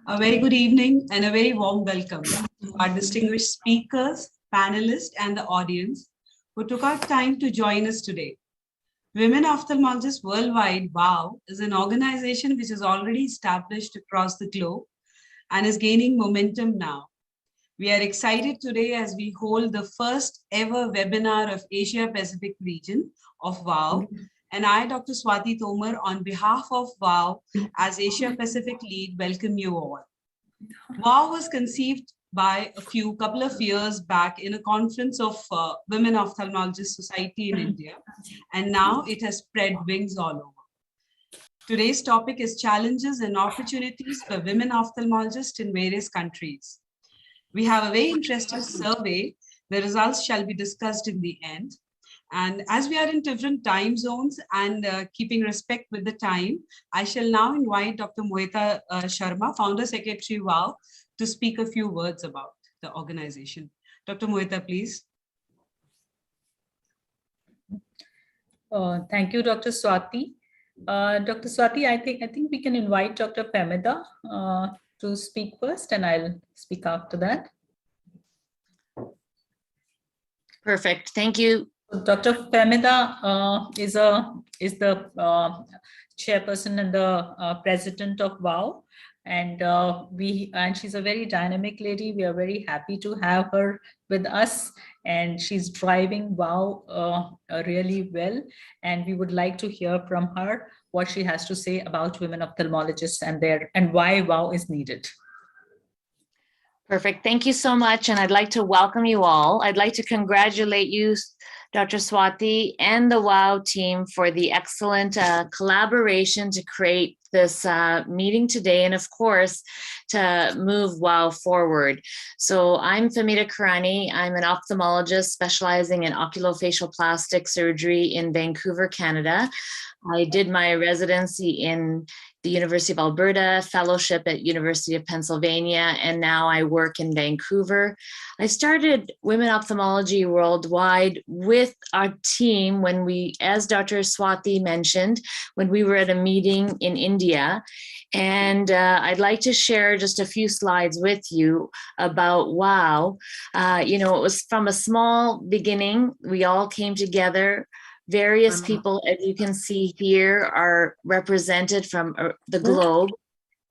A very good evening and a very warm welcome to our distinguished speakers, panelists, and the audience who took out time to join us today. Women Ophthalmologists Worldwide, WOW, is an organization which is already established across the globe and is gaining momentum now. We are excited today as we hold the first ever webinar of Asia Pacific region of WOW. And I, Dr. Swati Tomar, on behalf of WOW as Asia Pacific lead, welcome you all. WOW was conceived by a couple of years back in a conference of Women Ophthalmologist Society in India, and now it has spread wings all over. Today's topic is challenges and opportunities for women ophthalmologists in various countries. We have a very interesting survey. The results shall be discussed in the end. And as we are in different time zones and keeping respect with the time, I shall now invite Dr. Mohita Sharma, Founder Secretary WOW, to speak a few words about the organization. Dr. Mohita, please. Thank you, Dr. Swati. Dr. Swati, I think we can invite Dr. Pamela to speak first, and I'll speak after that. Perfect. Thank you. Dr. Pamela is the chairperson and the president of WOW, and she's a very dynamic lady. We are very happy to have her with us, and she's driving WOW really well. And we would like to hear from her what she has to say about women ophthalmologists and why WOW is needed. Perfect. Thank you so much. And I'd like to welcome you all. I'd like to congratulate you, Dr. Swati, and the WOW team for the excellent collaboration to create this meeting today, and of course, to move WOW forward. So I'm Famita Karani. I'm an ophthalmologist specializing in oculofacial plastic surgery in Vancouver, Canada. I did my residency in the University of Alberta, fellowship at University of Pennsylvania, and now I work in Vancouver. I started Women Ophthalmology Worldwide with our team when we, as Dr. Swati mentioned, when we were at a meeting in India. And I'd like to share just a few slides with you about WOW. It was from a small beginning. We all came together. Various people, as you can see here, are represented from the globe.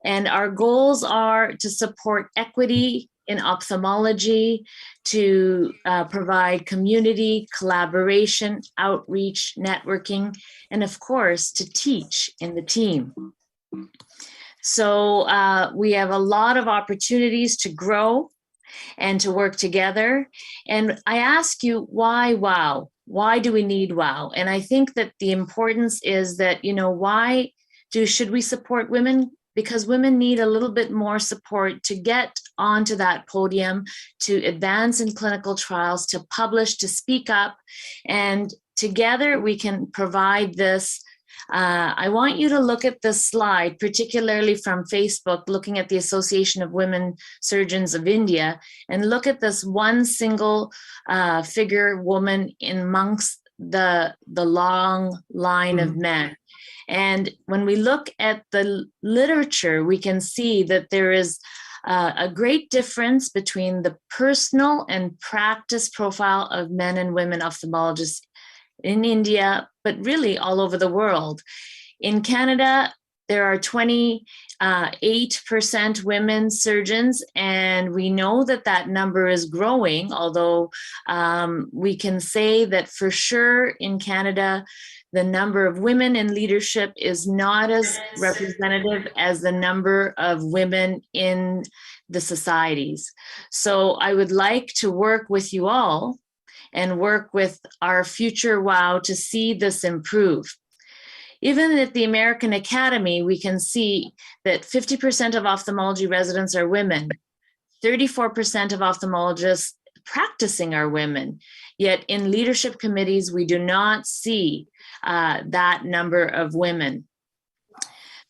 And our goals are to support equity in ophthalmology, to provide community collaboration, outreach, networking, and of course, to teach in the team. So we have a lot of opportunities to grow and to work together. And I ask you, why WOW? Why do we need WOW? And I think that the importance is that, should we support women? Because women need a little bit more support to get onto that podium, to advance in clinical trials, to publish, to speak up. And together we can provide this. I want you to look at this slide, particularly from Facebook, looking at the Association of Women Surgeons of India, and look at this one single figure woman amongst the long line of men. And when we look at the literature, we can see that there is a great difference between the personal and practice profile of men and women ophthalmologists in India, but really all over the world. In Canada, there are 28% women surgeons, and we know that that number is growing, although we can say that for sure in Canada, the number of women in leadership is not as representative as the number of women in the societies. So I would like to work with you all and work with our future WOW to see this improve. Even at the American Academy, we can see that 50% of ophthalmology residents are women, 34% of ophthalmologists practicing are women, yet in leadership committees, we do not see that number of women.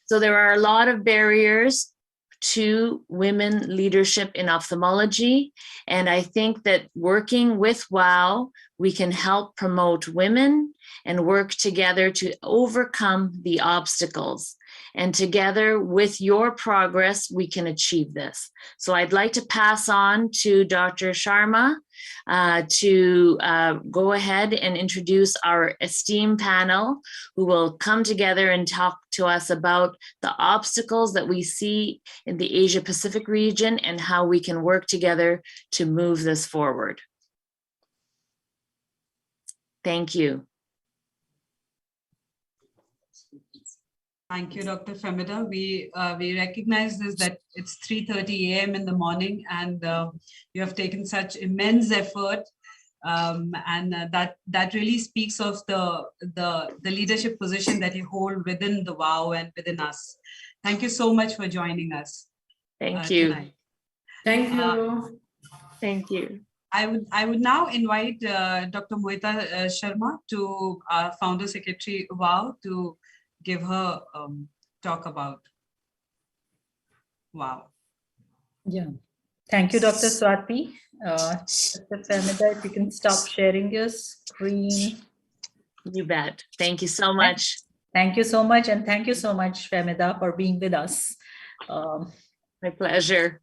So there are a lot of barriers to women leadership in ophthalmology. And I think that working with WOW, we can help promote women and work together to overcome the obstacles. And together with your progress, we can achieve this. So I'd like to pass on to Dr. Sharma to go ahead and introduce our esteemed panel, who will come together and talk to us about the obstacles that we see in the Asia Pacific region and how we can work together to move this forward. Thank you. Thank you, Dr. Femida. We recognize this, that it's 3:30 a.m. in the morning, and you have taken such immense effort, and that really speaks of the leadership position that you hold within the WOW and within us. Thank you so much for joining us. Thank you. Tonight. Thank you. Thank you. I would now invite Dr. Mohita Sharma, to Founder Secretary WOW, to give her talk about WOW. Yeah. Thank you, Dr. Swati. Dr. Femida, if you can stop sharing your screen. You bet. Thank you so much. Thank you so much. And thank you so much, Femida, for being with us. My pleasure.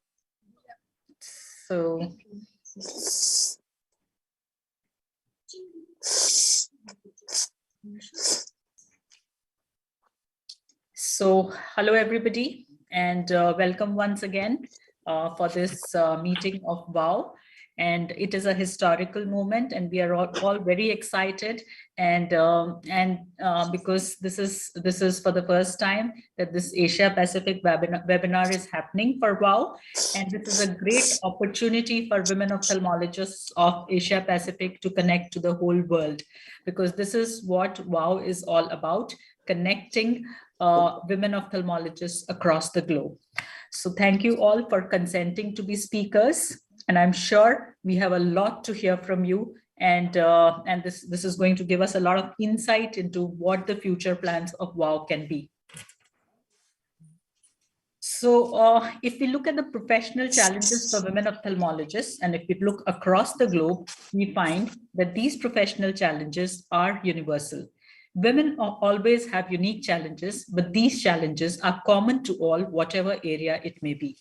So hello, everybody, and welcome once again for this meeting of WOW. And it is a historical moment, and we are all very excited. And because this is for the first time that this Asia Pacific webinar is happening for WOW, and this is a great opportunity for women ophthalmologists of Asia Pacific to connect to the whole world, because this is what WOW is all about: connecting women ophthalmologists across the globe. So thank you all for consenting to be speakers. And I'm sure we have a lot to hear from you. And this is going to give us a lot of insight into what the future plans of WOW can be. So if we look at the professional challenges for women ophthalmologists, and if we look across the globe, we find that these professional challenges are universal. Women always have unique challenges, but these challenges are common to all, whatever area it may be.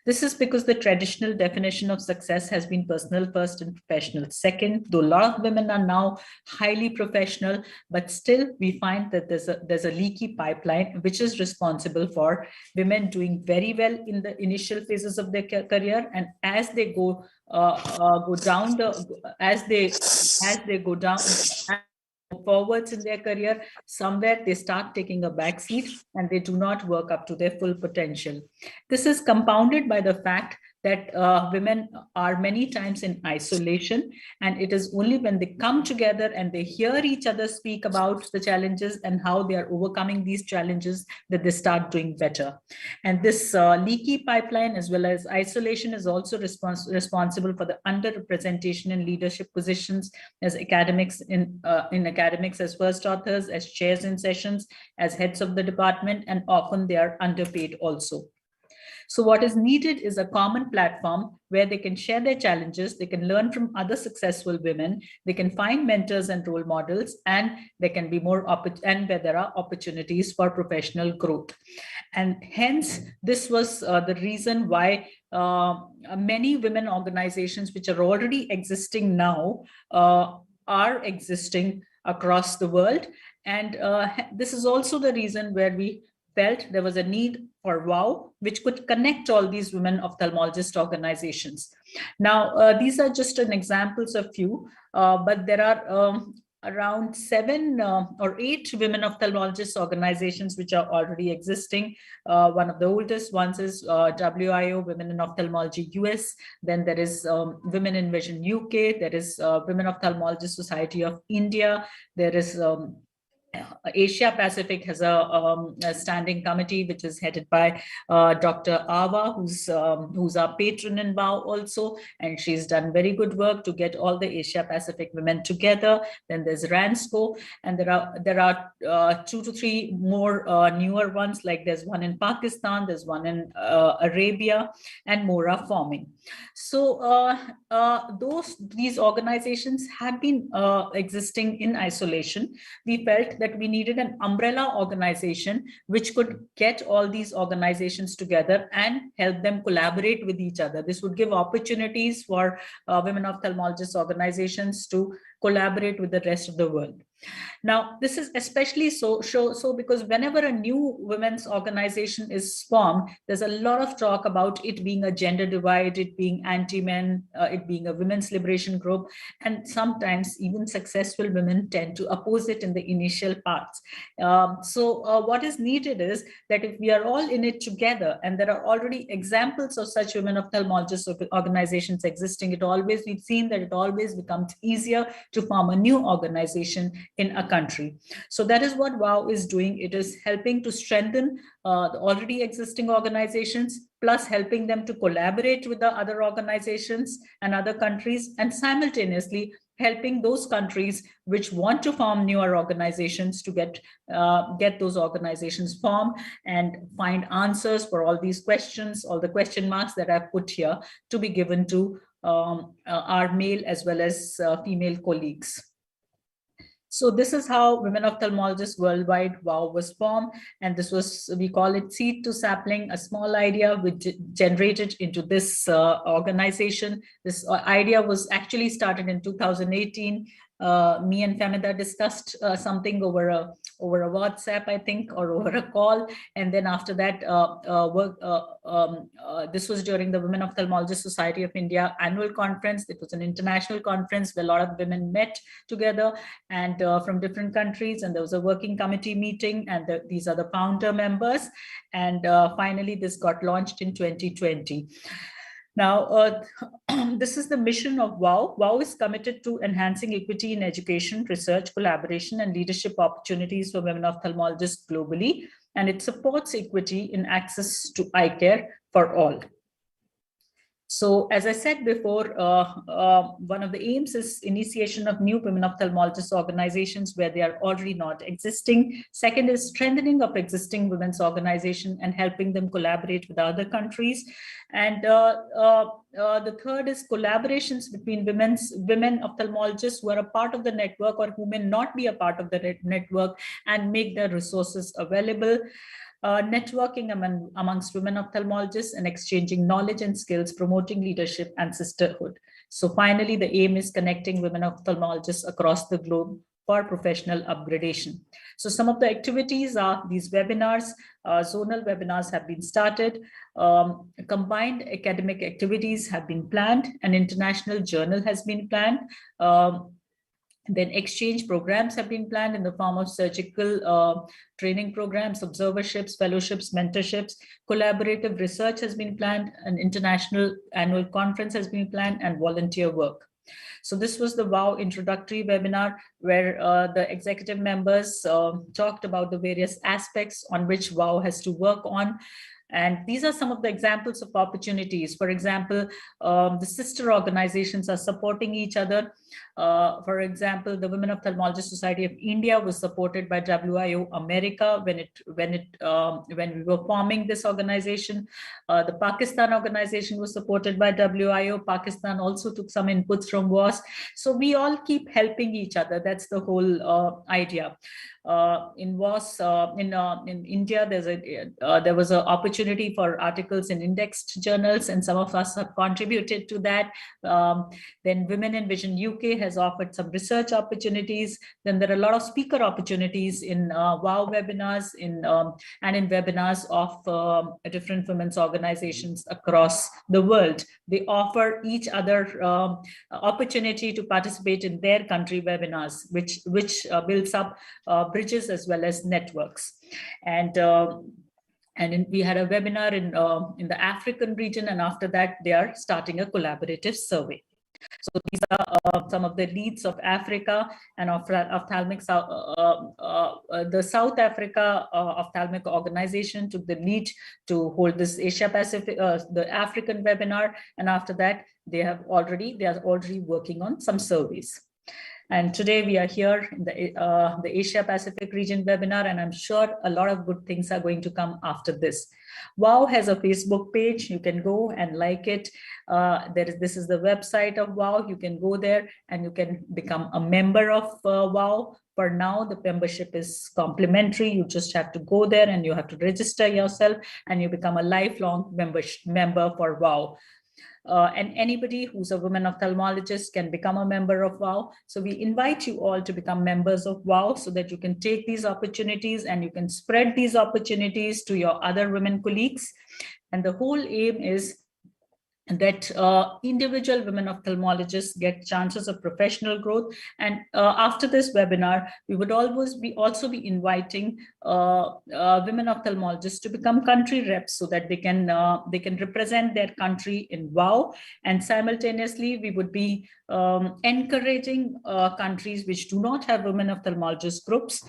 This is because the traditional definition of success has been personal first and professional second. Though a lot of women are now highly professional, but still we find that there's a leaky pipeline which is responsible for women doing very well in the initial phases of their career, and as they go forwards in their career, somewhere they start taking a backseat and they do not work up to their full potential. This is compounded by the fact that women are many times in isolation, and it is only when they come together and they hear each other speak about the challenges and how they are overcoming these challenges that they start doing better. And this leaky pipeline as well as isolation is also responsible for the underrepresentation in leadership positions as academics in academics, as first authors, as chairs in sessions, as heads of the department, and often they are underpaid also. So what is needed is a common platform where they can share their challenges, they can learn from other successful women, they can find mentors and role models, and there can be more and where there are opportunities for professional growth. And hence, this was the reason why many women organizations which are already existing now are existing across the world. And this is also the reason where we felt there was a need for WOW, which could connect all these women ophthalmologist organizations. Now, these are just an examples of few, but there are around 7 or 8 women ophthalmologist organizations which are already existing. One of the oldest ones is WIO, Women in Ophthalmology US. Then there is Women in Vision UK. There is Women Ophthalmologist Society of India. There is Asia Pacific has a standing committee which is headed by Dr. Awa, who's our patron in WOW also, and she's done very good work to get all the Asia Pacific women together. Then there's RANSCO, and there are 2 to 3 more newer ones, like there's one in Pakistan, there's one in Arabia, and more are forming. So these organizations have been existing in isolation. We felt that we needed an umbrella organization which could get all these organizations together and help them collaborate with each other. This would give opportunities for women ophthalmologists organizations to collaborate with the rest of the world. Now, this is especially so because whenever a new women's organization is formed, there's a lot of talk about it being a gender divide, it being anti-men, it being a women's liberation group, and sometimes even successful women tend to oppose it in the initial parts. What is needed is that if we are all in it together, and there are already examples of such women ophthalmologist organizations existing, we've seen that it always becomes easier to form a new organization in a country. So that is what WOW is doing. It is helping to strengthen the already existing organizations, plus helping them to collaborate with the other organizations and other countries, and simultaneously helping those countries which want to form newer organizations to get those organizations formed and find answers for all these questions, all the question marks that I've put here, to be given to our male as well as female colleagues. So this is how Women Ophthalmologists Worldwide, WOW, was formed. And this was, we call it seed to sapling, a small idea which generated into this organization. This idea was actually started in 2018. Me and Famida discussed something over a WhatsApp, I think, or over a call. And then after that, this was during the Women Ophthalmologist Society of India annual conference. It was an international conference where a lot of women met together and from different countries. And there was a working committee meeting, and these are the founder members. And finally, this got launched in 2020. Now, this is the mission of WOW. WOW is committed to enhancing equity in education, research, collaboration, and leadership opportunities for women ophthalmologists globally, and it supports equity in access to eye care for all. So, as I said before, one of the aims is initiation of new women ophthalmologist organizations where they are already not existing. Second is strengthening of existing women's organization and helping them collaborate with other countries. And the third is collaborations between women ophthalmologists who are a part of the network or who may not be a part of the network, and make their resources available. Networking amongst women ophthalmologists and exchanging knowledge and skills, promoting leadership and sisterhood. So finally, the aim is connecting women ophthalmologists across the globe for professional upgradation. So some of the activities are these webinars. Zonal webinars have been started. Combined academic activities have been planned. An international journal has been planned. Then exchange programs have been planned in the form of surgical training programs, observerships, fellowships, mentorships. Collaborative research has been planned, an international annual conference has been planned, and volunteer work. So this was the WOW introductory webinar where the executive members talked about the various aspects on which WOW has to work on. And these are some of the examples of opportunities. For example, the sister organizations are supporting each other. For example, the Women Ophthalmologist Society of India was supported by WIO America when we were forming this organization. The Pakistan organization was supported by WIO. Pakistan also took some inputs from WAS. So we all keep helping each other. That's the whole idea. In WAS, in India, there was an opportunity for articles in indexed journals, and some of us have contributed to that. Then Women in Vision UK has offered some research opportunities. Then there are a lot of speaker opportunities in WOW webinars and in webinars of different women's organizations across the world. They offer each other opportunity to participate in their country webinars, which builds up bridges as well as networks. And we had a webinar in the African region, and after that they are starting a collaborative survey. So these are some of the leads of Africa and ophthalmic. The South Africa Ophthalmic Organization took the lead to hold this Asia Pacific, the African webinar, and after that they are already working on some surveys. And today we are here in the Asia Pacific region webinar, and I'm sure a lot of good things are going to come after this. WOW has a Facebook page. You can go and like it. This is the website of WOW. You can go there and you can become a member of WOW for now, the membership is complimentary. You just have to go there and you have to register yourself and you become a lifelong member for WOW. And anybody who's a women ophthalmologist can become a member of WOW. So we invite you all to become members of WOW so that you can take these opportunities and you can spread these opportunities to your other women colleagues. And the whole aim is that individual women ophthalmologists get chances of professional growth. And after this webinar, we would also be inviting women ophthalmologists to become country reps so that they can represent their country in WOW. And simultaneously, we would be encouraging countries which do not have women ophthalmologist groups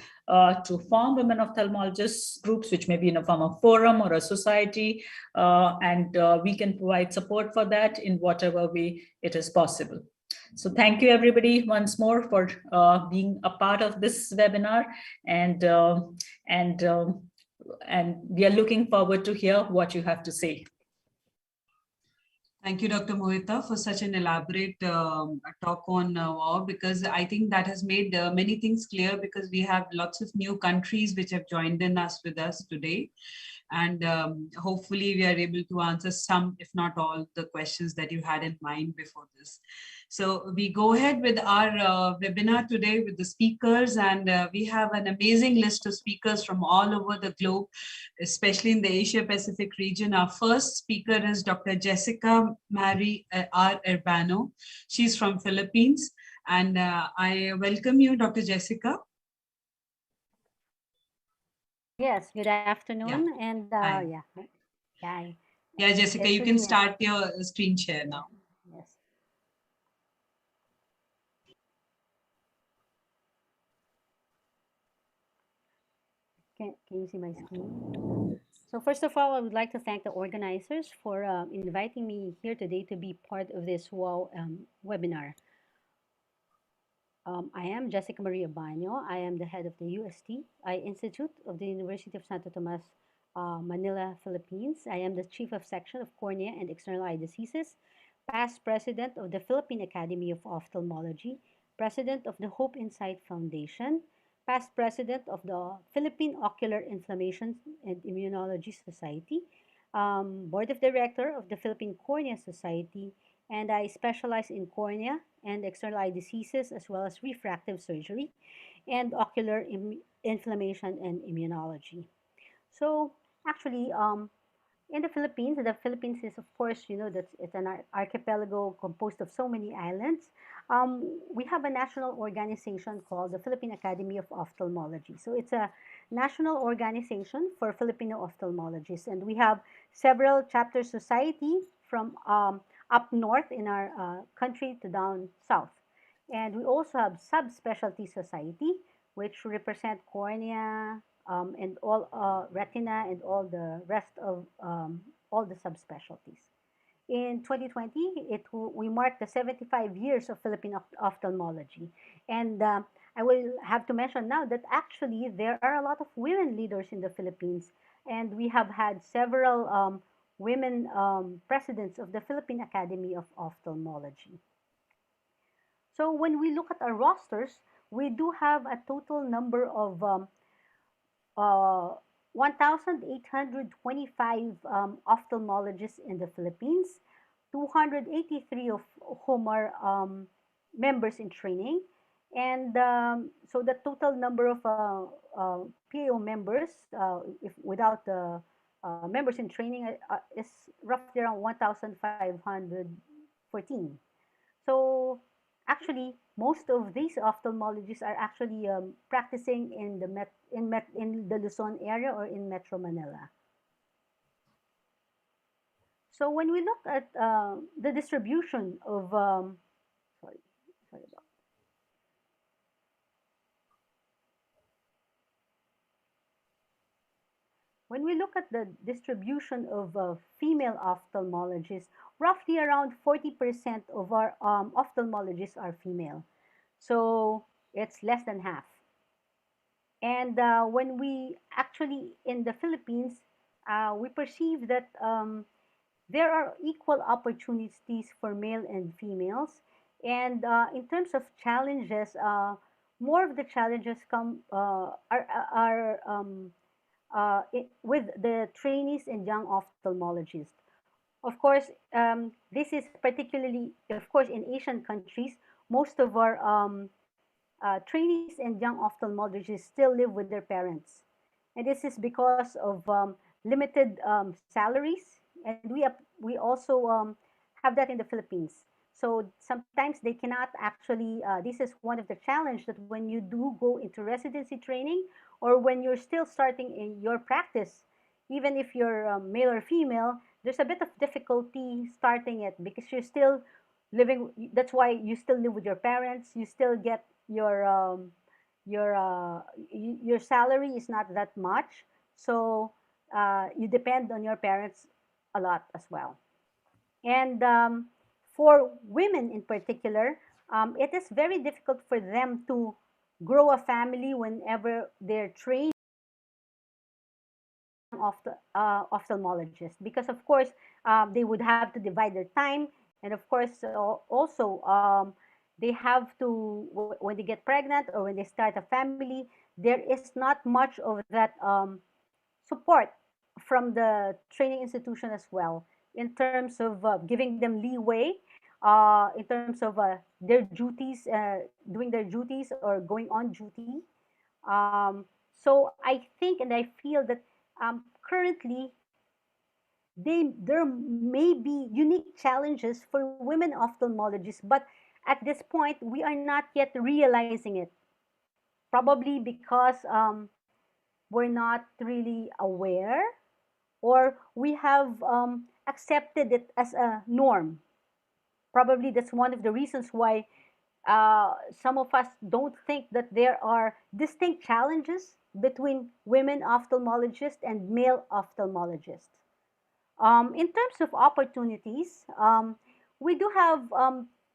to form women ophthalmologists groups, which may be in a form of forum or a society, and we can provide support for that in whatever way it is possible. So thank you everybody once more for being a part of this webinar, and we are looking forward to hear what you have to say. Thank you, Dr. Mohita, for such an elaborate talk on WOW, because I think that has made many things clear, because we have lots of new countries which have joined in with us today. And hopefully we are able to answer some, if not all, the questions that you had in mind before this. So we go ahead with our webinar today with the speakers, and we have an amazing list of speakers from all over the globe, especially in the Asia Pacific region. Our first speaker is Dr. Jessica Mary R. Urbano. She's from Philippines, and I welcome you, Dr. Jessica. Yes, good afternoon. Yeah. And Hi. Hi. Yeah, Jessica, you can start your screen share now. Yes. Can you see my screen? So first of all, I would like to thank the organizers for inviting me here today to be part of this WOW webinar. I am Jessica Maria Baño. I am the head of the UST Eye Institute of the University of Santo Tomas, Manila, Philippines. I am the chief of section of cornea and external eye diseases, past president of the Philippine Academy of Ophthalmology, president of the Hope Insight Foundation, past president of the Philippine Ocular Inflammation and Immunology Society, board of director of the Philippine Cornea Society, and I specialize in cornea and external eye diseases, as well as refractive surgery and ocular inflammation and immunology. So actually, in the Philippines is, of course, you know, that it's an archipelago composed of so many islands. We have a national organization called the Philippine Academy of Ophthalmology. So it's a national organization for Filipino ophthalmologists, and we have several chapter societies from up north in our country to down south. And we also have subspecialty society, which represent cornea, and all retina and all the rest of all the subspecialties. In 2020, we marked the 75 years of Philippine ophthalmology. And I will have to mention now that actually there are a lot of women leaders in the Philippines, and we have had several women presidents of the Philippine Academy of Ophthalmology. So when we look at our rosters, we do have a total number of 1,825 ophthalmologists in the Philippines, 283 of whom are members in training. And so the total number of PAO members, without the members in training, is roughly around 1,514. So actually, most of these ophthalmologists are actually practicing in the Luzon area or in Metro Manila. So when we look at the distribution of, sorry about when we look at the distribution of female ophthalmologists, roughly around 40% of our ophthalmologists are female. So it's less than half. And when we actually, in the Philippines, we perceive that there are equal opportunities for male and females. And in terms of challenges, more of the challenges come with the trainees and young ophthalmologists. Of course, this is particularly, of course, in Asian countries, most of our trainees and young ophthalmologists still live with their parents. And this is because of limited salaries. And we also have that in the Philippines. So sometimes they cannot actually, this is one of the challenge that when you do go into residency training or when you're still starting in your practice, even if you're male or female, there's a bit of difficulty starting it because you're still living. That's why you still live with your parents. You still get your salary is not that much, so you depend on your parents a lot as well. And for women in particular, it is very difficult for them to grow a family whenever they're trained of the ophthalmologist, because of course they would have to divide their time, and of course also they have to, when they get pregnant or when they start a family, there is not much of that support from the training institution as well, in terms of giving them leeway, in terms of their duties, doing their duties or going on duty. So I think and I feel that currently there may be unique challenges for women ophthalmologists, but at this point we are not yet realizing it, probably because we're not really aware, or we have accepted it as a norm. Probably that's one of the reasons why some of us don't think that there are distinct challenges between women ophthalmologists and male ophthalmologists. In terms of opportunities, we do have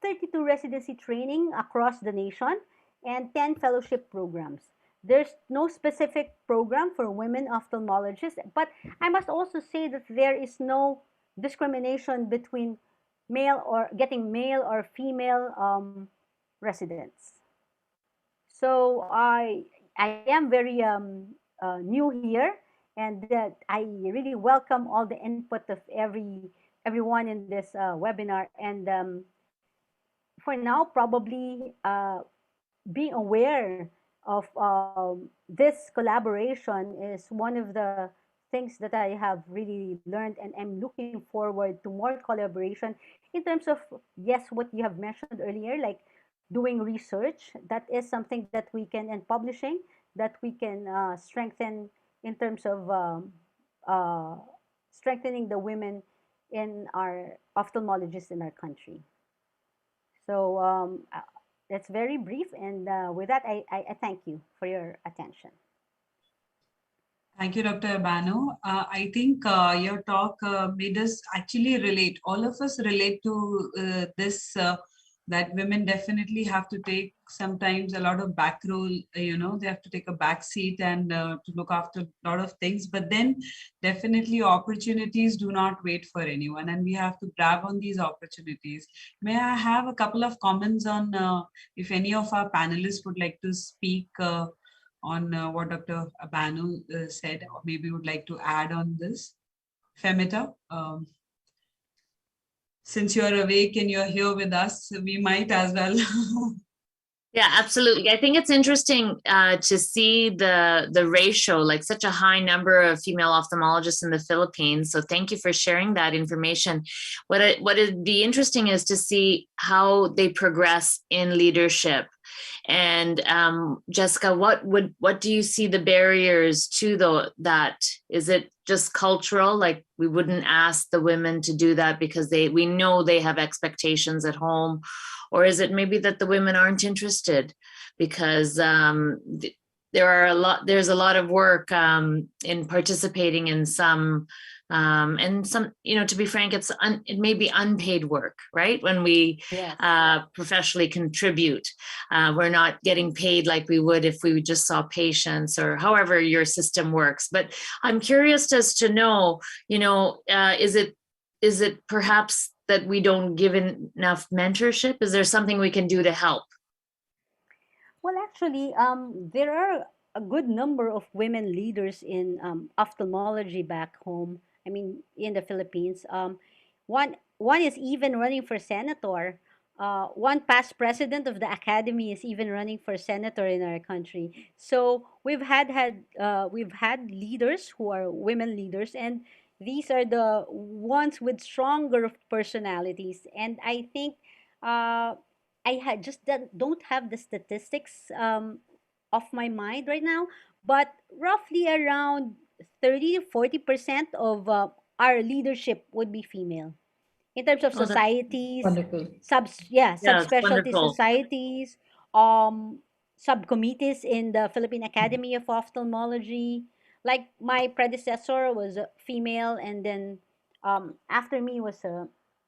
32 residency training across the nation and 10 fellowship programs. There's no specific program for women ophthalmologists, but I must also say that there is no discrimination between male or getting male or female residents. So I am very new here, and that I really welcome all the input of everyone in this webinar. And for now, probably being aware of this collaboration is one of the things that I have really learned, and I'm looking forward to more collaboration in terms of, yes, what you have mentioned earlier, like doing research. That is something that we can, and publishing, that we can strengthen in terms of strengthening the women in our ophthalmologists in our country. So that's very brief, and with that, I thank you for your attention. Thank you, Dr. Abano. I think your talk made us actually relate. All of us relate to this, that women definitely have to take sometimes a lot of back role, they have to take a back seat and to look after a lot of things. But then definitely opportunities do not wait for anyone, and we have to grab on these opportunities. May I have a couple of comments on if any of our panelists would like to speak on what Dr. Abano said, or maybe would like to add on this? Femita, since you're awake and you're here with us, we might as well. Yeah, absolutely. I think it's interesting to see the ratio, like such a high number of female ophthalmologists in the Philippines. So thank you for sharing that information. What would be interesting is to see how they progress in leadership. And Jessica, what do you see the barriers to that? Is it just cultural? Like we wouldn't ask the women to do that because we know they have expectations at home, or is it maybe that the women aren't interested because there's a lot of work in participating in some and some, to be frank, it may be unpaid work, right? When we professionally contribute, we're not getting paid like we would if we just saw patients, or however your system works. But I'm curious as to know, is it perhaps that we don't give enough mentorship? Is there something we can do to help? Well, actually, there are a good number of women leaders in ophthalmology back home. I mean, in the Philippines. One is even running for senator. One past president of the academy is even running for senator in our country. So we've had leaders who are women leaders, and these are the ones with stronger personalities. And I think don't have the statistics of my mind right now, but roughly around 30 to 40% of our leadership would be female in terms of Oh, that's societies, Wonderful. yeah, it's subspecialty wonderful. societies, um, subcommittees in the Philippine Academy of Ophthalmology. Like my predecessor was a female, and then after me was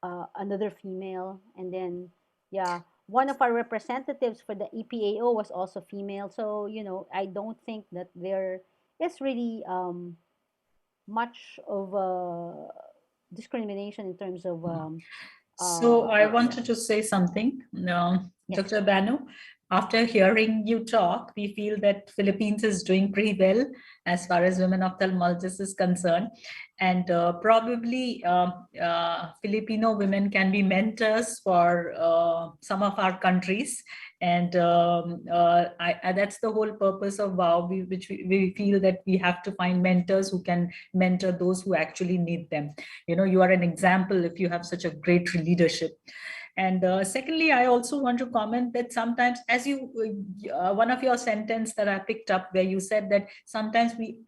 another female, and then yeah, one of our representatives for the EPAO was also female. So I don't think that there is really much of discrimination in terms of So I yeah. wanted to say something, Yes. Dr. Banu. After hearing you talk, we feel that Philippines is doing pretty well as far as women ophthalmologists is concerned, and probably Filipino women can be mentors for some of our countries, and that's the whole purpose of WOW, we feel that we have to find mentors who can mentor those who actually need them. You are an example if you have such a great leadership. And secondly, I also want to comment that sometimes, as one of your sentence that I picked up where you said that sometimes we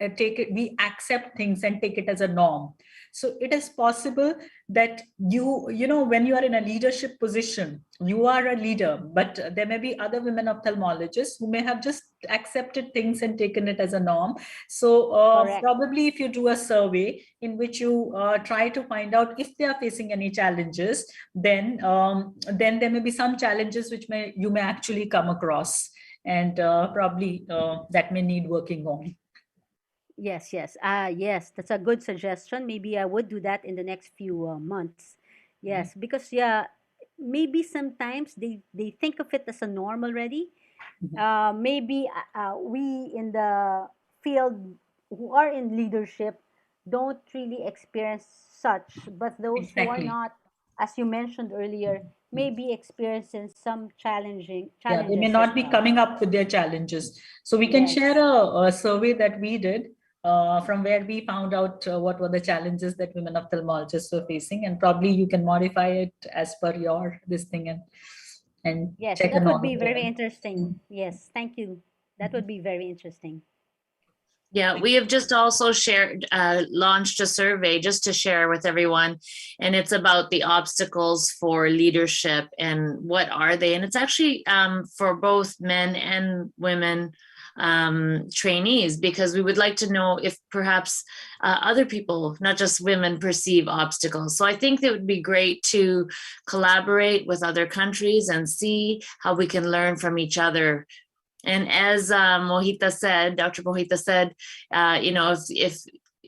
accept things and take it as a norm. So it is possible that when you are in a leadership position, you are a leader, but there may be other women ophthalmologists who may have just accepted things and taken it as a norm. So probably if you do a survey in which you try to find out if they are facing any challenges, then there may be some challenges which you may actually come across, and probably that may need working on. Yes, yes, that's a good suggestion. Maybe I would do that in the next few months. Yes, because maybe sometimes they think of it as a norm already. Maybe we in the field who are in leadership don't really experience such, but those who are Exactly. not, as you mentioned earlier, may be experiencing some challenges. Yeah, they may as not be well. coming up with their challenges. So we can Yes. share a survey that we did from where we found out what were the challenges that women ophthalmologists were facing, and probably you can modify it as per your this thing and Yes, check that on would all be of very them. interesting. Yes, thank you. That would be very interesting. Yeah, we have just also launched a survey just to share with everyone, and it's about the obstacles for leadership and what are they. And it's actually for both men and women trainees, because we would like to know if perhaps other people, not just women, perceive obstacles. So I think it would be great to collaborate with other countries and see how we can learn from each other. And as Mohita said, Dr. Mohita said, if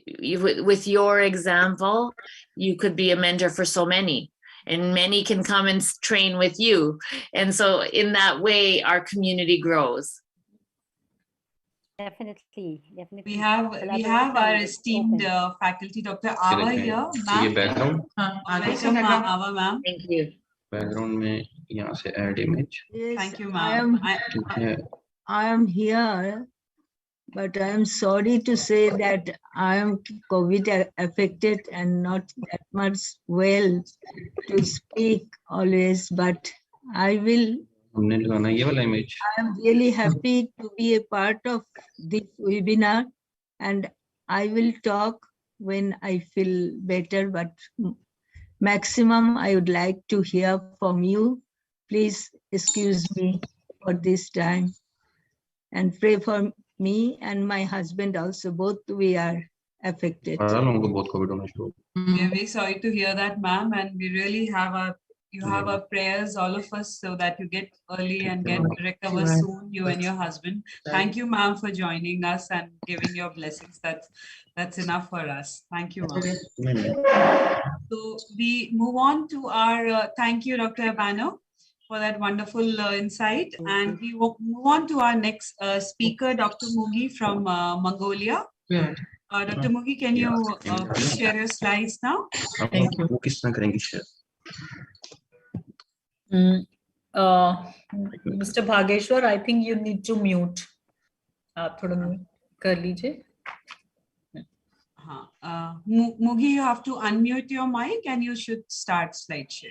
you, with your example, you could be a mentor for so many, and many can come and train with you. And so in that way, our community grows. Definitely. We have our esteemed faculty, Dr. Ava here. ये background. Welcome, Ava ma'am. Thank you. Background में यहाँ से add image. Yes, Thank you, ma'am. I am here, but I am sorry to say that I am COVID affected and not that much well to speak always, but I will. हमने लगाना ये वाला image. I am really happy to be a part of this webinar, and I will talk when I feel better, but maximum I would like to hear from you. Please excuse me for this time and pray for me and my husband also. Both we are affected. बड़ा लोगों को बहुत COVID होना शुरू हो गया. We are very sorry to hear that, ma'am, and we really have our prayers, all of us, so that you get early and recover soon, you and your husband. Thank you, ma'am, for joining us and giving your blessings. That's enough for us. Thank you, ma'am. So we move on to our thank you, Dr. Abano. for that wonderful insight. And we will move on to our next speaker, Dr. Mugi from Mongolia. Yeah. Dr. Mugi, can you please share your slides now? Thank you. वो किस तरह करेंगे share? Mr. Bhageshwar, I think you need to mute. आप थोड़ा mute कर लीजिए. Mugi, you have to unmute your mic and you should start slide share.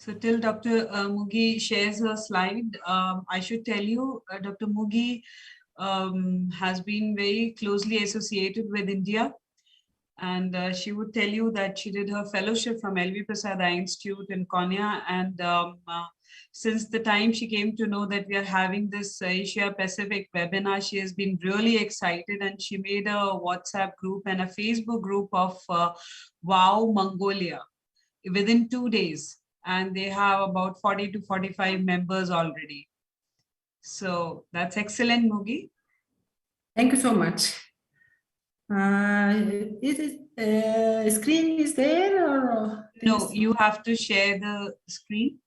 So till Dr. Mugi shares her slide, I should tell you, Dr. Mugi has been very closely associated with India. And she would tell you that she did her fellowship from LV Prasad Eye Institute in Konya. And since the time she came to know that we are having this Asia Pacific webinar, she has been really excited, and she made a WhatsApp group and a Facebook group of WOW Mongolia within 2 days. And they have about 40 to 45 members already. So that's excellent, Mugi. Thank you so much. Screen is there or? No, you have to share the screen.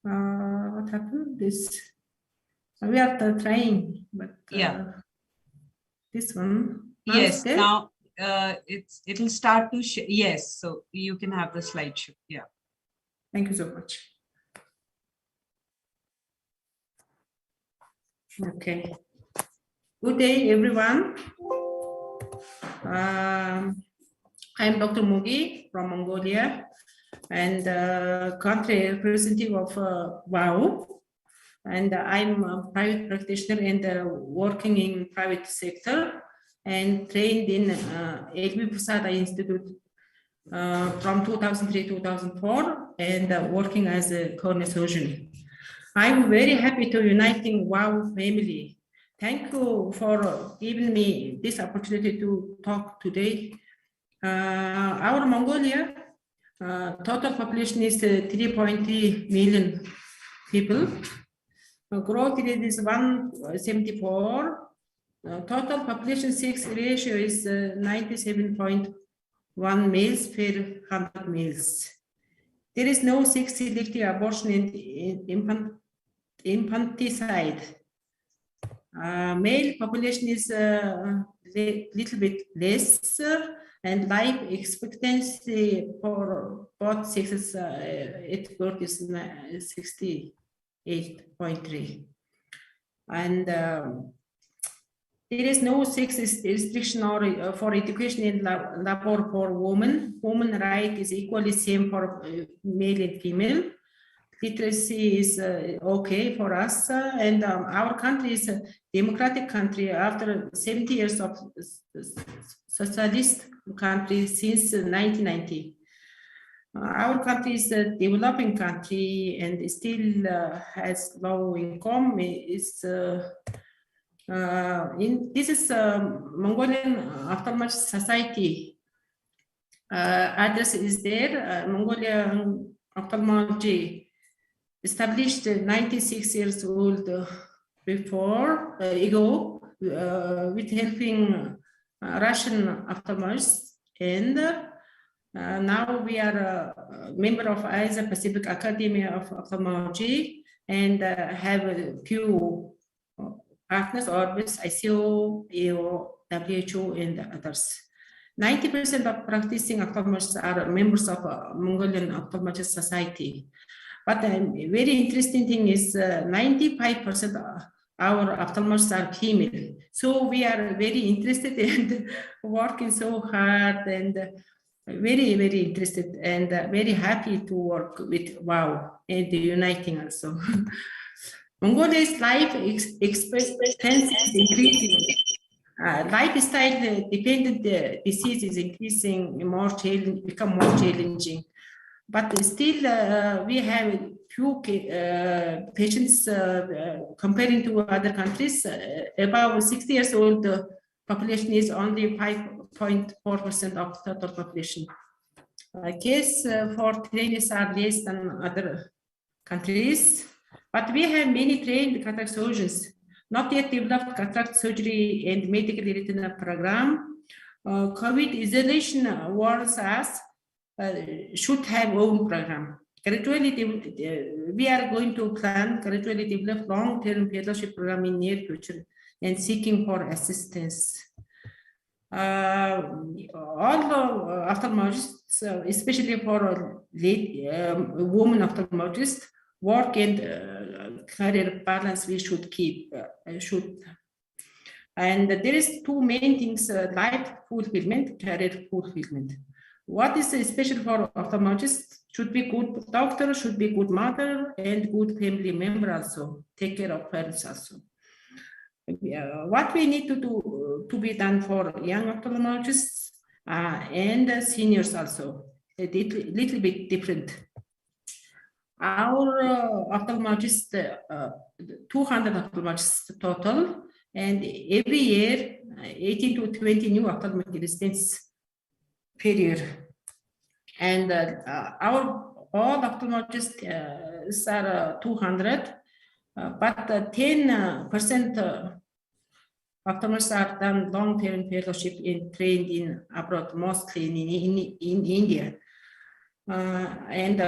What happened? This we are trying, but Yeah. This one. Yes. Now it'll start to yes. So you can have the slideshow. Yeah. Thank you so much. Okay. Good day, everyone. I'm Dr. Mugi from Mongolia and country representative of WOW. And I'm a private practitioner and working in private sector and trained in LV Prasad Eye Institute from 2003-2004 and working as a cornea surgeon. I'm very happy to uniting WOW family. Thank you for giving me this opportunity to talk today. Our Mongolia total population is 3.3 million people. Growth rate is 174. Total population sex ratio is 97.1 males per 100 males. There is no sex selective abortion in infanticide. Male population is little bit less, and life expectancy for both sexes at birth is 68.3. And there is no sex restriction or for education in labor for women. Women right is equally same for male and female. Literacy is okay for us, and our country is a democratic country after 70 years of socialist country since 1990. Our country is a developing country and still has low income. This is Mongolian Ophthalmology Society address is there. Mongolian Ophthalmology established 96 years old ago with helping Russian ophthalmologists, and now we are a member of Asia Pacific Academy of Ophthalmology and have a few partners, Orbis, ICO, EO, WHO, and others. 90% of practicing ophthalmologists are members of Mongolian Ophthalmology Society. But a very interesting thing is 95% of our ophthalmologists are female. So we are very interested and working so hard and very, very interested and very happy to work with WOW and uniting also. Mongolia's life expectancy is increasing. Lifestyle dependent disease is increasing, become more challenging. But still, we have few patients comparing to other countries. About 60 years old population is only 5.4% of total population. Case for trainees are less than other countries, but we have many trained cataract surgeons, not yet developed cataract surgery and medical retina program. COVID isolation warns us should have own program. Gradually, we are going to plan gradually develop long-term fellowship program in near future and seeking for assistance. All the ophthalmologists, especially for women ophthalmologists, work and career balance we should keep. And there is two main things: life fulfillment, career fulfillment. What is special for ophthalmologists? Should be good doctor, should be good mother, and good family member also. Take care of parents also. What we need to do to be done for young ophthalmologists and seniors also, a little bit different. Our ophthalmologists, 200 ophthalmologists total, and every year 18 to 20 new ophthalmic residents per year. And all ophthalmologists are 200. But 10% ophthalmologists are done long-term fellowship and trained in abroad, mostly in India, and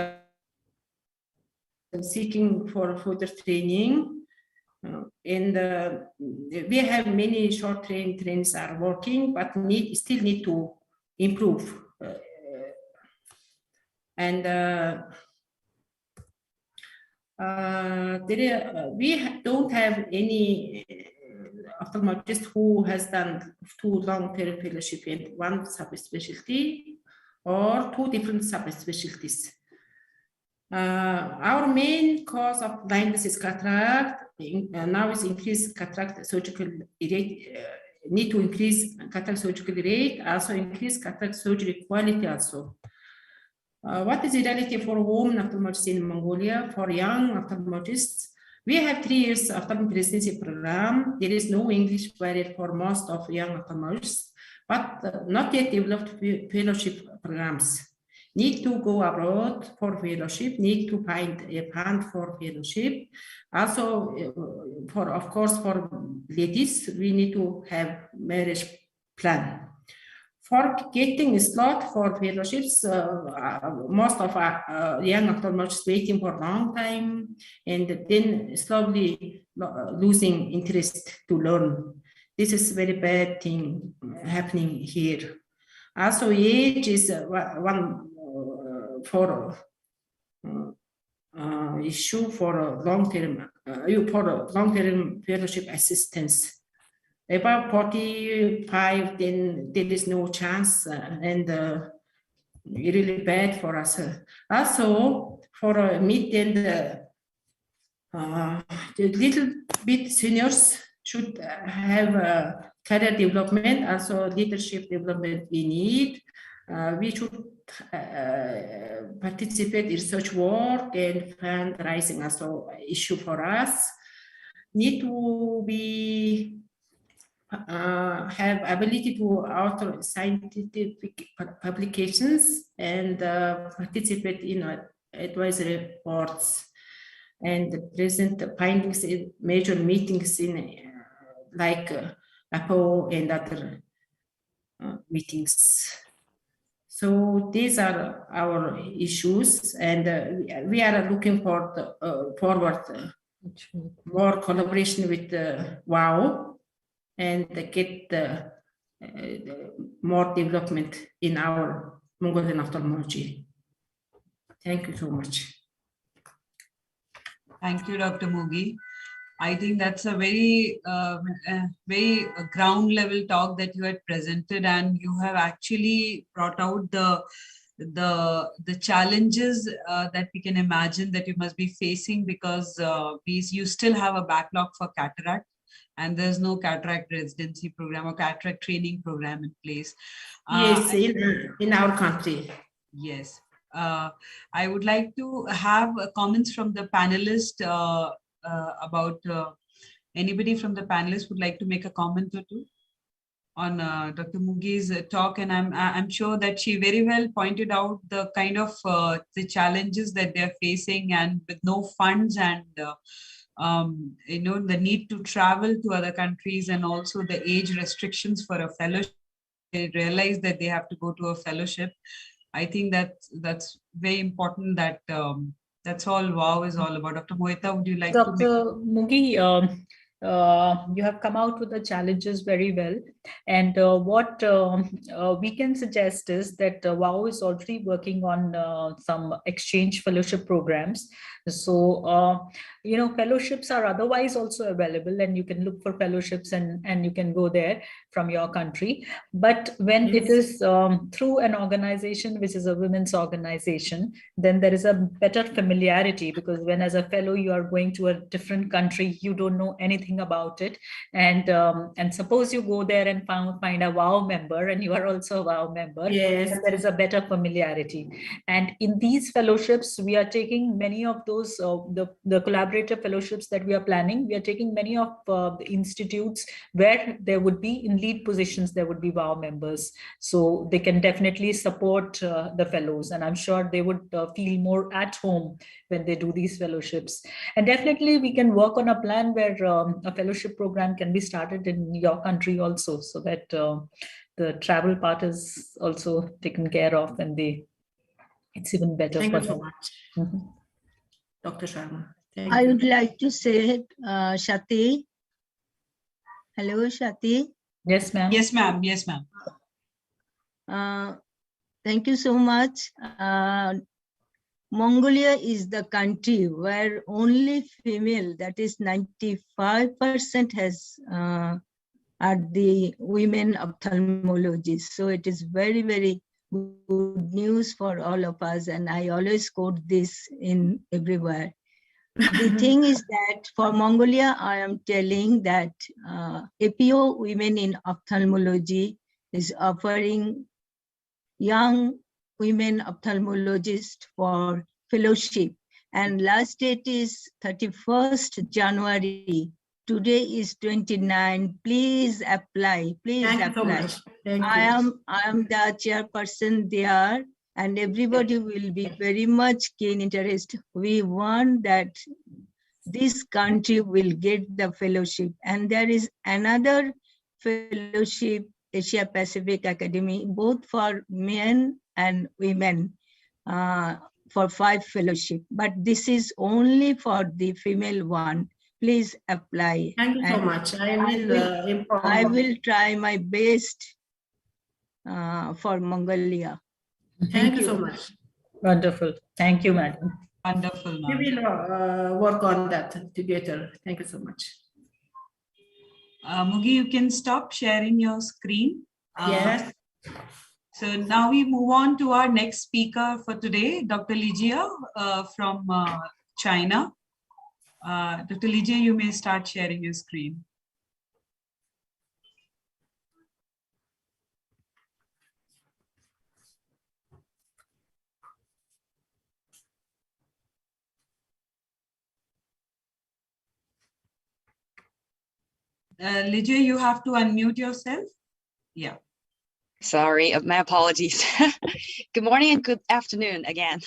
seeking for further training. And we have many short-term trainings are working, but still need to improve. We don't have any ophthalmologist who has done 2 long-term fellowship and 1 subspecialty or 2 different subspecialties. Our main cause of blindness is cataract. Now is increased cataract surgical rate. Need to increase cataract surgical rate, also increase cataract surgery quality also. What is the reality for women ophthalmologists in Mongolia? For young ophthalmologists, we have 3 years ophthalmic residency program. There is no English barrier for most of young ophthalmologists, but not yet developed fellowship programs. Need to go abroad for fellowship, need to find a fund for fellowship. Also, of course, for ladies, we need to have marriage plan. For getting a slot for fellowships, most of our young ophthalmologists waiting for a long time and then slowly losing interest to learn. This is a very bad thing happening here. Also, age is one for issue for long-term fellowship assistance. About 45, then there is no chance, and really bad for us. Also, for mid and little bit seniors should have career development, also leadership development we need. We should participate in research work and fundraising also issue for us. Need to be have ability to author scientific publications and participate in advisory boards and present findings in major meetings in like APO and other meetings. So these are our issues, and we are looking for the, forward more collaboration with WOW and get more development in our Mongolian ophthalmology. Thank you so much. Thank you, Dr. Mugi. I think that's a very, very ground level talk that you had presented, and you have actually brought out the challenges that we can imagine that you must be facing, because you still have a backlog for cataract, and there's no cataract residency program or cataract training program in place. Yes, in our country. Yes. I would like to have comments from the panelists about anybody from the panelists would like to make a comment or two on Dr. Mugi's talk, and I'm sure that she very well pointed out the kind of the challenges that they're facing, and with no funds and the need to travel to other countries, and also the age restrictions for a fellowship. They realize that they have to go to a fellowship. I think that's very important. That that's all WOW is all about. Dr. Mohita, would you like to make? Dr. Mugi, you have come out with the challenges very well. And what we can suggest is that WOW is already working on some exchange fellowship programs. So, fellowships are otherwise also available, and you can look for fellowships and you can go there from your country. But when it is through an organization, which is a women's organization, then there is a better familiarity, because when as a fellow you are going to a different country, you don't know anything about it. And suppose you go there and find a WOW member, and you are also a WOW member, Yes. then there is a better familiarity. And in these fellowships, we are taking many of those, the collaborative fellowships that we are planning, we are taking many of the institutes where there would be in lead positions, there would be WOW members. So they can definitely support the fellows, and I'm sure they would feel more at home when they do these fellowships. And definitely we can work on a plan where a fellowship program can be started in your country also, so that the travel part is also taken care of, and it's even better Thank for you so them. much, Mhm. Dr. Sharma. Thank I you. would like to say, Shati. Hello, Shati. Yes, ma'am. Yes, ma'am. Yes, ma'am. Thank you so much. Mongolia is the country where only female, that is 95% are the women ophthalmologists. So it is very, very good news for all of us. And I always quote this in everywhere. The thing is that for Mongolia, I am telling that APO Women in Ophthalmology is offering young women ophthalmologists for fellowship. And last date is 31st January. Today is 29. Please apply. Please Thank you so apply. much. Thank you. I am the chairperson there, and everybody will be very much keen interest. We want that this country will get the fellowship. And there is another fellowship, Asia Pacific Academy, both for men and women, for 5 fellowship. But this is only for the female one. Please apply. Thank you so And much. I will inform. I will try my best for Mongolia. Thank you so much. Wonderful. Thank you, madam. Wonderful, We ma'am. will work on that together. Thank you so much. Mugi, you can stop sharing your screen. Yes. So now we move on to our next speaker for today, Dr. Lijia from China. Dr. Lijia, you may start sharing your screen. Lijia, you have to unmute yourself. Yeah. Sorry, my apologies. Good morning and good afternoon again,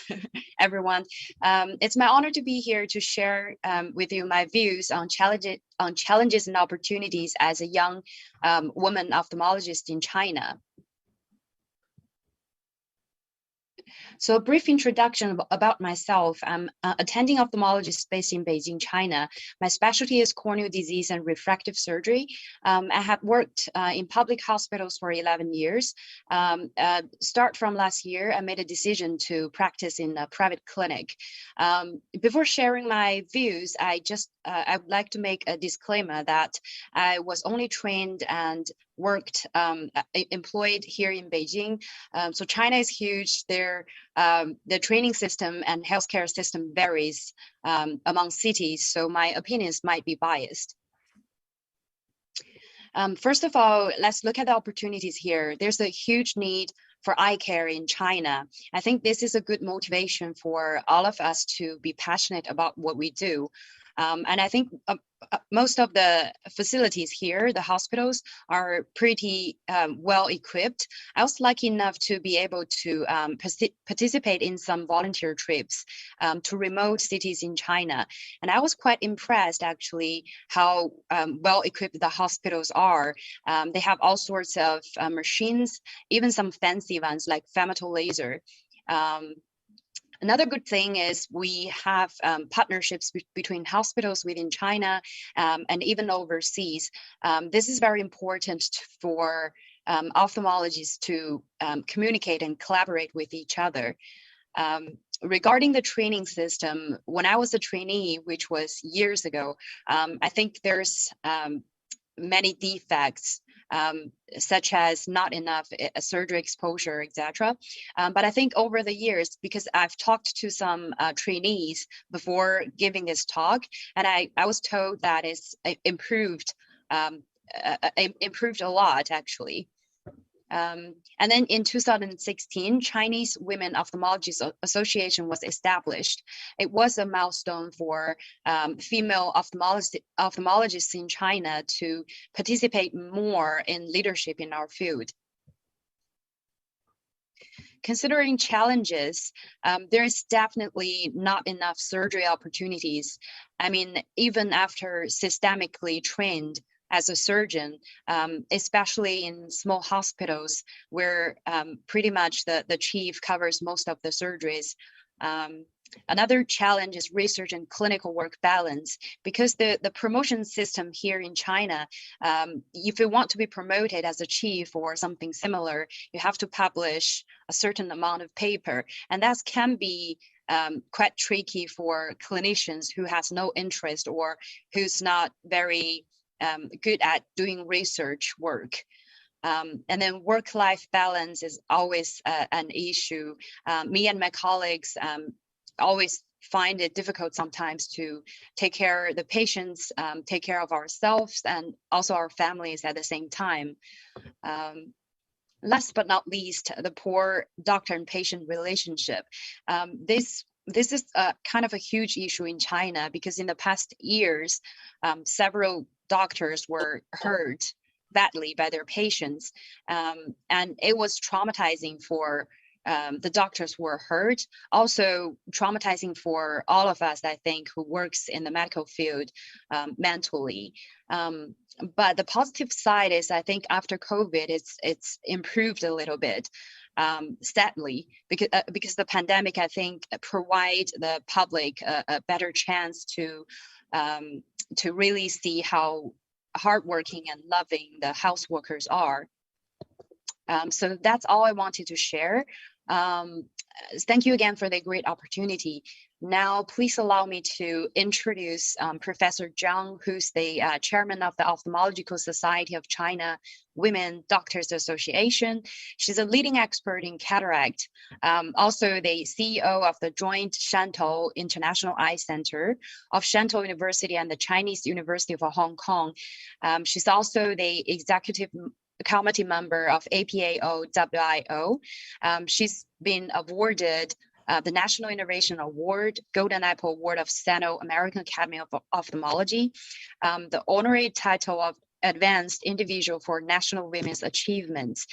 everyone. It's my honor to be here to share with you my views on challenges and opportunities as a young woman ophthalmologist in China. So a brief introduction about myself. I'm attending ophthalmologist based in Beijing, China. My specialty is corneal disease and refractive surgery. I have worked in public hospitals for 11 years. Start from last year, I made a decision to practice in a private clinic. Before sharing my views, I would like to make a disclaimer that I was only trained and worked employed here in Beijing. So China is huge. The training system and healthcare system varies among cities, so my opinions might be biased. First of all, let's look at the opportunities here. There's a huge need for eye care in China. I think this is a good motivation for all of us to be passionate about what we do. And I think most of the facilities here, the hospitals, are pretty well equipped. I was lucky enough to be able to participate in some volunteer trips to remote cities in China. And I was quite impressed actually how well equipped the hospitals are. They have all sorts of machines, even some fancy ones like femtolaser. Another good thing is we have partnerships between hospitals within China and even overseas. This is very important for ophthalmologists to communicate and collaborate with each other. Regarding the training system, when I was a trainee, which was years ago, I think there's many defects, such as not enough surgery exposure, etc. But I think over the years, because I've talked to some trainees before giving this talk, and I was told that it's improved a lot actually. And then in 2016, Chinese Women Ophthalmologists Association was established. It was a milestone for female ophthalmologists in China to participate more in leadership in our field. Considering challenges, there is definitely not enough surgery opportunities. I mean, even after systemically trained as a surgeon, especially in small hospitals where pretty much the chief covers most of the surgeries. Another challenge is research and clinical work balance, because the promotion system here in China, if you want to be promoted as a chief or something similar, you have to publish a certain amount of paper, and that can be quite tricky for clinicians who has no interest or who's not very good at doing research work. And then work-life balance is always an issue. Me and my colleagues always find it difficult sometimes to take care of the patients, take care of ourselves and also our families at the same time. Last but not least, the poor doctor and patient relationship. This is kind of a huge issue in China, because in the past years, several doctors were hurt badly by their patients, and it was traumatizing for the doctors who were hurt, also traumatizing for all of us, I think, who works in the medical field mentally. But the positive side is, I think after COVID, it's improved a little bit, sadly, because the pandemic, I think, provide the public a better chance to really see how hardworking and loving the health workers are. So that's all I wanted to share. Thank you again for the great opportunity. Now, please allow me to introduce Professor Zhang, who's the chairman of the Ophthalmological Society of China Women Doctors Association. She's a leading expert in cataract, also the CEO of the joint Shantou International Eye Center of Shantou University and the Chinese University of Hong Kong. She's also the executive committee member of APAO-WIO. She's been awarded the National Innovation Award, Golden Apple Award of Sino-American Academy of Ophthalmology, the honorary title of Advanced Individual for National Women's Achievements.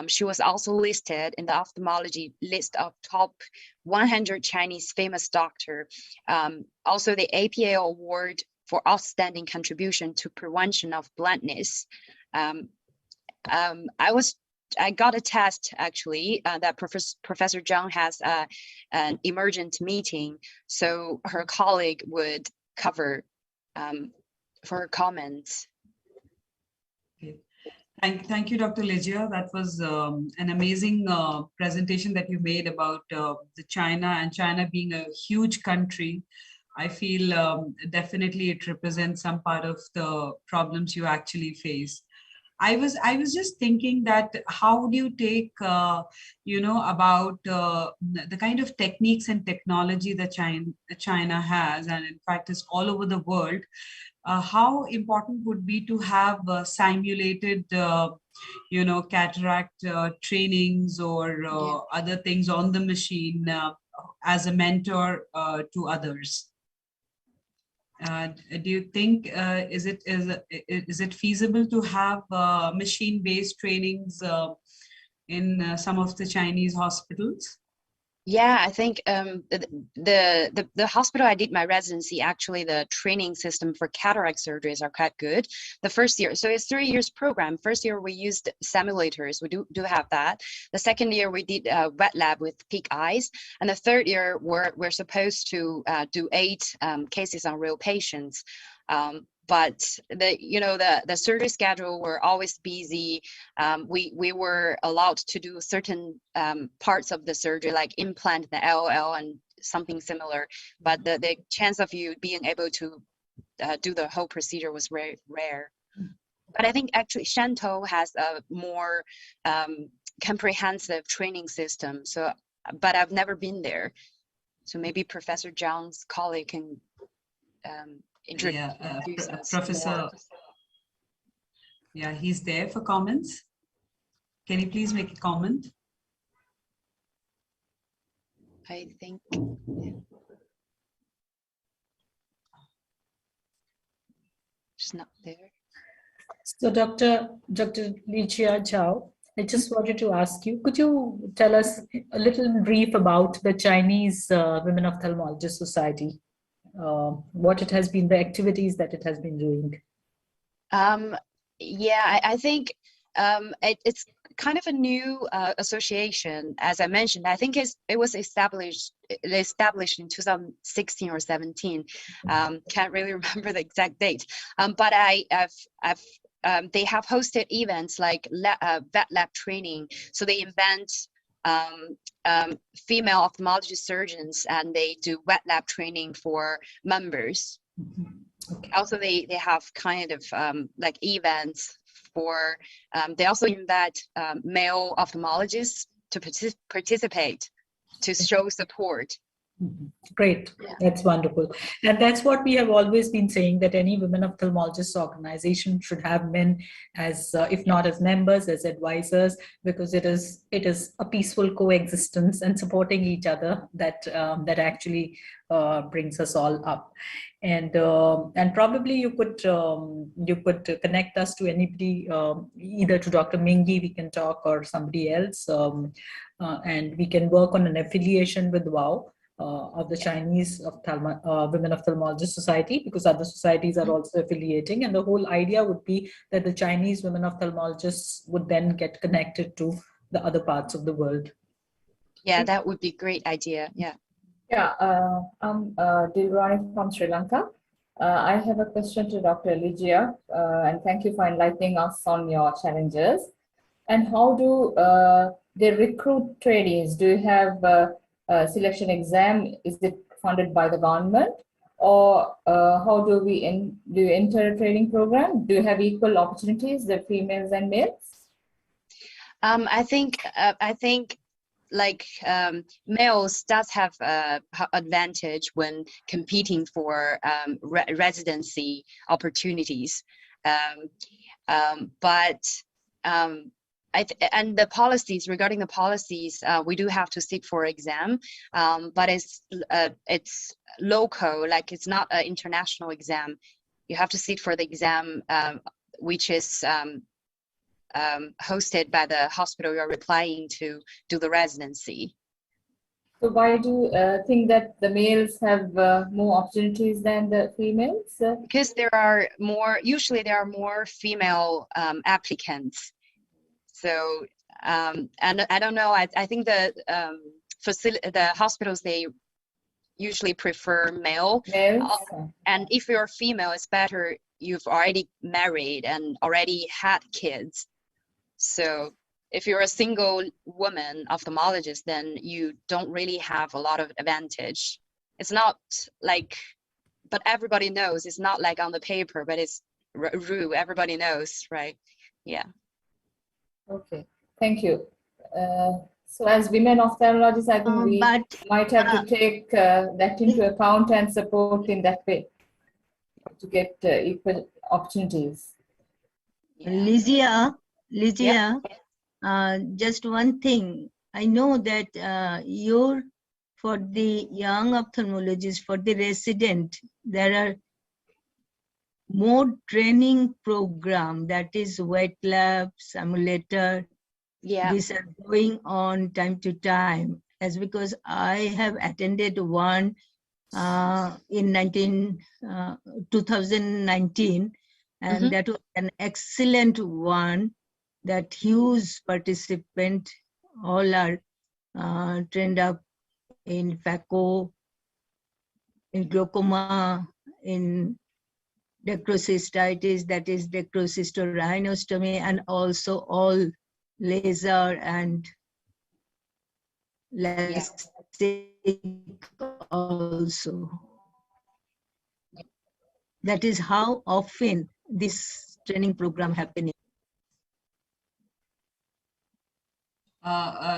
She was also listed in the ophthalmology list of top 100 Chinese famous doctor. Also the APAO Award for Outstanding Contribution to Prevention of Blindness. I got a test actually that Professor Zhang has an emergent meeting, so her colleague would cover for her comments. Okay. Thank you, Dr. Legia. That was an amazing presentation that you made about the China, and China being a huge country. I feel definitely it represents some part of the problems you actually face. I was just thinking that how would you take, about the kind of techniques and technology that China has, and in fact is all over the world, how important would be to have simulated, cataract trainings or other things on the machine as a mentor to others? Do you think is it feasible to have machine-based trainings in some of the Chinese hospitals? Yeah, I think the hospital I did my residency, actually the training system for cataract surgeries are quite good. The first year, so it's 3 years program. First year we used simulators. We do have that. The second year we did wet lab with peak eyes, and the third year we're supposed to do 8 cases on real patients. But the surgery schedule were always busy. We were allowed to do certain parts of the surgery, like implant the LOL and something similar. But the chance of you being able to do the whole procedure was very rare. But I think actually Shantou has a more comprehensive training system. So, but I've never been there. So maybe Professor Zhang's colleague can introduce us Professor. more. Yeah, he's there for comments. Can you please make a comment? I think she's not there. So Dr. Liqia Zhao, I just wanted to ask you, could you tell us a little brief about the Chinese Women Ophthalmologists Society? What it has been, the activities that it has been doing? Yeah, I think it's kind of a new association. As I mentioned, I think it was established in 2016 or 17. Can't really remember the exact date. But they have hosted events like vet lab training. So they invent female ophthalmology surgeons, and they do wet lab training for members. Okay. Also, they have kind of like events for, they also invite male ophthalmologists to participate, to show support. Great, that's wonderful. And that's what we have always been saying, that any women ophthalmologists organization should have men as, if not as members, as advisors, because it is a peaceful coexistence and supporting each other that actually brings us all up. And probably you could connect us to anybody, either to Dr. Mingi, we can talk, or somebody else, and we can work on an affiliation with WOW. Of the Chinese Women Ophthalmologists Society, because other societies are also affiliating, and the whole idea would be that the Chinese women ophthalmologists would then get connected to the other parts of the world. Yeah, that would be a great idea. Yeah. Yeah, I'm Dilrani from Sri Lanka. I have a question to Dr. Liqia, and thank you for enlightening us on your challenges. And how do they recruit trainees? Do you have selection exam? Is it funded by the government, or how do you enter a training program? Do you have equal opportunities, the females and males? I think like males does have advantage when competing for residency opportunities, but and the policies, regarding the policies, we do have to sit for exam, but it's local, like it's not an international exam. You have to sit for the exam, which is hosted by the hospital you're applying to do the residency. So why do you think that the males have more opportunities than the females? Because usually there are more female applicants. So, and I don't know, I think the hospitals, they usually prefer male. Males? And if you're female, it's better you've already married and already had kids. So if you're a single woman ophthalmologist, then you don't really have a lot of advantage. It's not like, but everybody knows, it's not like on the paper, but it's rule, everybody knows, right? Yeah. Okay, thank you. So as women ophthalmologists, I think we might have to take that into account and support in that way. to get equal opportunities? Lygia, Yeah. just one thing. I know that for the young ophthalmologists, for the resident, there are more training program, that is wet lab, simulator. Yeah. These are going on time to time, as because I have attended one in 2019, and Mhm. that was an excellent one. That huge participant, all are trained up in phaco, in glaucoma, in dacrocystitis, that is dacrocystorhinostomy, and also all laser and LASIK also. That is how often this training program happening.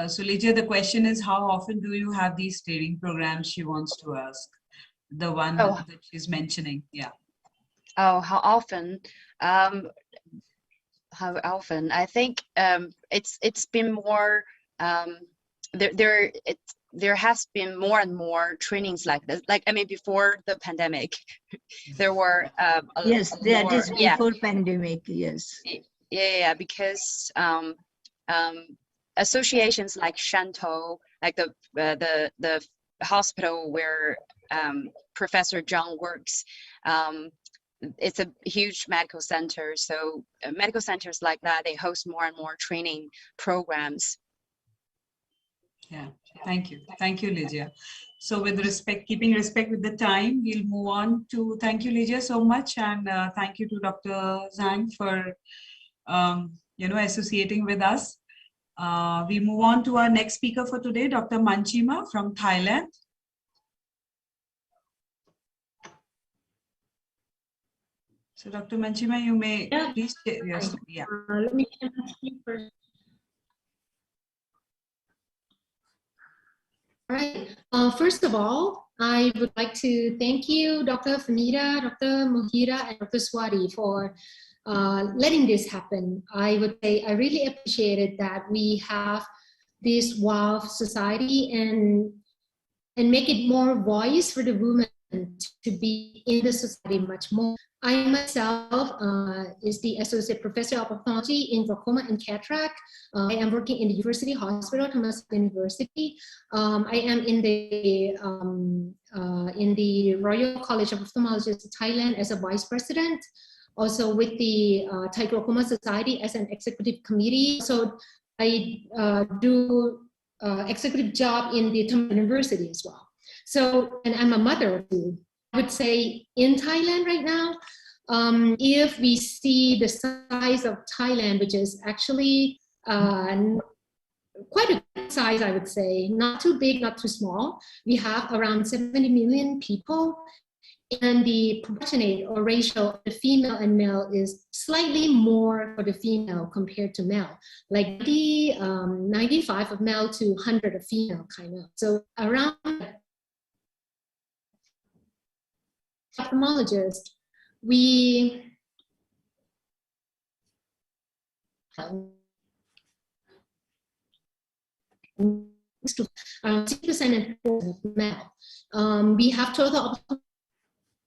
So Lydia, the question is, how often do you have these training programs? She wants to ask. The one Oh. that she's mentioning, yeah. Oh, how often? How often? I think it's been more. There has been more and more trainings like this. Like, I mean, before the pandemic, there were Yes, that more, is yeah. before pandemic. Yes. Yeah, because associations like Shantou, like the hospital where Professor Zhang works, it's a huge medical center. So medical centers like that, they host more and more training programs. Yeah, thank you. Thank you, Lydia. So with respect, keeping respect with the time, we'll move on to, thank you, Lydia, so much. And thank you to Dr. Zhang for, associating with us. We move on to our next speaker for today, Dr. Manchima from Thailand. So Dr. Manchima, you may please share your story. Yeah. Let me share my screen first. All right. First of all, I would like to thank you, Dr. Fanita, Dr. Mohira, and Dr. Swati for letting this happen. I would say I really appreciated that we have this WOW society and make it more voice for the women to be in the society much more. I myself is the Associate Professor of Ophthalmology in glaucoma and cataract. I am working in the University Hospital, Thomas University. I am in the Royal College of Ophthalmologists of Thailand as a Vice President, also with the Thai Glaucoma Society as an executive committee. So I do executive job in the Thomas University as well. So, and I'm a mother too. I would say in Thailand right now, if we see the size of Thailand, which is actually quite a good size, I would say, not too big, not too small. We have around 70 million people, and the proportionate or ratio of the female and male is slightly more for the female compared to male, like 95 of male to 100 of female, kind of. So around ophthalmologist, we 6% of male. We have total of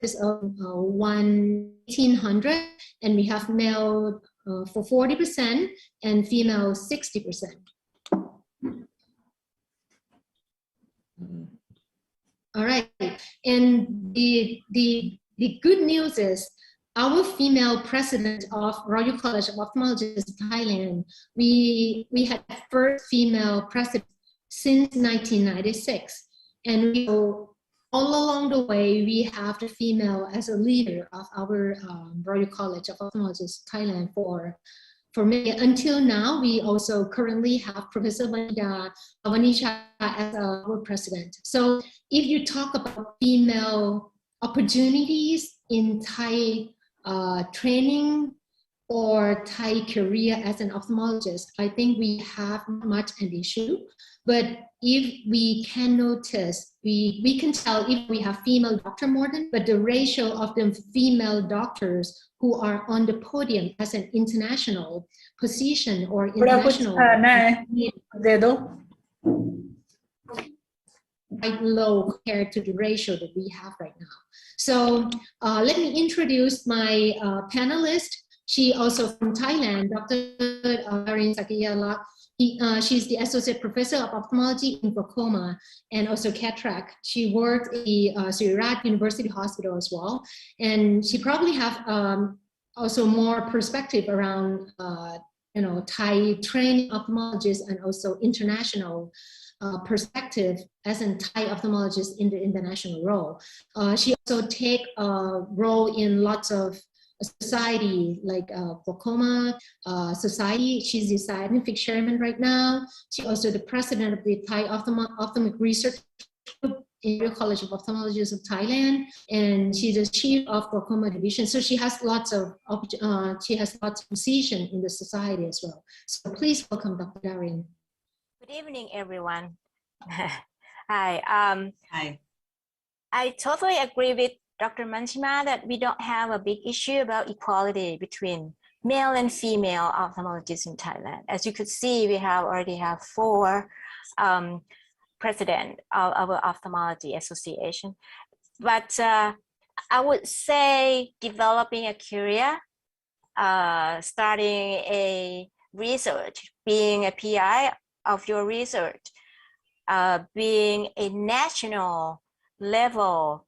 1,800, and we have male for 40% and female 60%. All right, and the good news is our female president of Royal College of Ophthalmologists Thailand, we had first female president since 1996, and we, all along the way we have the female as a leader of our Royal College of Ophthalmologists Thailand for many. Until now, we also currently have Professor Vanida Avanisha as our president. So if you talk about female opportunities in Thai training or Thai career as an ophthalmologist, I think we have much an issue. But if we can notice, we can tell if we have female doctor more than, but the ratio of the female doctors who are on the podium as an international position or international quite low compared to the ratio that we have right now. So let me introduce my panelist. She also from Thailand, Dr. Arin Sakiyala. She's the Associate Professor of Ophthalmology in glaucoma and also cataract. She worked at the Sirirat University Hospital as well. And she probably have also more perspective around Thai trained ophthalmologists and also international perspective as a Thai ophthalmologist in the international role. She also take a role in lots of society like glaucoma society. She's the scientific chairman right now. She's also the president of the Thai Ophthalmic Research Group in the College of Ophthalmologists of Thailand, and she's the chief of glaucoma division. So she has lots of position in the society as well. So please welcome Dr. Darin. Good evening, everyone. Hi. Hi. I totally agree with Dr. Manchima that we don't have a big issue about equality between male and female ophthalmologists in Thailand. As you could see, we already have 4 president of our ophthalmology association. But I would say developing a career, starting a research, being a PI of your research, being a national level,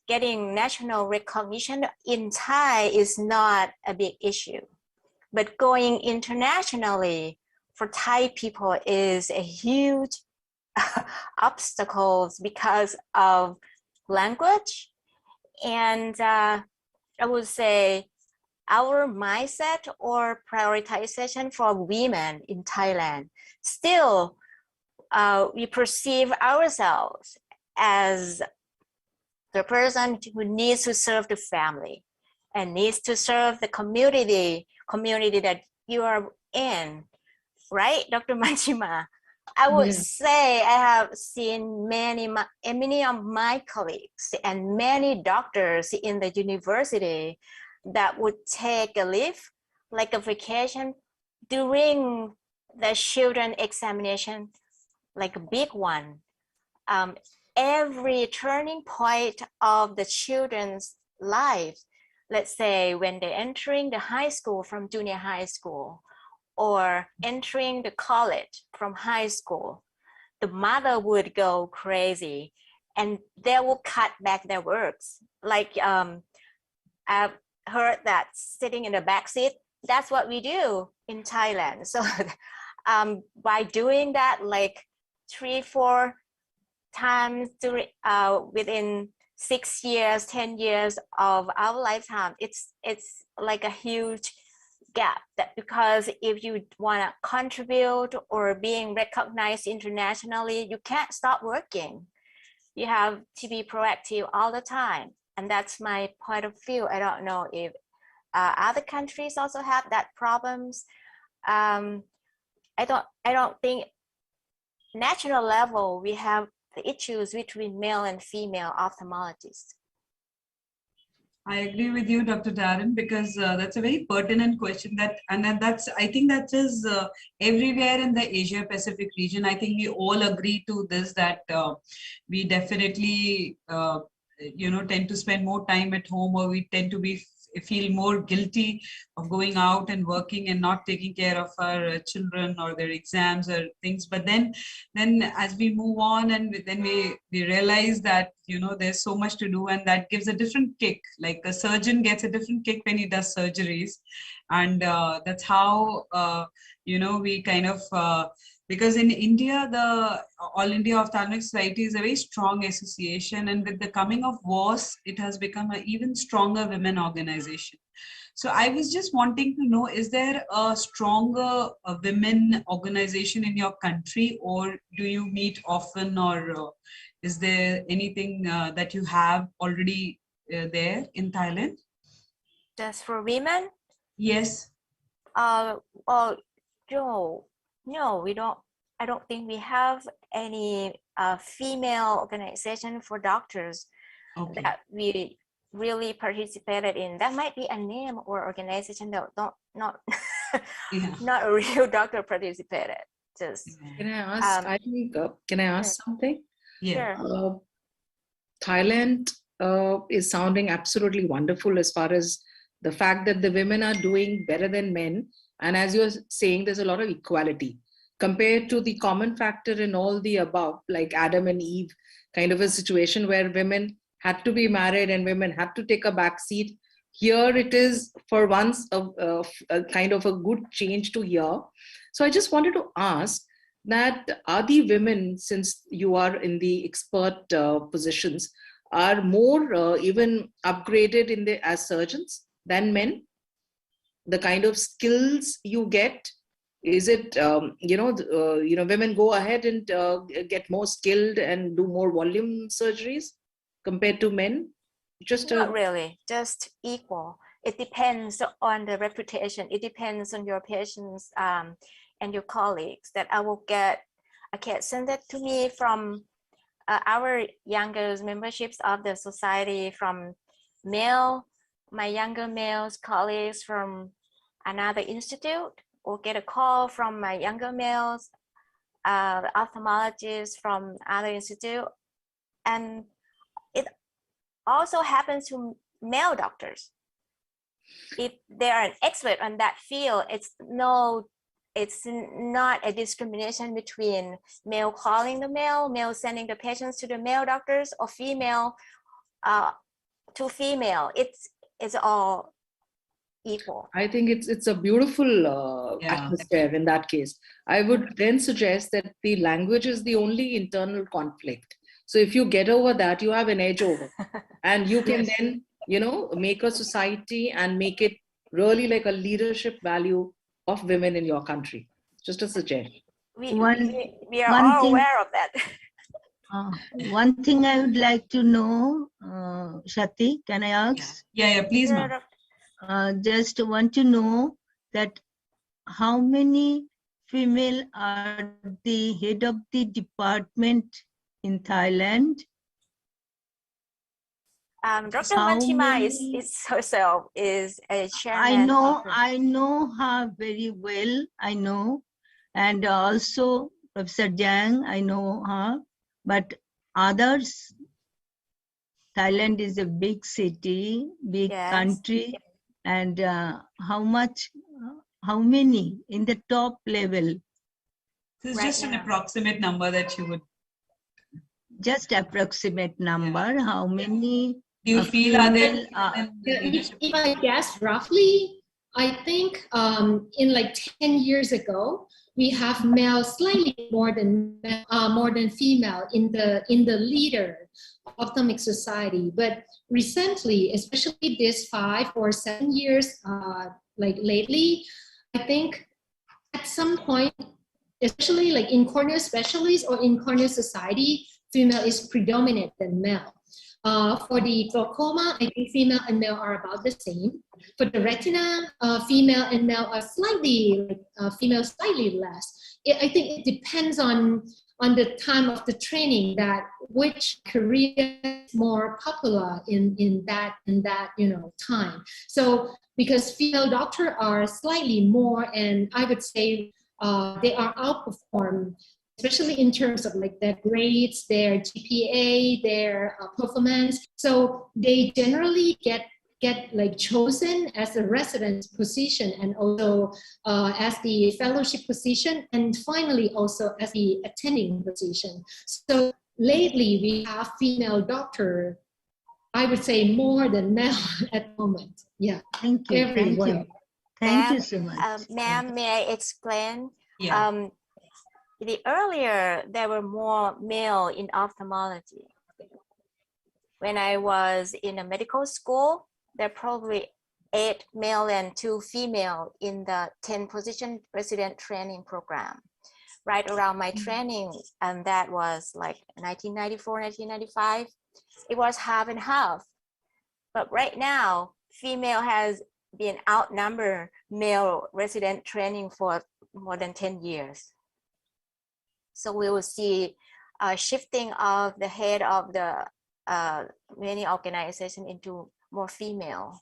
getting national recognition in Thai is not a big issue. But going internationally for Thai people is a huge obstacle because of language. And I would say our mindset or prioritization for women in Thailand, still we perceive ourselves as the person who needs to serve the family and needs to serve the community that you are in, right, Dr. Manchima? I would say I have seen many of my colleagues and many doctors in the university that would take a leave, like a vacation, during the children examination, like a big one. Every turning point of the children's life, let's say when they're entering the high school from junior high school or entering the college from high school, the mother would go crazy and they will cut back their works. Like I've heard that sitting in the back seat, that's what we do in Thailand. So by doing that like 3-4 times within 6 years, 10 years of our lifetime, it's like a huge gap. That because if you want to contribute or being recognized internationally, you can't stop working. You have to be proactive all the time, and that's my point of view. I don't know if other countries also have that problems. I don't think national level we have the issues between male and female ophthalmologists. I agree with you, Dr. Darin, because that's a very pertinent question. I think that is everywhere in the Asia Pacific region. I think we all agree to this, that we definitely tend to spend more time at home, or we tend to feel more guilty of going out and working and not taking care of our children or their exams or things. But then as we move on, and then we realize that there's so much to do, and that gives a different kick. Like a surgeon gets a different kick when he does surgeries, and that's how we kind of because in India, the All India Ophthalmic Society is a very strong association, and with the coming of WAS, it has become an even stronger women organization. So I was just wanting to know, is there a stronger women organization in your country, or do you meet often, or is there anything that you have already there in Thailand? Just for women? Yes. No, we don't I don't think we have any female organization for doctors Okay. that we really participated in. That might be a name or organization that not Yeah. not a real doctor participated. Just Can I ask? Um, I think. Can I ask something? Yeah. sure. Thailand is sounding absolutely wonderful as far as the fact that the women are doing better than men. And as you're saying, there's a lot of equality compared to the common factor in all the above, like Adam and Eve, kind of a situation where women had to be married and women had to take a back seat. Here it is for once a kind of a good change to hear. So I just wanted to ask that are the women, since you are in the expert positions, are more even upgraded in the as surgeons than men? The kind of skills you get, is it women go ahead and get more skilled and do more volume surgeries compared to men? Just Not really, just equal. It depends on the reputation. It depends on your patients and your colleagues that I will get. I can send that to me from our younger memberships of the society, from my younger males colleagues from another institute, or get a call from my younger males ophthalmologists from other institute. And it also happens to male doctors. If they are an expert on that field, it's not a discrimination between male calling the male sending the patients to the male doctors, or female to female. It's all equal. I think it's a beautiful atmosphere in that case. I would then suggest that the language is the only internal conflict. So if you get over that, you have an edge over, and you can then, make a society and make it really like a leadership value of women in your country. Just a suggestion. We are all aware of that. One thing I would like to know, Shati, can I ask? Yeah, please, ma'am. Just want to know that how many female are the head of the department in Thailand? Dr. Mantima is herself is a chairman. I know her very well. I know, and also Professor Jang. I know her, but others. Thailand is a big city, big country, and how many in the top level? This is just an approximate number that you would. Just approximate number. How many? Do you feel are there? If I guess roughly, I think in like 10 years ago, we have male slightly more than female in the leader ophthalmic society. But recently, especially this 5 or 7 years, like lately, I think at some point, especially like in cornea specialists or in cornea society, female is predominant than male. For the glaucoma, I think female and male are about the same. For the retina, female and male are female slightly less. I think it depends on the time of the training, that which career is more popular in that time. So because female doctors are slightly more, and I would say they are outperformed, especially in terms of like their grades, their GPA, their performance. So they generally get like chosen as a resident position, and also as the fellowship position, and finally also as the attending position. So lately we have female doctor, I would say more than male at the moment. Yeah. Thank you. Thank you so much. Ma'am, may I explain? Yeah. The earlier there were more male in ophthalmology. When I was in a medical school, there are probably 8 male and 2 female in the 10 position resident training program. Right around my training, and that was like 1994, 1995, it was half and half. But right now, female has been outnumbered male resident training for more than 10 years. So we will see shifting of the head of the many organizations into more female.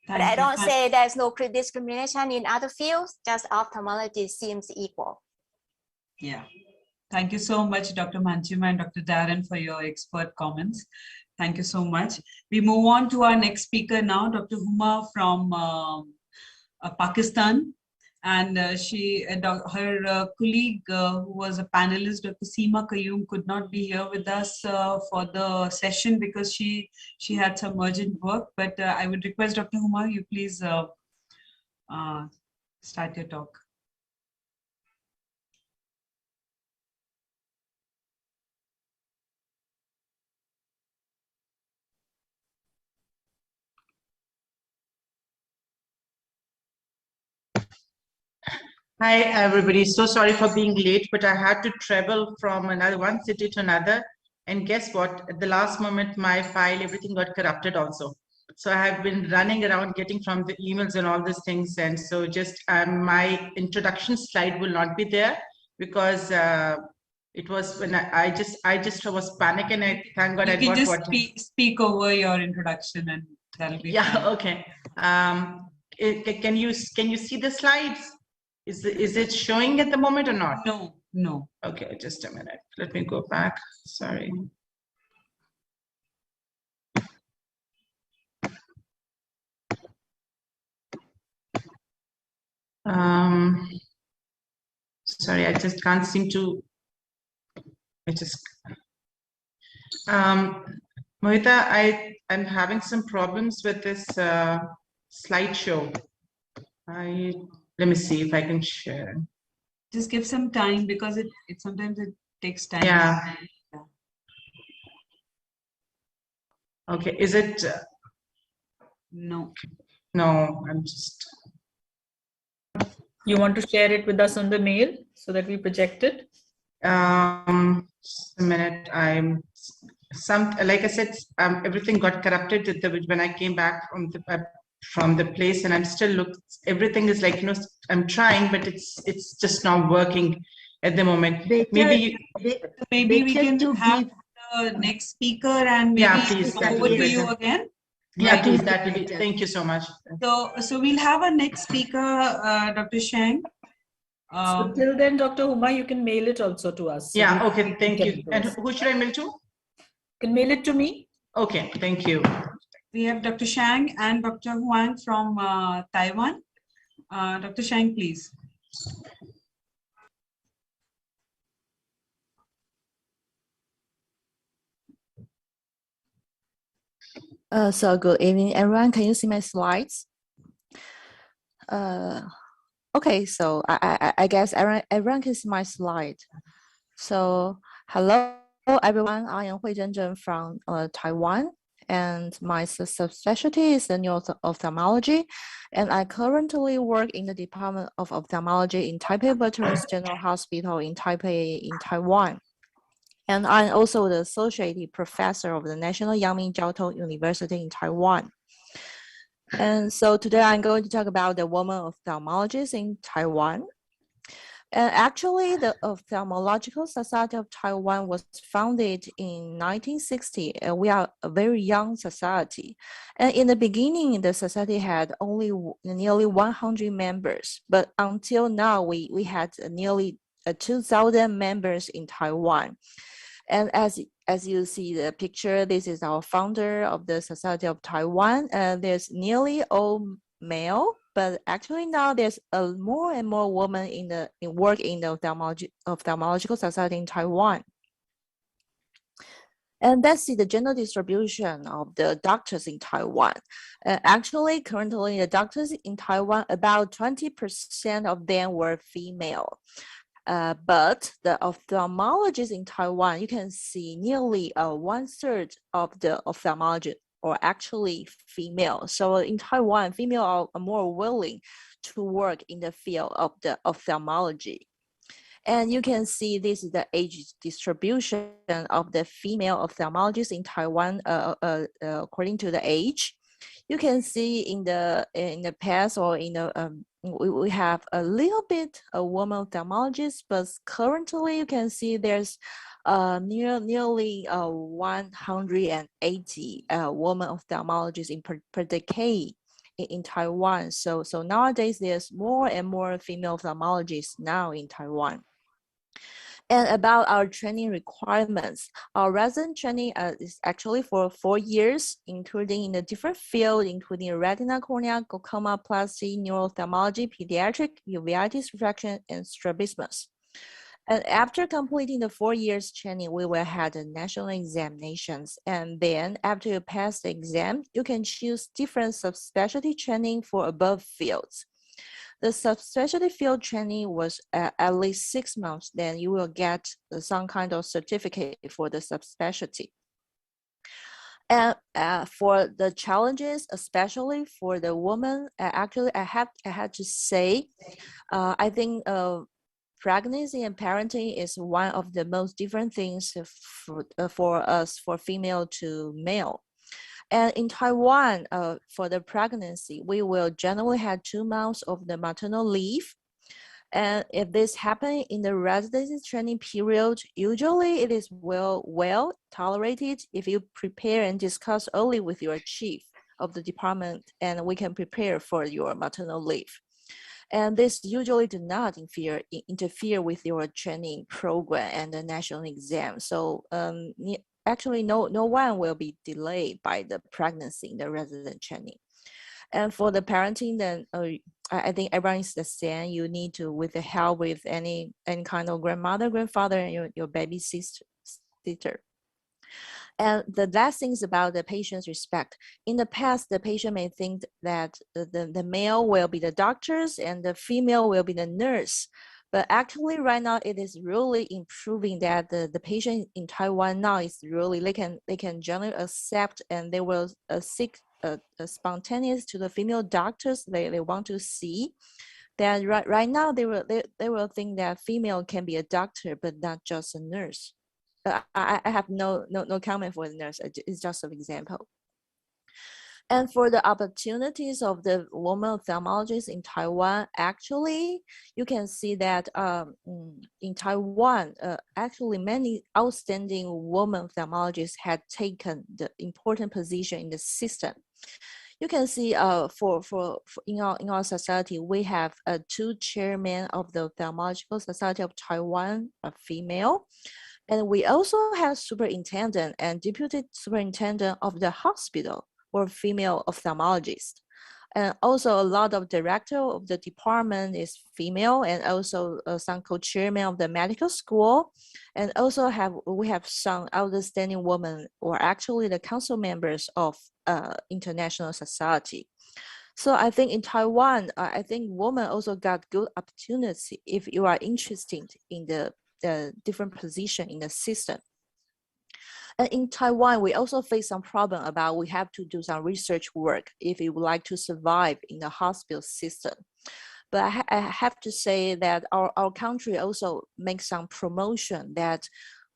But I don't say there's no discrimination in other fields, just ophthalmology seems equal. Yeah. Thank you so much, Dr. Manchima and Dr. Darren, for your expert comments. Thank you so much. We move on to our next speaker now, Dr. Huma from Pakistan. And her colleague who was a panelist, Dr. Seema Qayyum, could not be here with us for the session because she had some urgent work. But I would request Dr. Huma, you please start your talk. Hi, everybody. So sorry for being late, but I had to travel from one city to another. And guess what? At the last moment, my file, everything got corrupted also. So I have been running around getting from the emails and all these things. And so just my introduction slide will not be there because it was when I just was panicking. I thank God I got just speak over your introduction and that'll be fine. Okay. Can you see the slides? Is it showing at the moment or not? No. Okay, just a minute. Let me go back. Sorry. Sorry, I just can't seem to. Mohita, I'm having some problems with this slideshow. Let me see if I can share. Just give some time because it sometimes it takes time. Yeah. Okay, is it? No. No, I'm just. You want to share it with us on the mail so that we project it? Just a minute. Like I said, everything got corrupted when I came back from the place, and I'm still everything is like, I'm trying, but it's just not working at the moment. Maybe we can have the next speaker and maybe please, over to you again. Yeah, please, that will be. Thank you so much. So we'll have a next speaker, Dr. Sheng. So till then, Dr. Huma, you can mail it also to us. So yeah, okay, thank you. And who should I mail to? You can mail it to me. Okay, thank you. We have Dr. Shang and Dr. Huang from Taiwan. Dr. Shang, please. So good evening, everyone. Can you see my slides? Okay, so I guess everyone can see my slide. So hello, everyone. I am Hui Zhenzhen from Taiwan, and my subspecialty is the neuro-ophthalmology, and I currently work in the Department of Ophthalmology in Taipei Veterans General Hospital in Taipei, in Taiwan. And I'm also the associate professor of the National Yang-Ming Jiao Tong University in Taiwan. And so today I'm going to talk about the woman ophthalmologists in Taiwan. And actually, the Ophthalmological Society of Taiwan was founded in 1960, and we are a very young society. And in the beginning, the society had only nearly 100 members, but until now, we had nearly 2,000 members in Taiwan. And as you see the picture, this is our founder of the Society of Taiwan. There's nearly all male, but actually now there's more and more women in work in the Ophthalmological Society in Taiwan. And let's see the gender distribution of the doctors in Taiwan. Actually, currently the doctors in Taiwan, about 20% of them were female. But the ophthalmologists in Taiwan, you can see nearly 1/3 of the ophthalmologists are actually female. So in Taiwan, female are more willing to work in the field of the ophthalmology. And you can see this is the age distribution of the female ophthalmologists in Taiwan according to the age. You can see in the past or in the we have a little bit of women ophthalmologists, but currently you can see there's nearly 180 women ophthalmologists per decade in Taiwan. So nowadays there's more and more female ophthalmologists now in Taiwan. And about our training requirements, our resident training is actually for 4 years, including in a different field, including retina, cornea, glaucoma, plasty, neuro-ophthalmology, pediatric, uveitis, refraction, and strabismus. And after completing the 4 years training, we will have the national examinations. And then after you pass the exam, you can choose different subspecialty training for above fields. The subspecialty field training was at least 6 months, then you will get some kind of certificate for the subspecialty. And for the challenges, especially for the woman, actually I had to say, I think pregnancy and parenting is one of the most different things for us, for female to male. And in Taiwan, for the pregnancy, we will generally have 2 months of the maternal leave. And if this happens in the residency training period, usually it is well tolerated if you prepare and discuss early with your chief of the department, and we can prepare for your maternal leave. And this usually do not interfere with your training program and the national exam. So actually, no one will be delayed by the pregnancy in the resident training. And for the parenting, then I think everyone is the same. You need to, with the help with any kind of grandmother, grandfather, and your baby sister. And the last thing is about the patient's respect. In the past, the patient may think that the male will be the doctors and the female will be the nurse. But actually right now it is really improving that the patient in Taiwan now is really, they can generally accept, and they will seek spontaneous to the female doctors they want to see. That right now they will think that female can be a doctor but not just a nurse. I have no comment for the nurse. It's just an example. And for the opportunities of the woman ophthalmologists in Taiwan, actually, you can see that in Taiwan, actually many outstanding women ophthalmologists had taken the important position in the system. You can see for in our society, we have 2 chairmen of the Ophthalmological Society of Taiwan, a female. And we also have superintendent and deputy superintendent of the hospital, or female ophthalmologist. And also a lot of director of the department is female, and also some co-chairman of the medical school. And also we have some outstanding women, or actually the council members of international society. So I think in Taiwan, I think women also got good opportunity if you are interested in the different position in the system. And in Taiwan, we also face some problem about we have to do some research work if you would like to survive in the hospital system. But I have to say that our country also makes some promotion that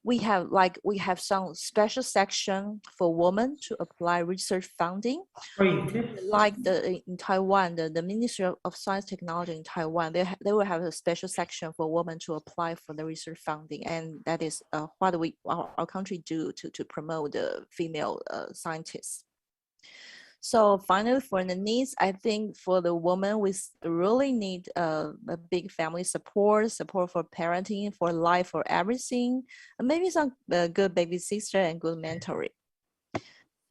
we have some special section for women to apply research funding. Like in Taiwan, the Ministry of Science Technology in Taiwan, they will have a special section for women to apply for the research funding, and that is what our country do to promote the female scientists. So finally, for the needs, I think for the woman, we really need a big family support for parenting, for life, for everything, and maybe some good baby sister and good mentoring.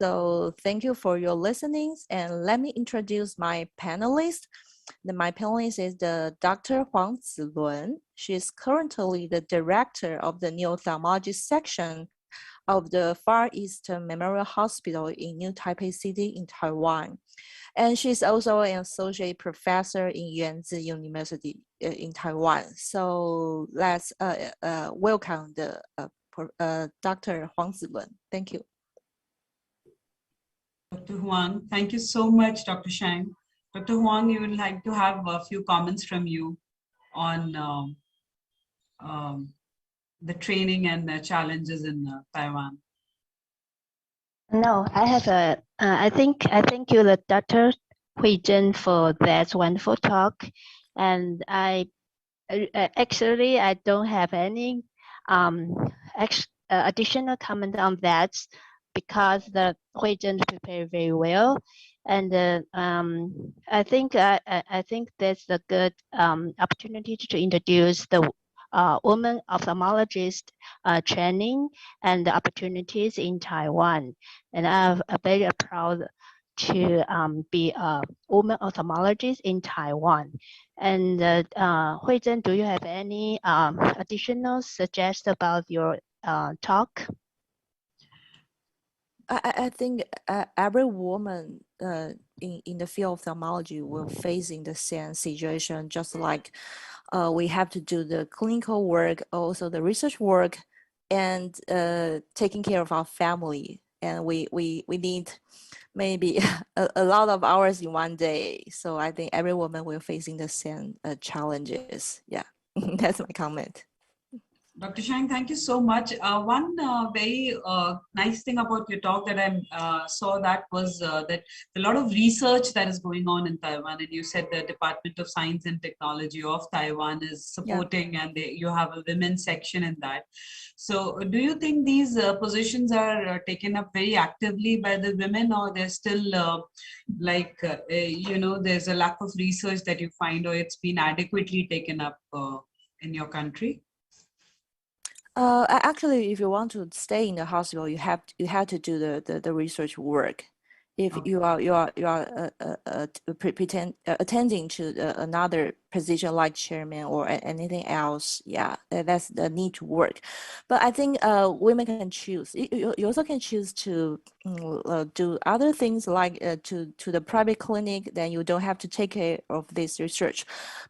So thank you for your listenings, and let me introduce my panelist. My panelist is the Dr. Huang Zilun. She is currently the director of the Neo-Ophthalmology section of the Far Eastern Memorial Hospital in New Taipei City in Taiwan. And she's also an associate professor in Yuanzi University in Taiwan. So let's welcome the Dr. Huang Zilun. Thank you. Dr. Huang, thank you so much, Dr. Shang. Dr. Huang, you would like to have a few comments from you on the training and the challenges in Taiwan. No, I have I thank you, Dr. Hui Zhen, for that wonderful talk. And actually I don't have any additional comment on that because the Hui Zhen prepared very well. And I think that's a good opportunity to introduce the women ophthalmologist training and the opportunities in Taiwan. And I'm very proud to be a woman ophthalmologist in Taiwan. And Hui Zhen, do you have any additional suggestions about your talk? I think every woman in the field of ophthalmology will facing the same situation, just like we have to do the clinical work, also the research work, and taking care of our family. And we need maybe a lot of hours in one day. So I think every woman will facing the same challenges. Yeah, that's my comment. Dr. Shang, thank you so much. One very nice thing about your talk that I saw that was that a lot of research that is going on in Taiwan, and you said the Department of Science and Technology of Taiwan is supporting, and you have a women's section in that. So do you think these positions are taken up very actively by the women, or they're still there's a lack of research that you find, or it's been adequately taken up in your country? Actually, if you want to stay in the hospital, you have to do the research work. If you are attending to another position like chairman or anything else, yeah, that's the need to work. But I think women can choose. You also can choose to do other things like to the private clinic. Then you don't have to take care of this research.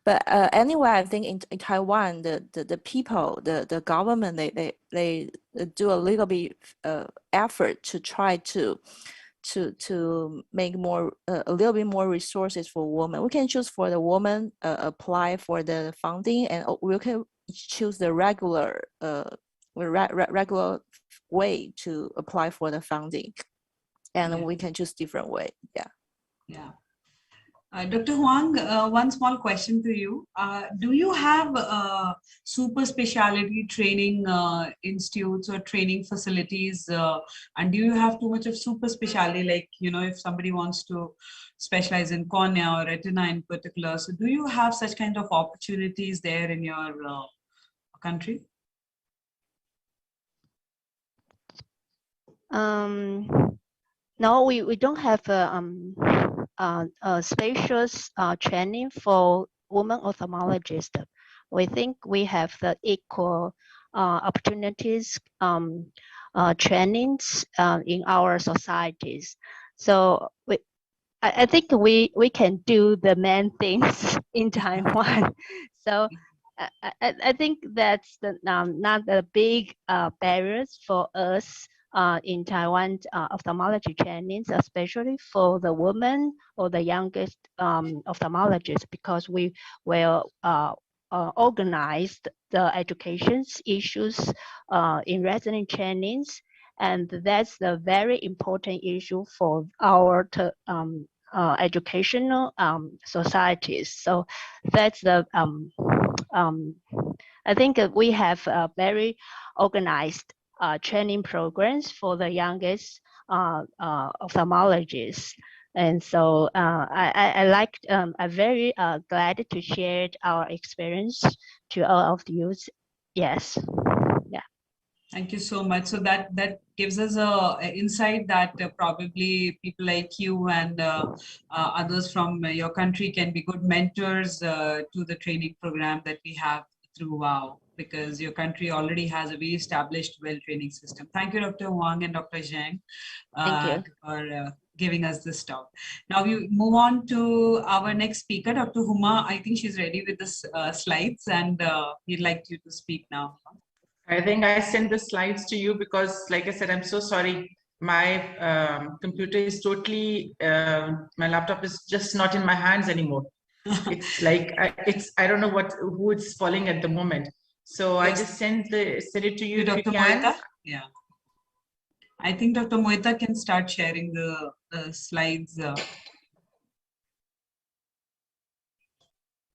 But anyway, I think in Taiwan, the people, the government, they do a little bit effort to try to make more a little bit more resources for women. We can choose for the woman apply for the funding, and we can choose the regular way to apply for the funding, and we can choose different way. Yeah. Dr. Huang, one small question to you. Do you have super specialty training institutes or training facilities? And do you have too much of super specialty, like, if somebody wants to specialize in cornea or retina in particular? So do you have such kind of opportunities there in your country? No, we don't have a spacious training for women ophthalmologists. We think we have the equal opportunities trainings in our societies. So I think we can do the main things in Taiwan. So I think that's not a big barriers for us in Taiwan ophthalmology trainings, especially for the women or the youngest ophthalmologists, because we will organize the education issues in resident trainings. And that's the very important issue for our educational societies. So that's the, I think we have a very organized training programs for the youngest ophthalmologists. And so I'm very glad to share our experience to all of you. Yes. Yeah. Thank you so much. So that gives us a insight that probably people like you and others from your country can be good mentors to the training program that we have through WOW, because your country already has a very established training system. Thank you, Dr. Huang and Dr. Zhang, for giving us this talk. Now we move on to our next speaker, Dr. Huma. I think she's ready with the slides, and we'd like you to speak now. I think I sent the slides to you because, like I said, I'm so sorry. My computer is totally, my laptop is just not in my hands anymore. It's like, I don't know who it's falling at the moment. So I just send it to you if you can. Yeah. I think Dr. Mohita can start sharing the slides.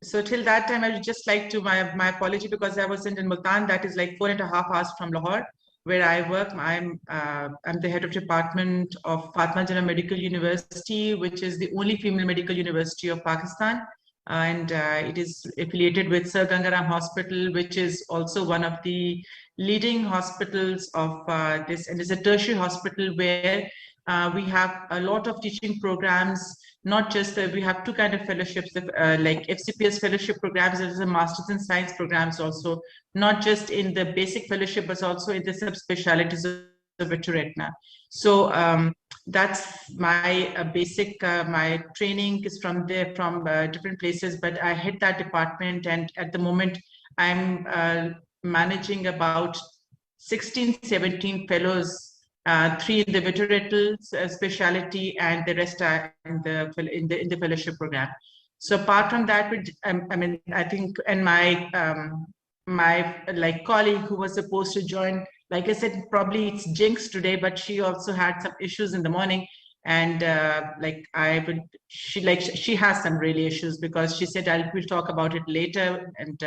So till that time, I would just like to, my apology, because I was in Multan, that is like 4.5 hours from Lahore, where I work. I'm the head of department of Fatma Jinnah Medical University, which is the only female medical university of Pakistan. And it is affiliated with Sir Gangaram Hospital, which is also one of the leading hospitals of this, and it's a tertiary hospital where we have a lot of teaching programs. Not just we have two kind of fellowships, like FCPS fellowship programs, as a Masters in Science programs also, not just in the basic fellowship, but also in the subspecialties of Veteranary. So that's my basic, my training is from there, from different places, but I head that department, and at the moment I'm managing about 16, 17 fellows, 3 in the veterinary specialty, and the rest are in the fellowship program. So apart from that, I mean, I think, and my colleague who was supposed to join, like I said, probably it's jinx today, but she also had some issues in the morning, and she has some really issues, because she said we'll talk about it later, and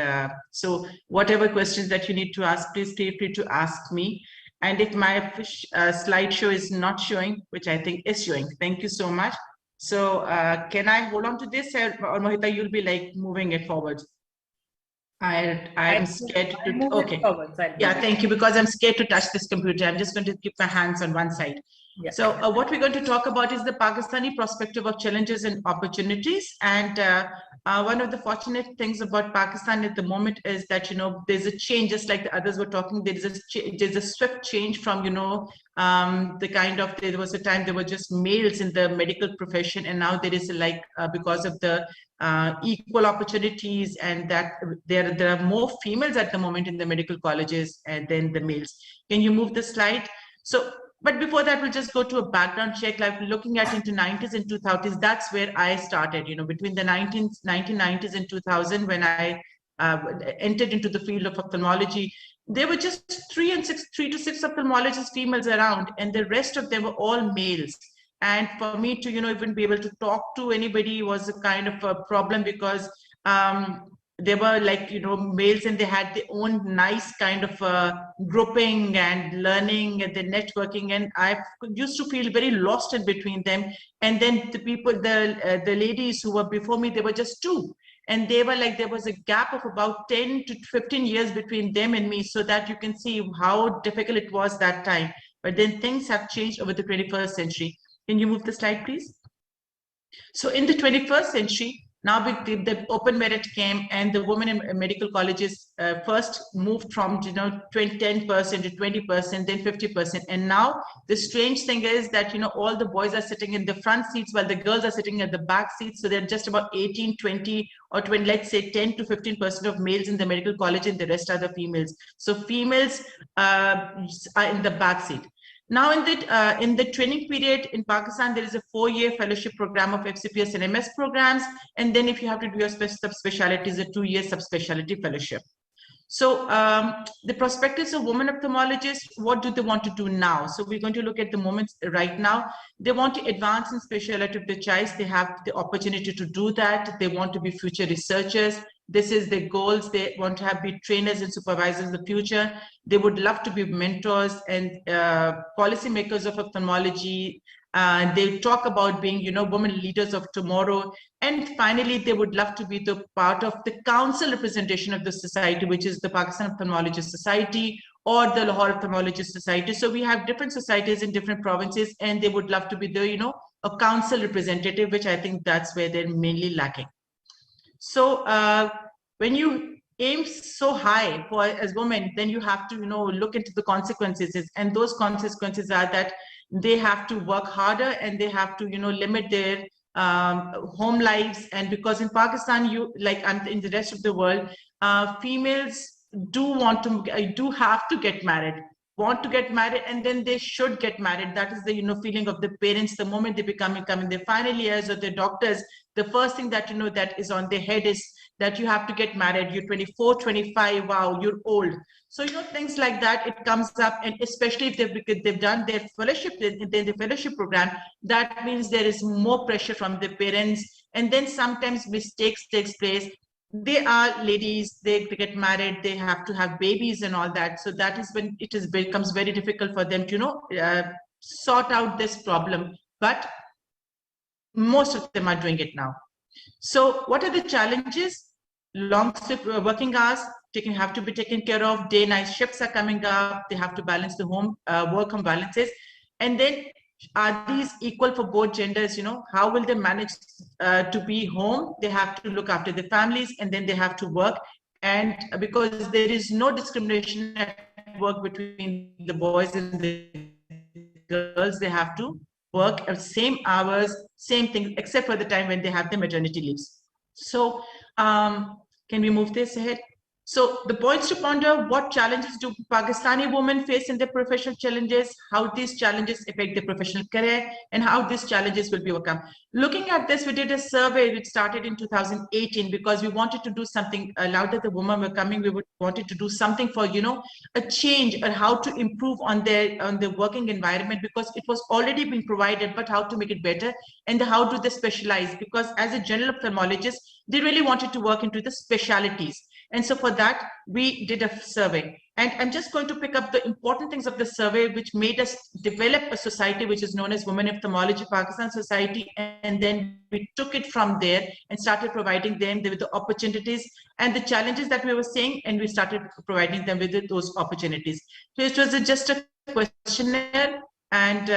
so whatever questions that you need to ask, please feel free to ask me. And if my slideshow is not showing, which I think is showing, thank you so much. So can I hold on to this, or Mohita, you'll be like moving it forward? I'm scared to, okay. Yeah, thank you, because I'm scared to touch this computer. I'm just going to keep my hands on one side. Yeah. So what we're going to talk about is the Pakistani perspective of challenges and opportunities. And one of the fortunate things about Pakistan at the moment is that, you know, there's a change, just like the others were talking, there's a swift change from, you know, the kind of, there was a time there were just males in the medical profession, and now there is like, because of the equal opportunities, and that there are more females at the moment in the medical colleges than the males. Can you move the slide? So, but before that, we'll just go to a background check, like looking at into 90s and 2000s. That's where I started, you know, between the 1990s and 2000, when I entered into the field of ophthalmology. There were just 3 to 6 ophthalmologists, females around, and the rest of them were all males. And for me to, you know, even be able to talk to anybody was a kind of a problem, because they were like, you know, males, and they had their own nice kind of grouping and learning and the networking. And I used to feel very lost in between them. And then the people, the ladies who were before me, they were just 2. And they were like, there was a gap of about 10 to 15 years between them and me, so that you can see how difficult it was that time. But then things have changed over the 21st century. Can you move the slide, please? So in the 21st century, now the open merit came, and the women in medical colleges first moved from, you know, 10% to 20%, then 50%. And now the strange thing is that, you know, all the boys are sitting in the front seats while the girls are sitting at the back seats. So they're just about 18, 20, or 20, let's say 10 to 15% of males in the medical college, and the rest are the females. So females are in the back seat. Now, in the training period in Pakistan, there is a 4-year fellowship program of FCPS and MS programs. And then if you have to do your subspecialty, is a 2-year subspecialty fellowship. So the perspectives of women ophthalmologists, what do they want to do now? So we're going to look at the moments right now. They want to advance in specialty of their choice. They have the opportunity to do that. They want to be future researchers. This is their goals. They want to be trainers and supervisors in the future. They would love to be mentors and policymakers of ophthalmology. They talk about being, you know, women leaders of tomorrow. And finally, they would love to be the part of the council representation of the society, which is the Pakistan Ophthalmologist Society or the Lahore Ophthalmologist Society. So we have different societies in different provinces, and they would love to be the, you know, a council representative, which I think that's where they're mainly lacking. So when you aim so high for as women, then you have to, you know, look into the consequences, and those consequences are that they have to work harder, and they have to, you know, limit their home lives. And because in Pakistan, you like, and in the rest of the world, females do have to get married, and then they should get married. That is the, you know, feeling of the parents. The moment they come in their final years or their doctors, the first thing that, you know, that is on their head is that you have to get married. You're 24, 25, wow, you're old. So, things like that, it comes up, and especially if they've done their fellowship, the fellowship program, that means there is more pressure from the parents, and then sometimes mistakes takes place. They are ladies, they get married, they have to have babies and all that. So that is when it becomes very difficult for them to, sort out this problem. But most of them are doing it now. So what are the challenges? Long working hours have to be taken care of. Day night shifts are coming up. They have to balance the home work-home balances. And then are these equal for both genders? How will they manage to be home? They have to look after their families, and then they have to work. And because there is no discrimination at work between the boys and the girls, they have to work at same hours, same thing, except for the time when they have the maternity leaves. So can we move this ahead? So the points to ponder: what challenges do Pakistani women face in their professional challenges, how these challenges affect their professional career, and how these challenges will be overcome. Looking at this, we did a survey which started in 2018 because we wanted to do something. Now that the women were coming, we wanted to do something for, a change or how to improve on their working environment, because it was already being provided, but how to make it better, and how do they specialize? Because as a general ophthalmologist, they really wanted to work into the specialities. And so for that, we did a survey. And I'm just going to pick up the important things of the survey, which made us develop a society which is known as Women in Ophthalmology Pakistan Society. And then we took it from there and started providing them with the opportunities and the challenges that we were saying, and we started providing them with those opportunities. So it was just a questionnaire, and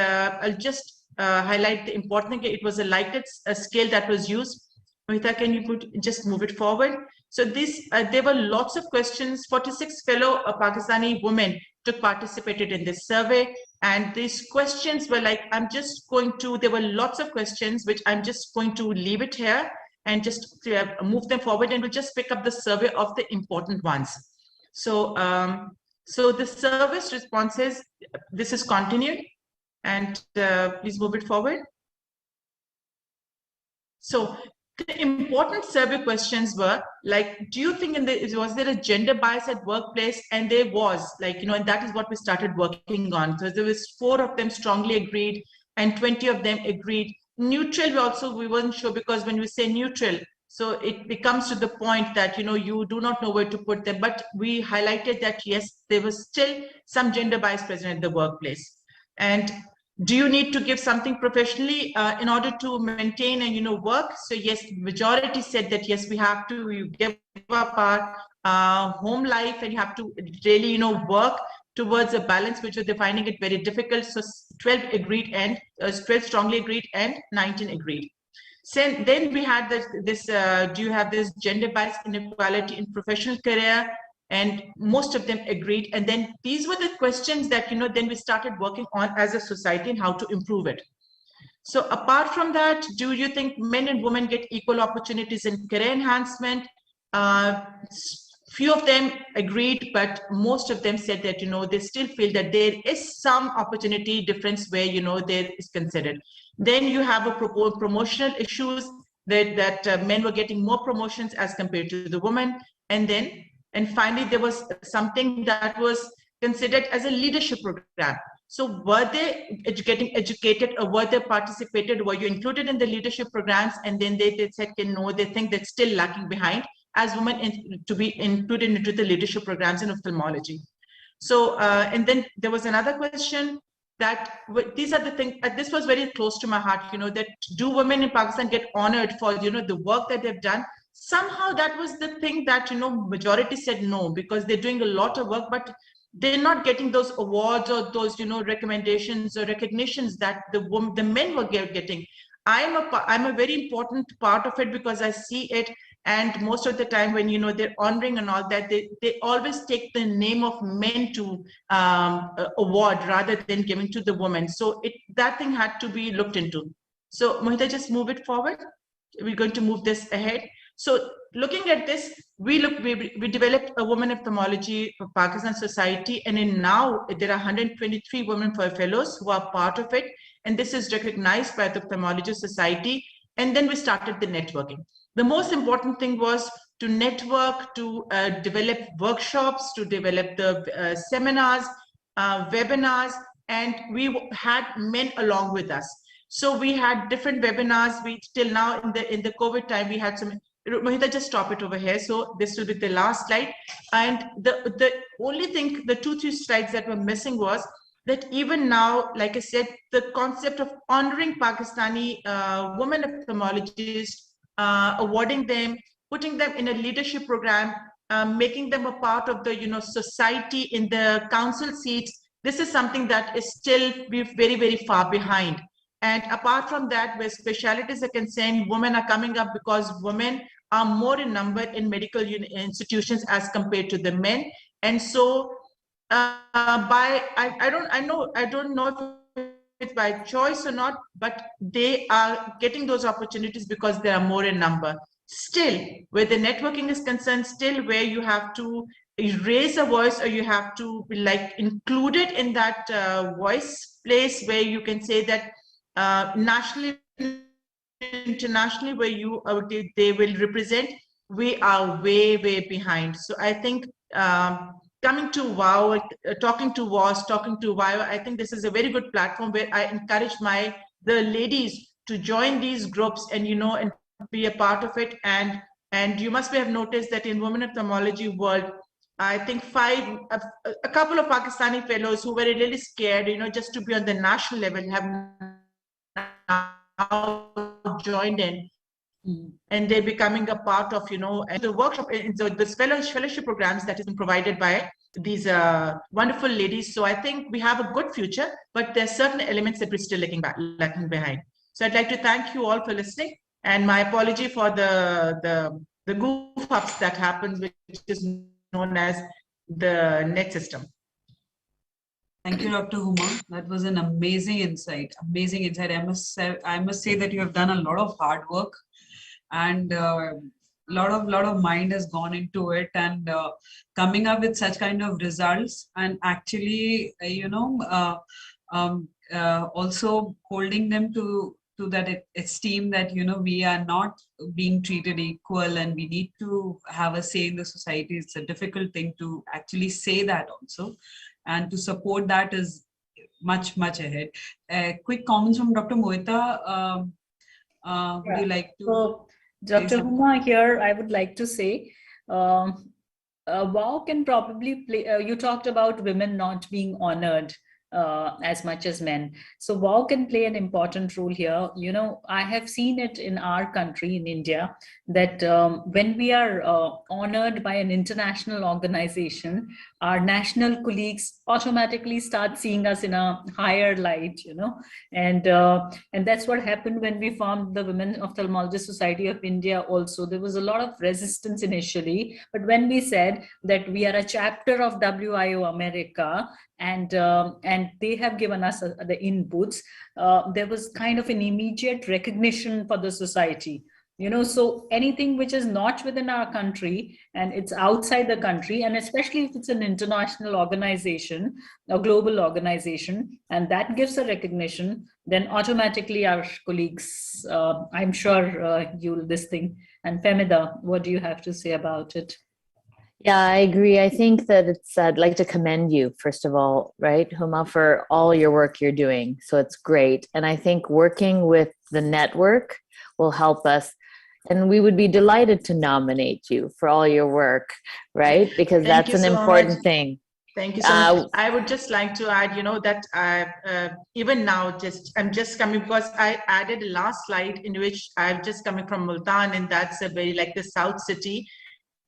I'll just highlight the important thing. It was a Likert scale that was used. Mohita, can you just move it forward? So there were lots of questions. 46 fellow Pakistani women participated in this survey. And these questions were like, there were lots of questions, which I'm just going to leave it here and just move them forward, and we'll just pick up the survey of the important ones. So, so the service responses, this is continued, and please move it forward. So the important survey questions were like, do you think was there a gender bias at workplace? And there was, and that is what we started working on. So there was 4 of them strongly agreed, and 20 of them agreed. Neutral, we weren't sure, because when we say neutral, so it becomes to the point that, you do not know where to put them. But we highlighted that, yes, there was still some gender bias present at the workplace. And do you need to give something professionally in order to maintain and work? So yes, majority said that yes, we have to give up our home life, and you have to really work towards a balance, which they're finding it very difficult. So 12 agreed, and 12 strongly agreed, and 19 agreed. So then we had this do you have this gender bias inequality in professional career? And most of them agreed. And then these were the questions that, then we started working on as a society and how to improve it. So apart from that, do you think men and women get equal opportunities in career enhancement? Few of them agreed, but most of them said that, they still feel that there is some opportunity difference where, there is considered. Then you have a promotional issues that men were getting more promotions as compared to the women. And finally, there was something that was considered as a leadership program. So were they getting educated, or were they participated? Were you included in the leadership programs? And then they said, no, they think they're still lacking behind as women to be included into the leadership programs in ophthalmology. So, and then there was another question that these are the things, this was very close to my heart, that do women in Pakistan get honored for, the work that they've done? Somehow that was the thing that, majority said no, because they're doing a lot of work, but they're not getting those awards or those, recommendations or recognitions that the men were getting. I'm a very important part of it, because I see it. And most of the time when, they're honoring and all that, they always take the name of men to award rather than giving to the women. So that thing had to be looked into. So Mohita, just move it forward. We're going to move this ahead. So looking at this, we developed a Women in Ophthalmology for Pakistan Society, and now there are 123 women fellows who are part of it, and this is recognized by the Ophthalmology Society. And then we started the networking. The most important thing was to network, to develop workshops, to develop the seminars, webinars, and we had men along with us. So we had different webinars. We till now in the COVID time, we had some. Mohita, just stop it over here. So this will be the last slide. And the only thing, the 2-3 slides that were missing was that even now, like I said, the concept of honoring Pakistani women ophthalmologists, awarding them, putting them in a leadership program, making them a part of the society in the council seats. This is something that is still very, very far behind. And apart from that, where specialties are concerned, women are coming up because women are more in number in medical institutions as compared to the men. And so I don't know if it's by choice or not, but they are getting those opportunities because they are more in number. Still, where the networking is concerned, still where you have to raise a voice, or you have to be like included in that voice place where you can say that nationally, internationally, where you they will represent, we are way, way behind. So I think coming to WOW, talking to WAS, talking to WIO, I think this is a very good platform where I encourage the ladies to join these groups and and be a part of it. And you must have noticed that in women ophthalmology world, I think a couple of Pakistani fellows who were really scared, just to be on the national level, have now joined in. And they're becoming a part of, the workshop, so this fellowship programs that has been provided by these wonderful ladies. So I think we have a good future, but there's certain elements that we're still lacking behind. So I'd like to thank you all for listening, and my apology for the goof ups that happens, which is known as the net system. Thank you, Dr. Huma. That was an amazing insight. Amazing insight. I must say that you have done a lot of hard work, and a lot of mind has gone into it, and coming up with such kind of results, and actually, also holding them to that esteem that we are not being treated equal, and we need to have a say in the society. It's a difficult thing to actually say that also, and to support that is much ahead. Quick comments from Dr. Mohita. Would you like to? So, Dr. Huma, here I would like to say, WOW can probably play. You talked about women not being honored as much as men. So WOW can play an important role here. I have seen it in our country, in India, that when we are honored by an international organization, our national colleagues automatically start seeing us in a higher light, and that's what happened when we formed the Women Ophthalmologist Society of India also. There was a lot of resistance initially, but when we said that we are a chapter of WIO America, and they have given us the inputs, there was kind of an immediate recognition for the society. So anything which is not within our country and it's outside the country, and especially if it's an international organization, a global organization, and that gives a recognition, then automatically our colleagues, I'm sure you'll this thing. And Femida, what do you have to say about it? Yeah, I agree. I think that I'd like to commend you, first of all, right, Huma, for all your work you're doing. So it's great. And I think working with the network will help us. And we would be delighted to nominate you for all your work, right? Because that's an important thing. Thank you so much. I would just like to add, that even now, I'm just coming because I added a last slide in which I'm just coming from Multan, and that's a very like the South city.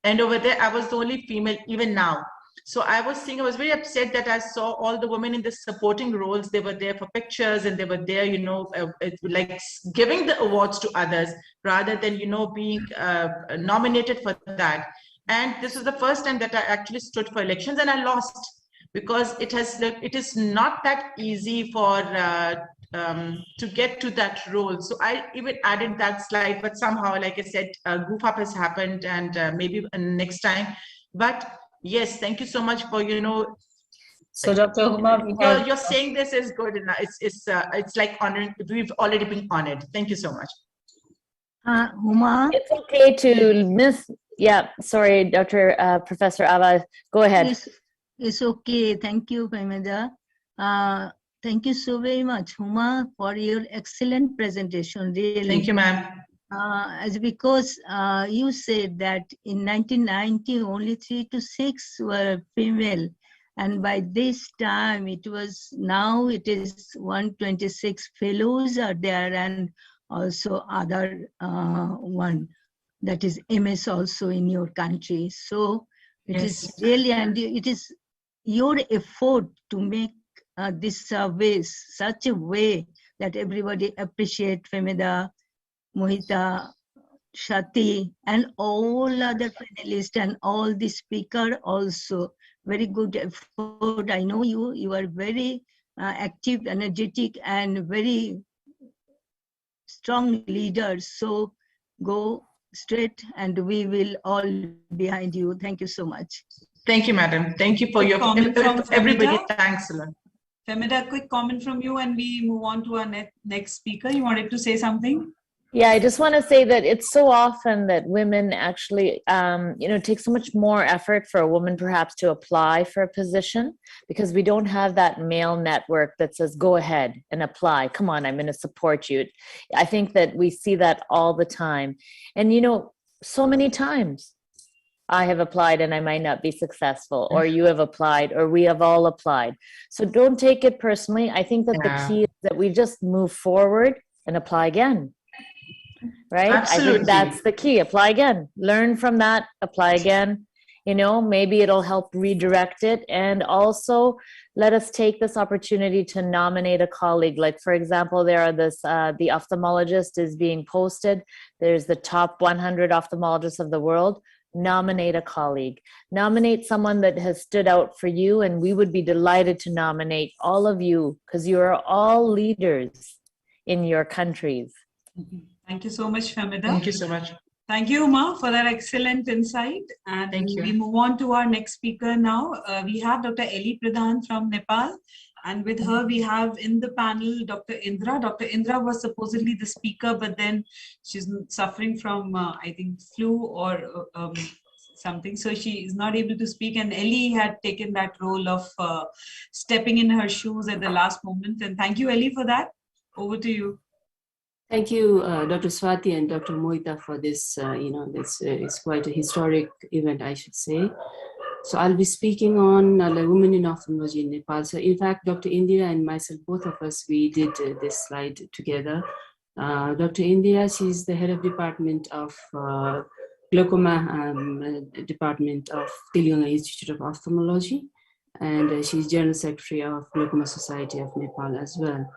And over there, I was the only female even now. So I was very upset that I saw all the women in the supporting roles. They were there for pictures, and they were there, like giving the awards to others rather than, being nominated for that. And this is the first time that I actually stood for elections, and I lost because it is not that easy for to get to that role. So I even added that slide, but somehow, like I said, goof up has happened, and maybe next time. But yes, thank you so much for So Dr. Huma, you're saying this is good enough. It's like honoring. We've already been honored. Thank you so much. Huma, it's okay to Yeah, sorry, Professor Ava, go ahead. Yes, it's okay. Thank you, Femida. Thank you so very much, Huma, for your excellent presentation. Really. Thank you, ma'am. Because you said that in 1990 only 3 to 6 were female, and by this time it is 126 fellows are there, and also other one, that is MS also in your country. So it is really, and it is your effort to make this surveys such a way that everybody appreciate Femida, Mohita, Shati, and all other panelists and all the speaker also. Very good effort. I know you are very active, energetic, and very strong leaders. So go straight, and we will all behind you. Thank you so much. Thank you, madam. Thank you for your comment from everybody. Femida. Thanks a lot. Femida, quick comment from you, and we move on to our next speaker. You wanted to say something? Yeah, I just want to say that it's so often that women actually, take so much more effort for a woman perhaps to apply for a position, because we don't have that male network that says, go ahead and apply. Come on, I'm going to support you. I think that we see that all the time. And, so many times I have applied and I might not be successful, or you have applied, or we have all applied. So don't take it personally. I think that the key is that we just move forward and apply again. Right? Absolutely. I think that's the key. Apply again. Learn from that. Apply again. Maybe it'll help redirect it. And also, let us take this opportunity to nominate a colleague. Like, for example, there are the ophthalmologist is being posted. There's the top 100 ophthalmologists of the world. Nominate a colleague. Nominate someone that has stood out for you. And we would be delighted to nominate all of you, because you are all leaders in your countries. Thank you so much, Femida. Thank you so much. Thank you, Uma, for that excellent insight. And Thank you. we move on to our next speaker now. We have Dr. Ellie Pradhan from Nepal. And with her, we have in the panel Dr. Indra. Dr. Indra was supposedly the speaker, but then she's suffering from, I think, flu or something. So she is not able to speak. And Ellie had taken that role of stepping in her shoes at the last moment. And thank you, Ellie, for that. Over to you. Thank you, Dr. Swati and Dr. Mohita, for this. This is quite a historic event, I should say. So I'll be speaking on the women in ophthalmology in Nepal. So in fact, Dr. Indira and myself, both of us, we did this slide together. Dr. Indira, she's the head of department of glaucoma department of Telangana Institute of Ophthalmology, and she's general secretary of Glaucoma Society of Nepal as well.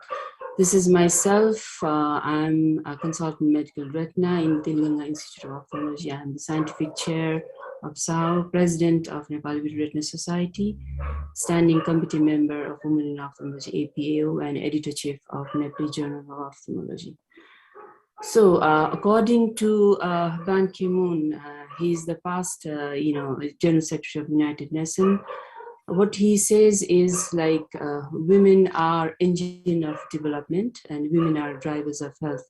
This is myself. I'm a consultant medical retina in Telangana Institute of Ophthalmology. I'm the scientific chair of SAO, president of Nepal Retina Society, standing committee member of Women in Ophthalmology, APAO, and editor-chief of Nepali Journal of Ophthalmology. So according to Ban Ki-moon, he's the past, General Secretary of United Nations. What he says is like women are engine of development and women are drivers of health.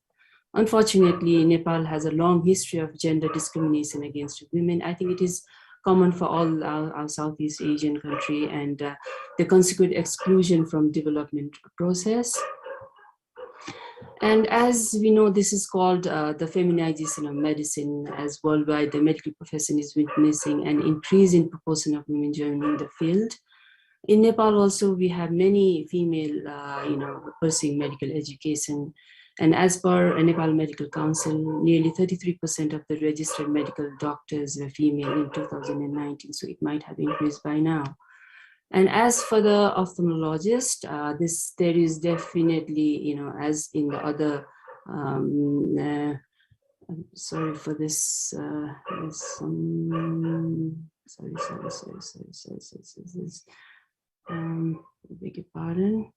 Unfortunately, Nepal has a long history of gender discrimination against women. I think it is common for all our Southeast Asian country, and the consequent exclusion from development process. And as we know, this is called the feminization of medicine, as worldwide the medical profession is witnessing an increase in proportion of women joining the field. In Nepal also, we have many female, pursuing medical education. And as per Nepal Medical Council, nearly 33% of the registered medical doctors were female in 2019, so it might have increased by now. And as for the ophthalmologist, there is definitely, as in the other, sorry for this, there's some, beg your pardon.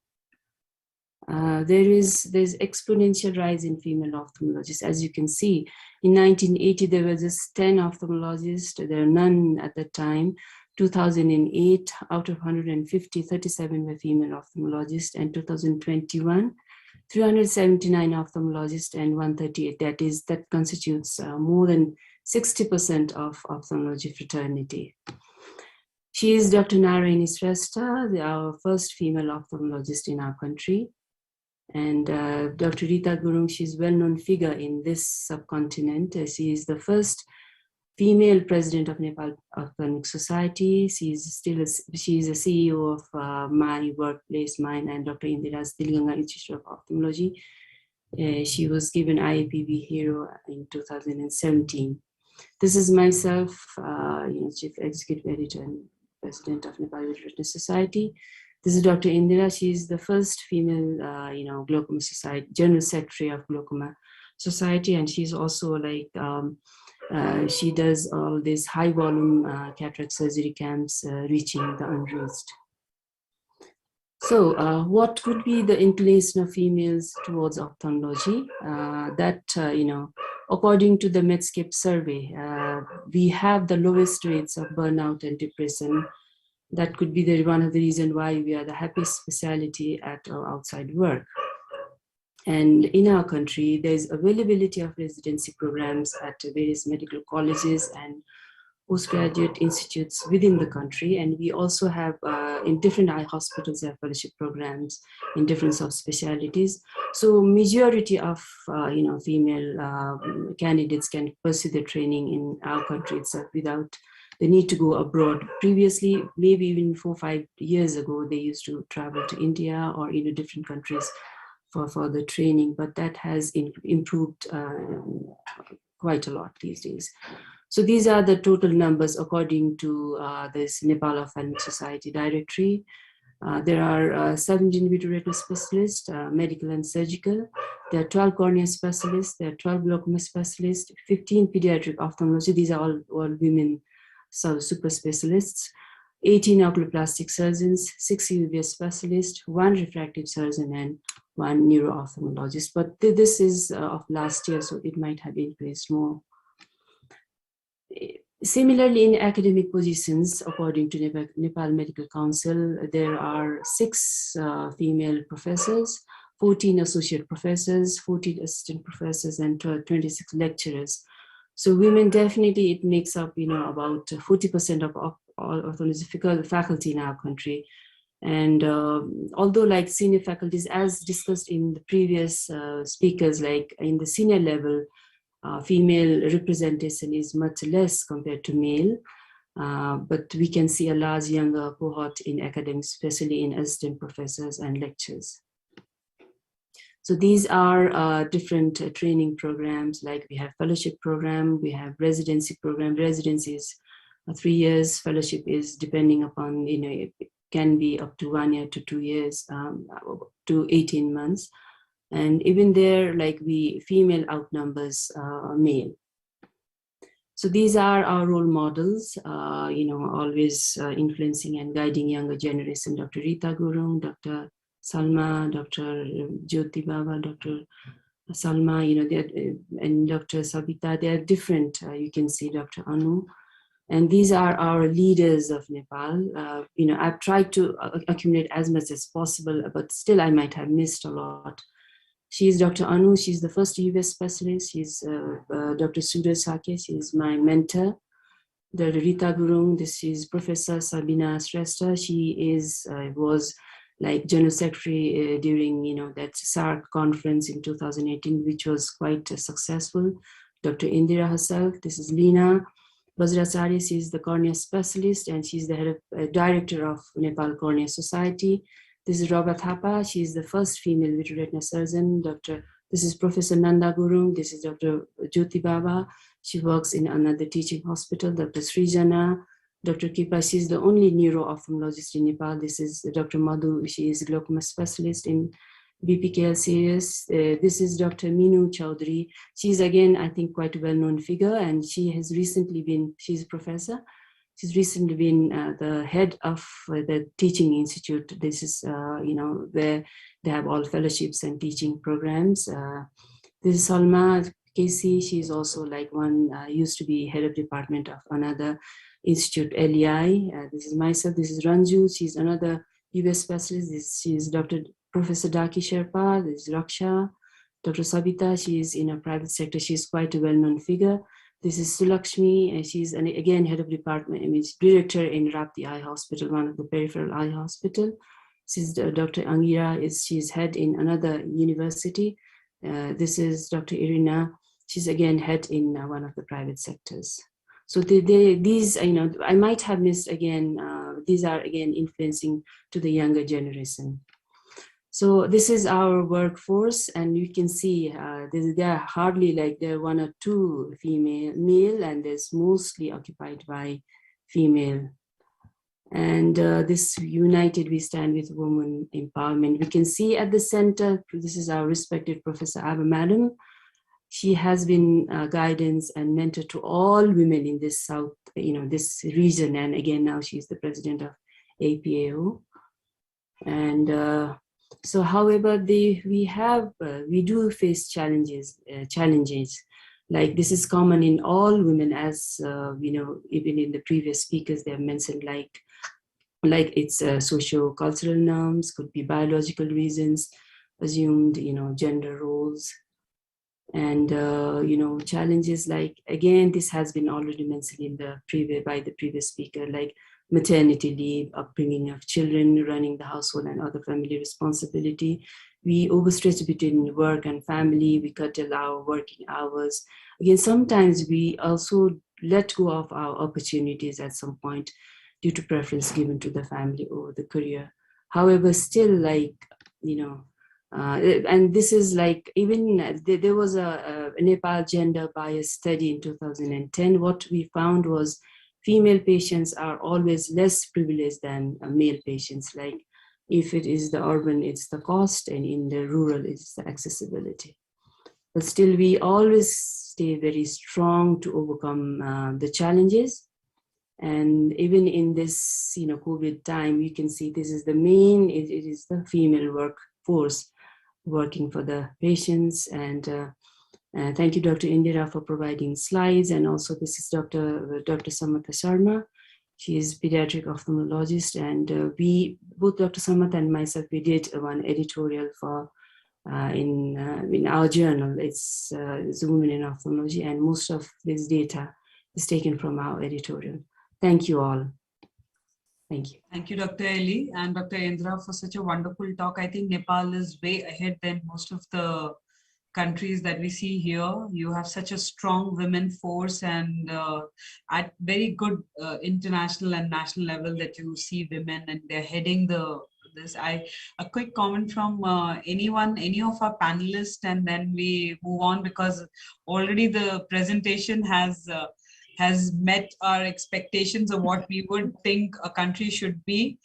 There's exponential rise in female ophthalmologists. As you can see, in 1980, there were just 10 ophthalmologists. There are none at that time. 2008, out of 150, 37 were female ophthalmologists, and 2021, 379 ophthalmologists and 138. That constitutes more than 60% of ophthalmology fraternity. She is Dr. Narayani Shrestha, our first female ophthalmologist in our country. And Dr. Rita Gurung, she's a well-known figure in this subcontinent. She is the first female president of Nepal Ophthalmic Society. She is a CEO of my workplace, mine, and Dr. Indira's Dilganga Institute of Ophthalmology. She was given IAPB Hero in 2017. This is myself, Chief Executive Editor and President of Nepal Retina Society. This is Dr. Indira. She is the first female, Glaucoma Society, General Secretary of Glaucoma Society, and she's also like, she does all these high volume cataract surgery camps reaching the unreached. So what could be the inclination of females towards ophthalmology? According to the Medscape survey, we have the lowest rates of burnout and depression. That could be one of the reasons why we are the happiest specialty at our outside work. And in our country, there's availability of residency programs at various medical colleges and postgraduate institutes within the country. And we also have, in different eye hospitals, have fellowship programs in different subspecialties. So majority of, female candidates can pursue their training in our country itself without the need to go abroad. Previously, maybe even 4 or 5 years ago, they used to travel to India or different countries for the training, but that has improved quite a lot these days. So these are the total numbers according to this Nepal Ophthalmic Society directory. There are 17 vitreoretinal specialists, medical and surgical. There are 12 cornea specialists. There are 12 glaucoma specialists, 15 pediatric ophthalmology. These are all women super specialists, 18 oculoplastic surgeons, 6 UVS specialists, 1 refractive surgeon, and 1 neuro-ophthalmologist. But this is of last year, so it might have increased more. Similarly, in academic positions, according to Nepal Medical Council, there are 6 female professors, 14 associate professors, 14 assistant professors, and 26 lecturers. So women, definitely it makes up, about 40% of all ophthalmology faculty in our country. And although like senior faculties, as discussed in the previous speakers, like in the senior level, female representation is much less compared to male, but we can see a large younger cohort in academics, especially in assistant professors and lecturers. So these are different training programs, like we have fellowship program, we have residency program. Residency is 3 years, fellowship is depending upon, it can be up to 1 year to 2 years to 18 months. And even there, like female outnumbers male. So these are our role models, always influencing and guiding younger generation, Dr. Rita Gurung, Dr. Salma, Dr. Jyoti Baba, Dr. Salma, and Dr. Sabita. They are different. You can see Dr. Anu. And these are our leaders of Nepal. I've tried to accumulate as much as possible, but still I might have missed a lot. She's Dr. Anu. She's the first US specialist. She's Dr. Surya Sakya. She's my mentor. Dr. Rita Gurung. This is Professor Sabina Shrestha. She was like General Secretary during that SARC conference in 2018, which was quite successful. Dr. Indira herself. This is Lina Bajracharya. She's the cornea specialist, and she's the head of director of Nepal Cornea Society. This is Robert Thapa. She is the first female vitreoretina surgeon. This is Professor Nanda Gurung. This is Dr. Jyoti Baba. She works in another teaching hospital. Dr. Srijana. Dr. Kipa, she is the only neuro-ophthalmologist in Nepal. This is Dr. Madhu. She is a glaucoma specialist in BPKL series. This is Dr. Minu Chowdhury. She is again, I think, quite a well-known figure, and she has recently been, she's a professor. She's recently been the head of the teaching institute. This is, where they have all fellowships and teaching programs. This is Salma Casey. She's also like used to be head of department of another institute, LEI. This is myself. This is Ranju. She's another US specialist. She's Professor Daki Sherpa. This is Raksha. Dr. Sabita. She is in a private sector. She's quite a well-known figure. This is Sulakshmi, and she's again head of department, director in Rapti Eye Hospital, one of the peripheral eye hospital. This is Dr. Angira, she's head in another university. This is Dr. Irina, she's again head in one of the private sectors. So these, I might have missed again, these are again influencing to the younger generation. So this is our workforce, and you can see there are hardly there are 1 or 2 male, and there's mostly occupied by female. And this united we stand with women empowerment. We can see at the center, this is our respected Professor Ava Madam. She has been guidance and mentor to all women in this South, this region. And again, now she's the president of APAO. And so, however, we do face challenges. Like this is common in all women, as even in the previous speakers they have mentioned, like it's socio-cultural norms, could be biological reasons, assumed gender roles, and challenges like, again, this has been already mentioned in the by the previous speaker, like maternity leave, upbringing of children, running the household and other family responsibility. We overstretch between work and family, we curtail our working hours. Again, sometimes we also let go of our opportunities at some point due to preference given to the family over the career. However, still and this is even there was a Nepal gender bias study in 2010. What we found was female patients are always less privileged than male patients. Like if it is the urban, it's the cost, and in the rural, it's the accessibility. But still, we always stay very strong to overcome the challenges. And even in this, COVID time, you can see this is the main, it is the female workforce working for the patients. And thank you, Dr. Indira, for providing slides. And also this is Dr. Samatha Sharma. She is pediatric ophthalmologist. And both Dr. Samatha and myself, we did one editorial for in our journal. It's Women in Ophthalmology, and most of this data is taken from our editorial. Thank you all. Thank you. Thank you, Dr. Eli and Dr. Indra, for such a wonderful talk. I think Nepal is way ahead than most of the countries that we see here. You have such a strong women force, and at very good international and national level that you see women, and they're heading this. A quick comment from any of our panelists, and then we move on, because already the presentation has met our expectations of what we would think a country should be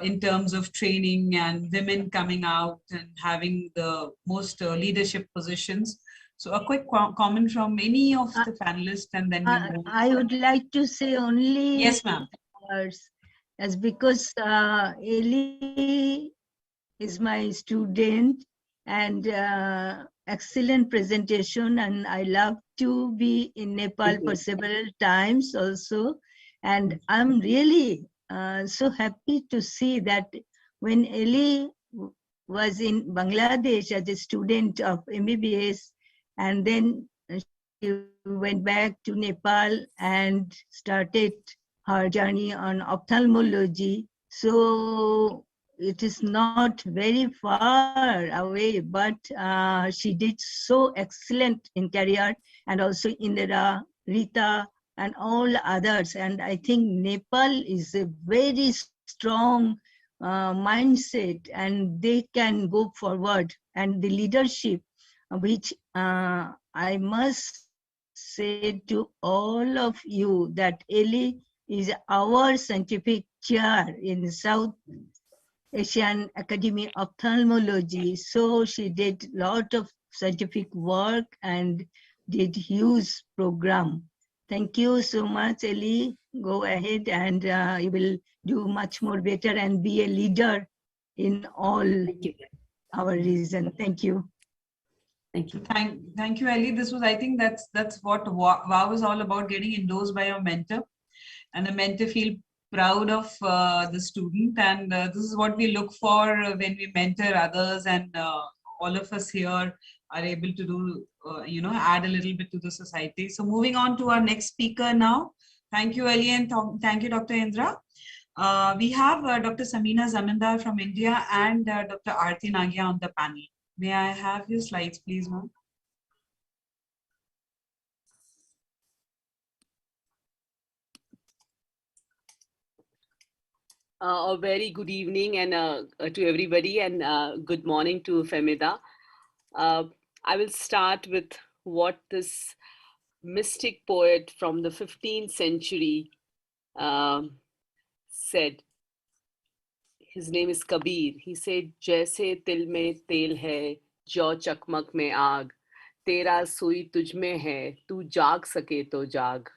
in terms of training and women coming out and having the most leadership positions. So a quick comment from any of the panelists, and then we move. I would like to say only. Yes, ma'am. As because Eli is my student, and excellent presentation, and I love to be in Nepal for several times also. And I'm really so happy to see that when Eli was in Bangladesh as a student of MBBS, and then she went back to Nepal and started her journey on ophthalmology. So it is not very far away, but she did so excellent in career, and also Indira, Rita, and all others. And I think Nepal is a very strong mindset, and they can go forward. And the leadership, which I must say to all of you, that Eli is our scientific chair in South Asian Academy of Ophthalmology. So she did a lot of scientific work and did huge program. Thank you so much, Eli. Go ahead, and you will do much more better and be a leader in all our region. Thank you. Thank you. Thank you, Eli. This was, I think that's what WOW is all about, getting endorsed by your mentor, and the mentor feel proud of the student. And this is what we look for when we mentor others. And all of us here are able to do, add a little bit to the society. So moving on to our next speaker now. Thank you, Ali, and thank you, Dr. Indra. We have Dr. Samina Zamindar from India and Dr. Aarti Nagia on the panel. May I have your slides, please, ma'am? A very good evening and to everybody, and good morning to Femida. I will start with what this mystic poet from the 15th century said. His name is Kabir. He said, "Jaise til mein tel hai, jo chakmak mein aag, tera sui tuj mein hai, tu jaag sake to jaag."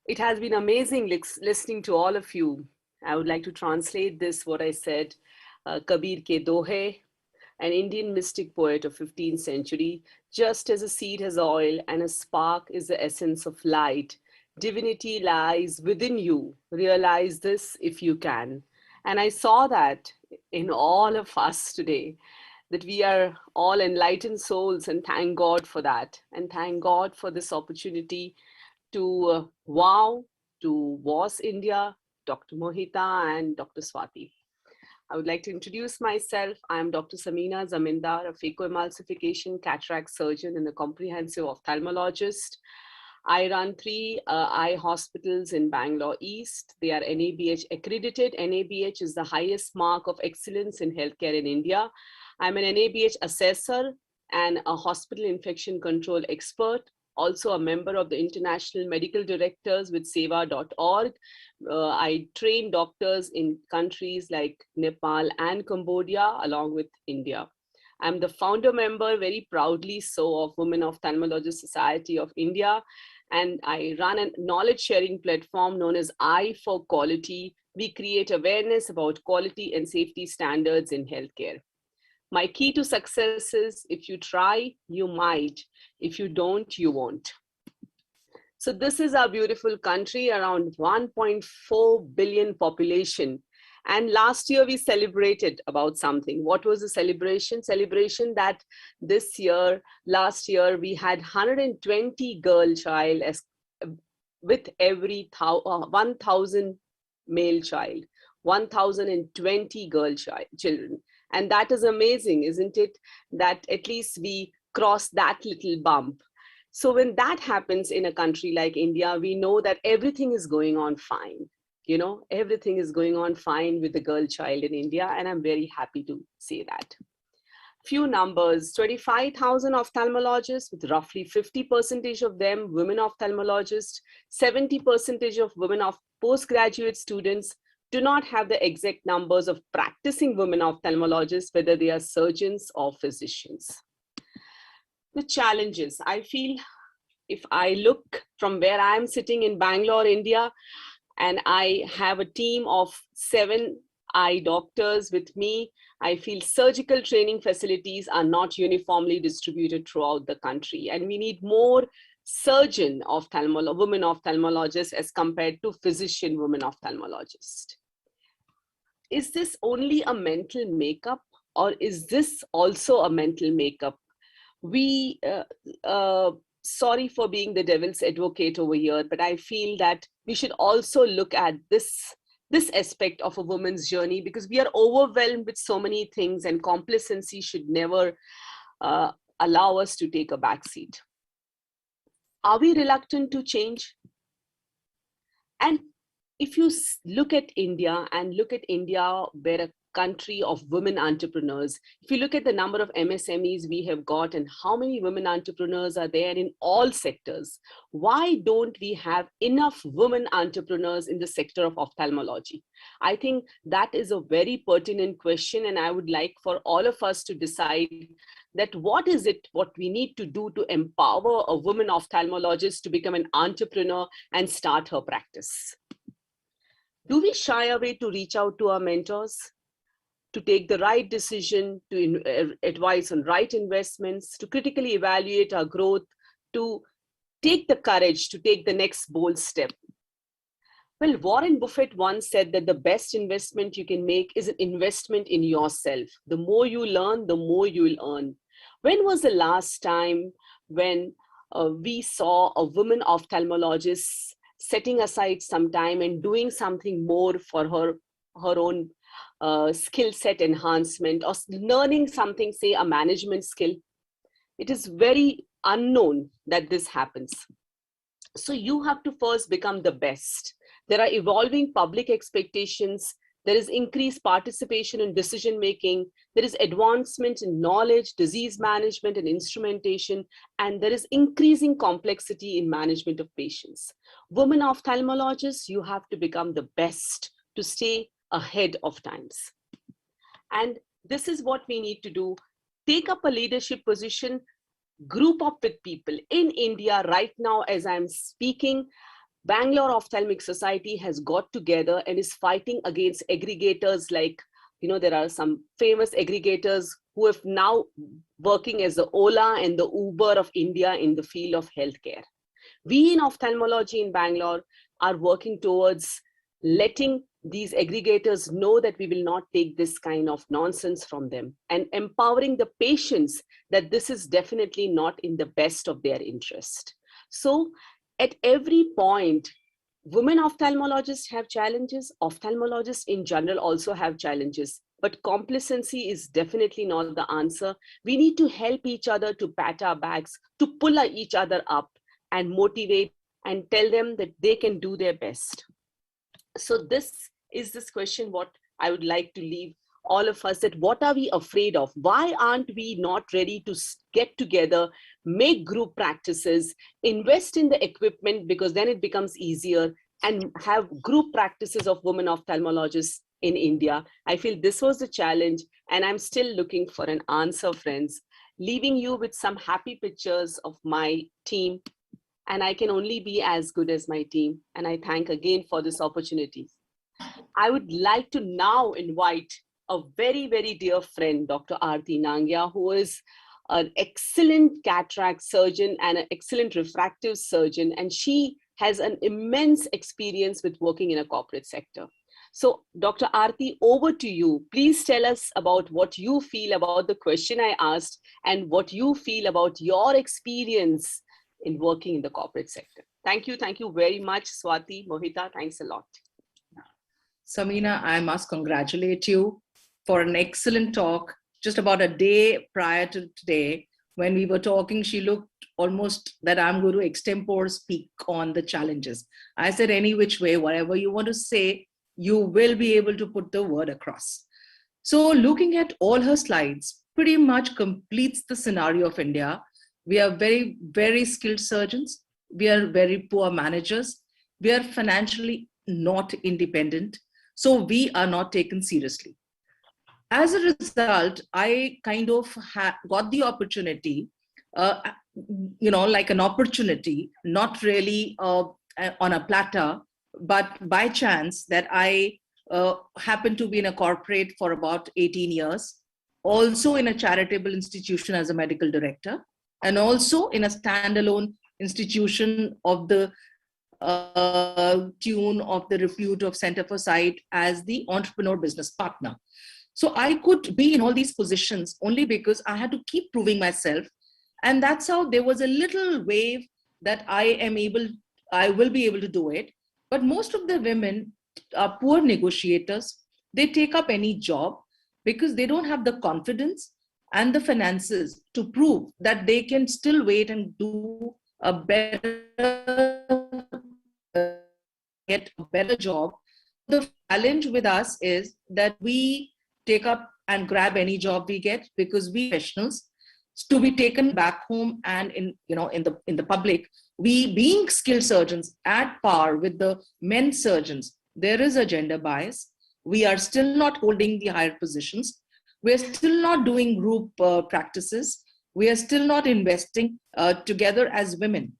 It has been amazing listening to all of you. I would like to translate this, what I said. Kabir ke dohe, an Indian mystic poet of 15th century. Just as a seed has oil and a spark is the essence of light, divinity lies within you. Realize this if you can. And I saw that in all of us today, that we are all enlightened souls, and thank God for that. And thank God for this opportunity to WOW, to WAS India, Dr. Mohita and Dr. Swati. I would like to introduce myself. I am Dr. Samina Zamindar, a phacoemulsification cataract surgeon and a comprehensive ophthalmologist. I run 3 eye hospitals in Bangalore East. They are NABH accredited. NABH is the highest mark of excellence in healthcare in India. I'm an NABH assessor and a hospital infection control expert, also a member of the International Medical Directors with Seva.org. I train doctors in countries like Nepal and Cambodia, along with India. I'm the founder member, very proudly so, of Women Ophthalmologists Society of India, and I run a knowledge sharing platform known as Eye for Quality. We create awareness about quality and safety standards in healthcare. My key to success is, if you try, you might. If you don't, you won't. So this is our beautiful country, around 1.4 billion population. And last year we celebrated about something. What was the celebration? Celebration that this year, last year, we had 120 girl child as with every 1,000 male child, 1,020 girl children. And that is amazing, isn't it? That at least we cross that little bump. So when that happens in a country like India, we know that everything is going on fine. You know, everything is going on fine with the girl child in India, and I'm very happy to say that. Few numbers: 25,000 ophthalmologists, with roughly 50% of them women ophthalmologists, 70% of women of postgraduate students. Do not have the exact numbers of practicing women ophthalmologists, whether they are surgeons or physicians. The challenges, I feel, if I look from where I'm sitting in Bangalore, India, and I have a team of 7 eye doctors with me, I feel surgical training facilities are not uniformly distributed throughout the country, and we need more surgeon women ophthalmologists as compared to physician women ophthalmologists. Is this only a mental makeup, or is this also a mental makeup? We, sorry for being the devil's advocate over here, but I feel that we should also look at this aspect of a woman's journey, because we are overwhelmed with so many things, and complacency should never allow us to take a backseat. Are we reluctant to change? And if you look at India, we're a country of women entrepreneurs. If you look at the number of MSMEs we have got and how many women entrepreneurs are there in all sectors, why don't we have enough women entrepreneurs in the sector of ophthalmology? I think that is a very pertinent question, and I would like for all of us to decide that what is it what we need to do to empower a woman ophthalmologist to become an entrepreneur and start her practice. Do we shy away to reach out to our mentors, to take the right decision, to advise on right investments, to critically evaluate our growth, to take the courage to take the next bold step? Well, Warren Buffett once said that the best investment you can make is an investment in yourself. The more you learn, the more you will earn. When was the last time when we saw a woman ophthalmologist setting aside some time and doing something more for her own skill set enhancement, or learning something, say a management skill? It is very unknown that this happens. So you have to first become the best. There are evolving public expectations. There is increased participation in decision making. There is advancement in knowledge, disease management, and instrumentation. And there is increasing complexity in management of patients. Women ophthalmologists, you have to become the best to stay ahead of times. And this is what we need to do. Take up a leadership position, group up with people. In India right now, as I'm speaking, Bangalore Ophthalmic Society has got together and is fighting against aggregators like, there are some famous aggregators who have now working as the Ola and the Uber of India in the field of healthcare. We in ophthalmology in Bangalore are working towards letting these aggregators know that we will not take this kind of nonsense from them, and empowering the patients that this is definitely not in the best of their interest. So at every point, women ophthalmologists have challenges, ophthalmologists in general also have challenges, but complacency is definitely not the answer. We need to help each other, to pat our backs, to pull each other up and motivate and tell them that they can do their best. So this is this question what I would like to leave all of us, that what are we afraid of? Why aren't we not ready to get together, make group practices, invest in the equipment, because then it becomes easier, and have group practices of women ophthalmologists in India? I feel this was the challenge, and I'm still looking for an answer, friends. Leaving you with some happy pictures of my team, and I can only be as good as my team. And I thank again for this opportunity. I would like to now invite a very, very dear friend, Dr. Aarti Nangia, who is an excellent cataract surgeon and an excellent refractive surgeon. And she has an immense experience with working in a corporate sector. So Dr. Aarti, over to you. Please tell us about what you feel about the question I asked and what you feel about your experience in working in the corporate sector. Thank you. Thank you very much, Swati, Mohita. Thanks a lot. Samina, I must congratulate you for an excellent talk. Just about a day prior to today, when we were talking, she looked almost that I'm going to extempore speak on the challenges. I said, any which way, whatever you want to say, you will be able to put the word across. So looking at all her slides pretty much completes the scenario of India. We are very, very skilled surgeons. We are very poor managers. We are financially not independent. So we are not taken seriously. As a result, I kind of got the opportunity, like an opportunity, not really on a platter, but by chance that I happened to be in a corporate for about 18 years, also in a charitable institution as a medical director, and also in a standalone institution of the tune of the repute of Center for Sight as the entrepreneur business partner. So I could be in all these positions only because I had to keep proving myself. And that's how there was a little wave that I will be able to do it. But most of the women are poor negotiators. They take up any job because they don't have the confidence and the finances to prove that they can still wait and do a better job. The challenge with us is that we take up and grab any job we get because we professionals to be taken back home and in the public. We being skilled surgeons at par with the men surgeons, there is a gender bias. We are still not holding the higher positions. We're still not doing group practices. We are still not investing together as women,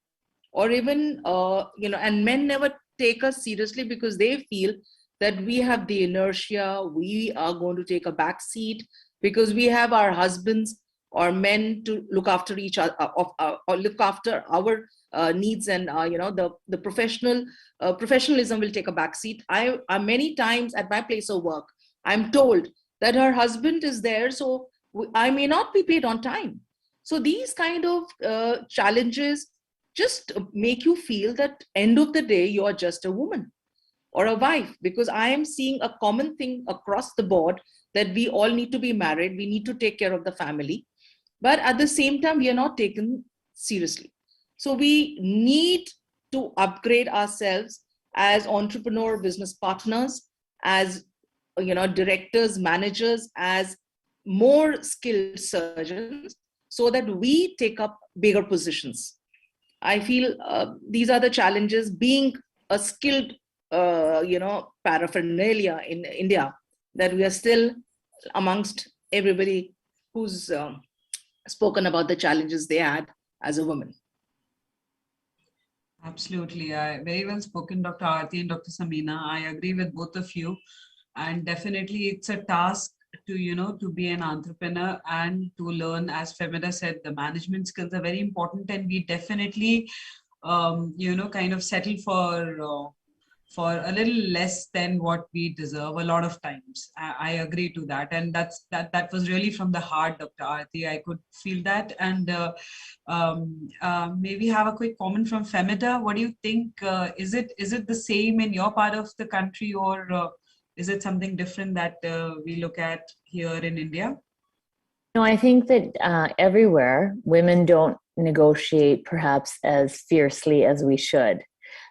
or even, and men never take us seriously because they feel that we have the inertia, we are going to take a back seat because we have our husbands or men to look after each other, or look after our needs, and the professionalism will take a back seat. I many times at my place of work, I'm told that her husband is there, so I may not be paid on time. So these kind of challenges just make you feel that end of the day, you are just a woman or a wife, because I am seeing a common thing across the board that we all need to be married, we need to take care of the family, but at the same time, we are not taken seriously. So we need to upgrade ourselves as entrepreneur business partners, as directors, managers, as more skilled surgeons, so that we take up bigger positions. I feel these are the challenges. Being a skilled, paraphernalia in India, that we are still amongst everybody who's spoken about the challenges they had as a woman. Absolutely. Very well spoken, Dr. Aarti and Dr. Samina. I agree with both of you. And definitely it's a task to be an entrepreneur and to learn, as Femida said, the management skills are very important, and we definitely, kind of settle for a little less than what we deserve a lot of times. I agree to that. And that was really from the heart, Dr. Aarti. I could feel that. And maybe have a quick comment from Femida. What do you think? Is it the same in your part of the country, or is it something different that we look at here in India? No, I think that everywhere women don't negotiate perhaps as fiercely as we should.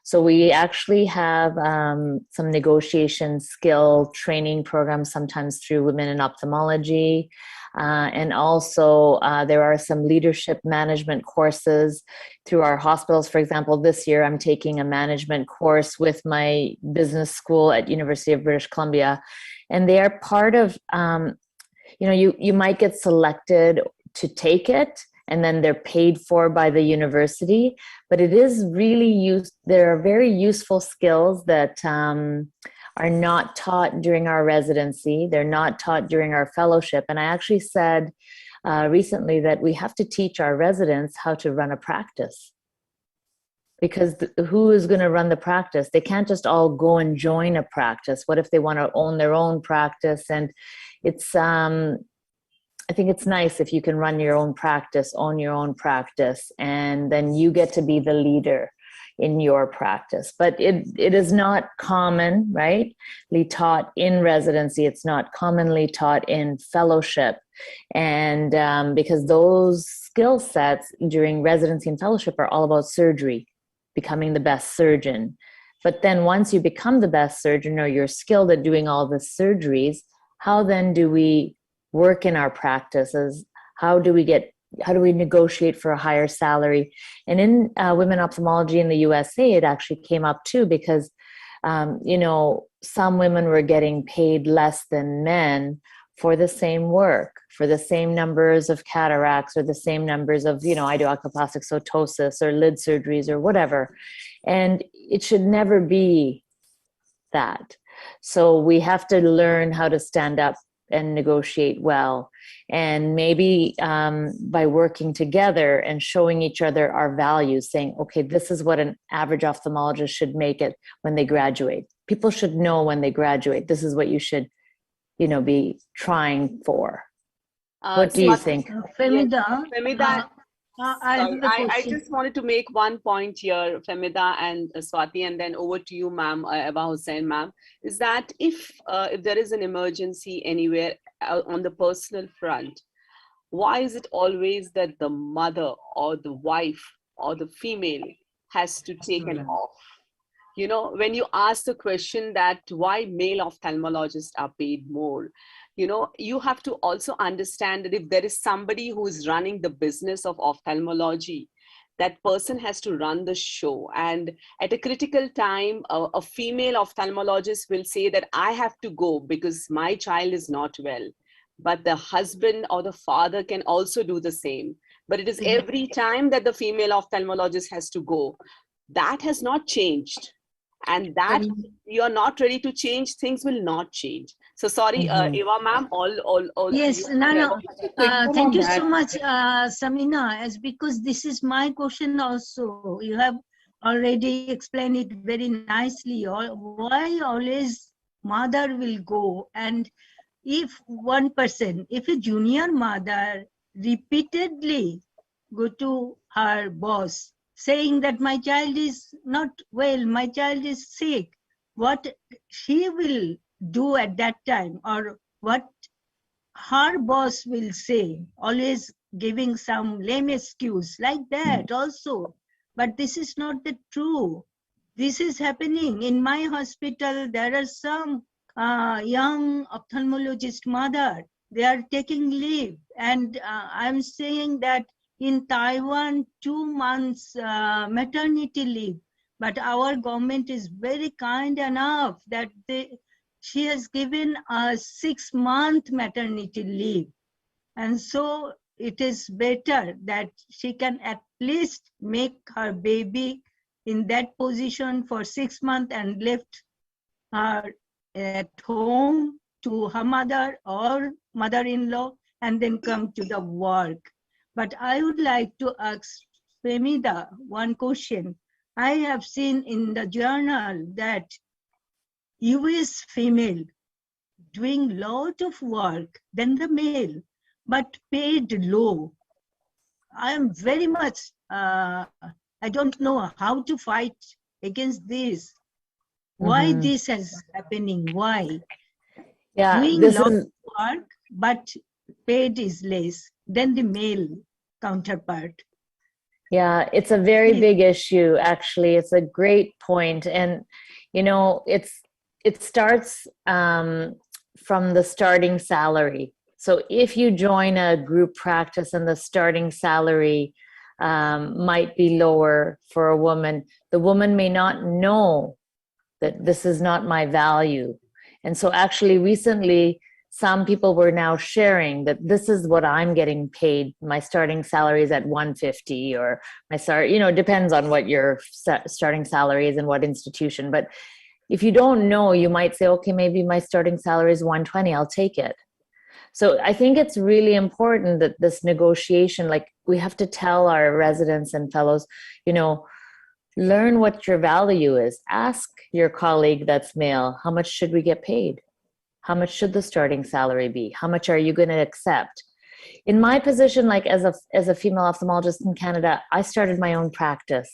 So we actually have some negotiation skill training programs, sometimes through Women in Ophthalmology. And also there are some leadership management courses through our hospitals. For example, this year I'm taking a management course with my business school at University of British Columbia. And they are part of, you might get selected to take it, and then they're paid for by the university. But it is really there are very useful skills that are not taught during our residency. They're not taught during our fellowship. And I actually said recently that we have to teach our residents how to run a practice. Because who is going to run the practice? They can't just all go and join a practice. What if they want to own their own practice? And it's I think it's nice if you can run your own practice, own your own practice, and then you get to be the leader in your practice. But it is not commonly taught in residency. It's not commonly taught in fellowship. And because those skill sets during residency and fellowship are all about surgery, becoming the best surgeon. But then once you become the best surgeon, or you're skilled at doing all the surgeries, how then do we work in our practices? How do we negotiate for a higher salary? And in women ophthalmology in the USA, it actually came up too, because, some women were getting paid less than men for the same work, for the same numbers of cataracts, or the same numbers of, I do oculoplastic ptosis or lid surgeries or whatever. And it should never be that. So we have to learn how to stand up and negotiate well. And maybe by working together and showing each other our values, saying, okay, this is what an average ophthalmologist should make it when they graduate. People should know when they graduate, this is what you should, be trying for. What do you think? Femida, I just wanted to make one point here, Femida and Swati, and then over to you, ma'am, Eva Hussain, ma'am, is that if there is an emergency anywhere on the personal front, why is it always that the mother or the wife or the female has to take an off? When you ask the question that why male ophthalmologists are paid more, you have to also understand that if there is somebody who is running the business of ophthalmology, that person has to run the show. And at a critical time, a female ophthalmologist will say that I have to go because my child is not well. But the husband or the father can also do the same. But it is every time that the female ophthalmologist has to go. That has not changed. And that you're not ready to change, things will not change. So sorry, Eva ma'am, all yes, no. Thank you so much, Samina, as because this is my question also. You have already explained it very nicely. Why always mother will go, and if one person, if a junior mother repeatedly go to her boss saying that my child is not well, my child is sick, what she will do at that time, or what her boss will say, always giving some lame excuse like that also. But this is not the true. This is happening in my hospital. There are some young ophthalmologist mother, they are taking leave, and I'm saying that in Taiwan 2 months maternity leave, but our government is very kind enough that she has given a 6-month maternity leave. And so it is better that she can at least make her baby in that position for 6 months and left her at home to her mother or mother-in-law and then come to the work. But I would like to ask Femida one question. I have seen in the journal that US female doing lot of work than the male, but paid low. I am very much, I don't know how to fight against this. Why this is happening? Why? Yeah, Doing this lot is of work, but paid is less than the male counterpart. Yeah, it's a very big issue, actually. It's a great point. And, you know, it starts from the starting salary. So if you join a group practice and the starting salary might be lower for a woman, the woman may not know that this is not my value. And so actually recently, some people were now sharing that this is what I'm getting paid. My starting salary is at 150, or my start, you know, it depends on what your starting salary is and what institution. But if you don't know, you might say, okay, maybe my starting salary is 120, I'll take it. So I think it's really important that this negotiation, like we have to tell our residents and fellows, you know, learn what your value is. Ask your colleague that's male, how much should we get paid? How much should the starting salary be? How much are you going to accept? In my position, like as a female ophthalmologist in Canada, I started my own practice.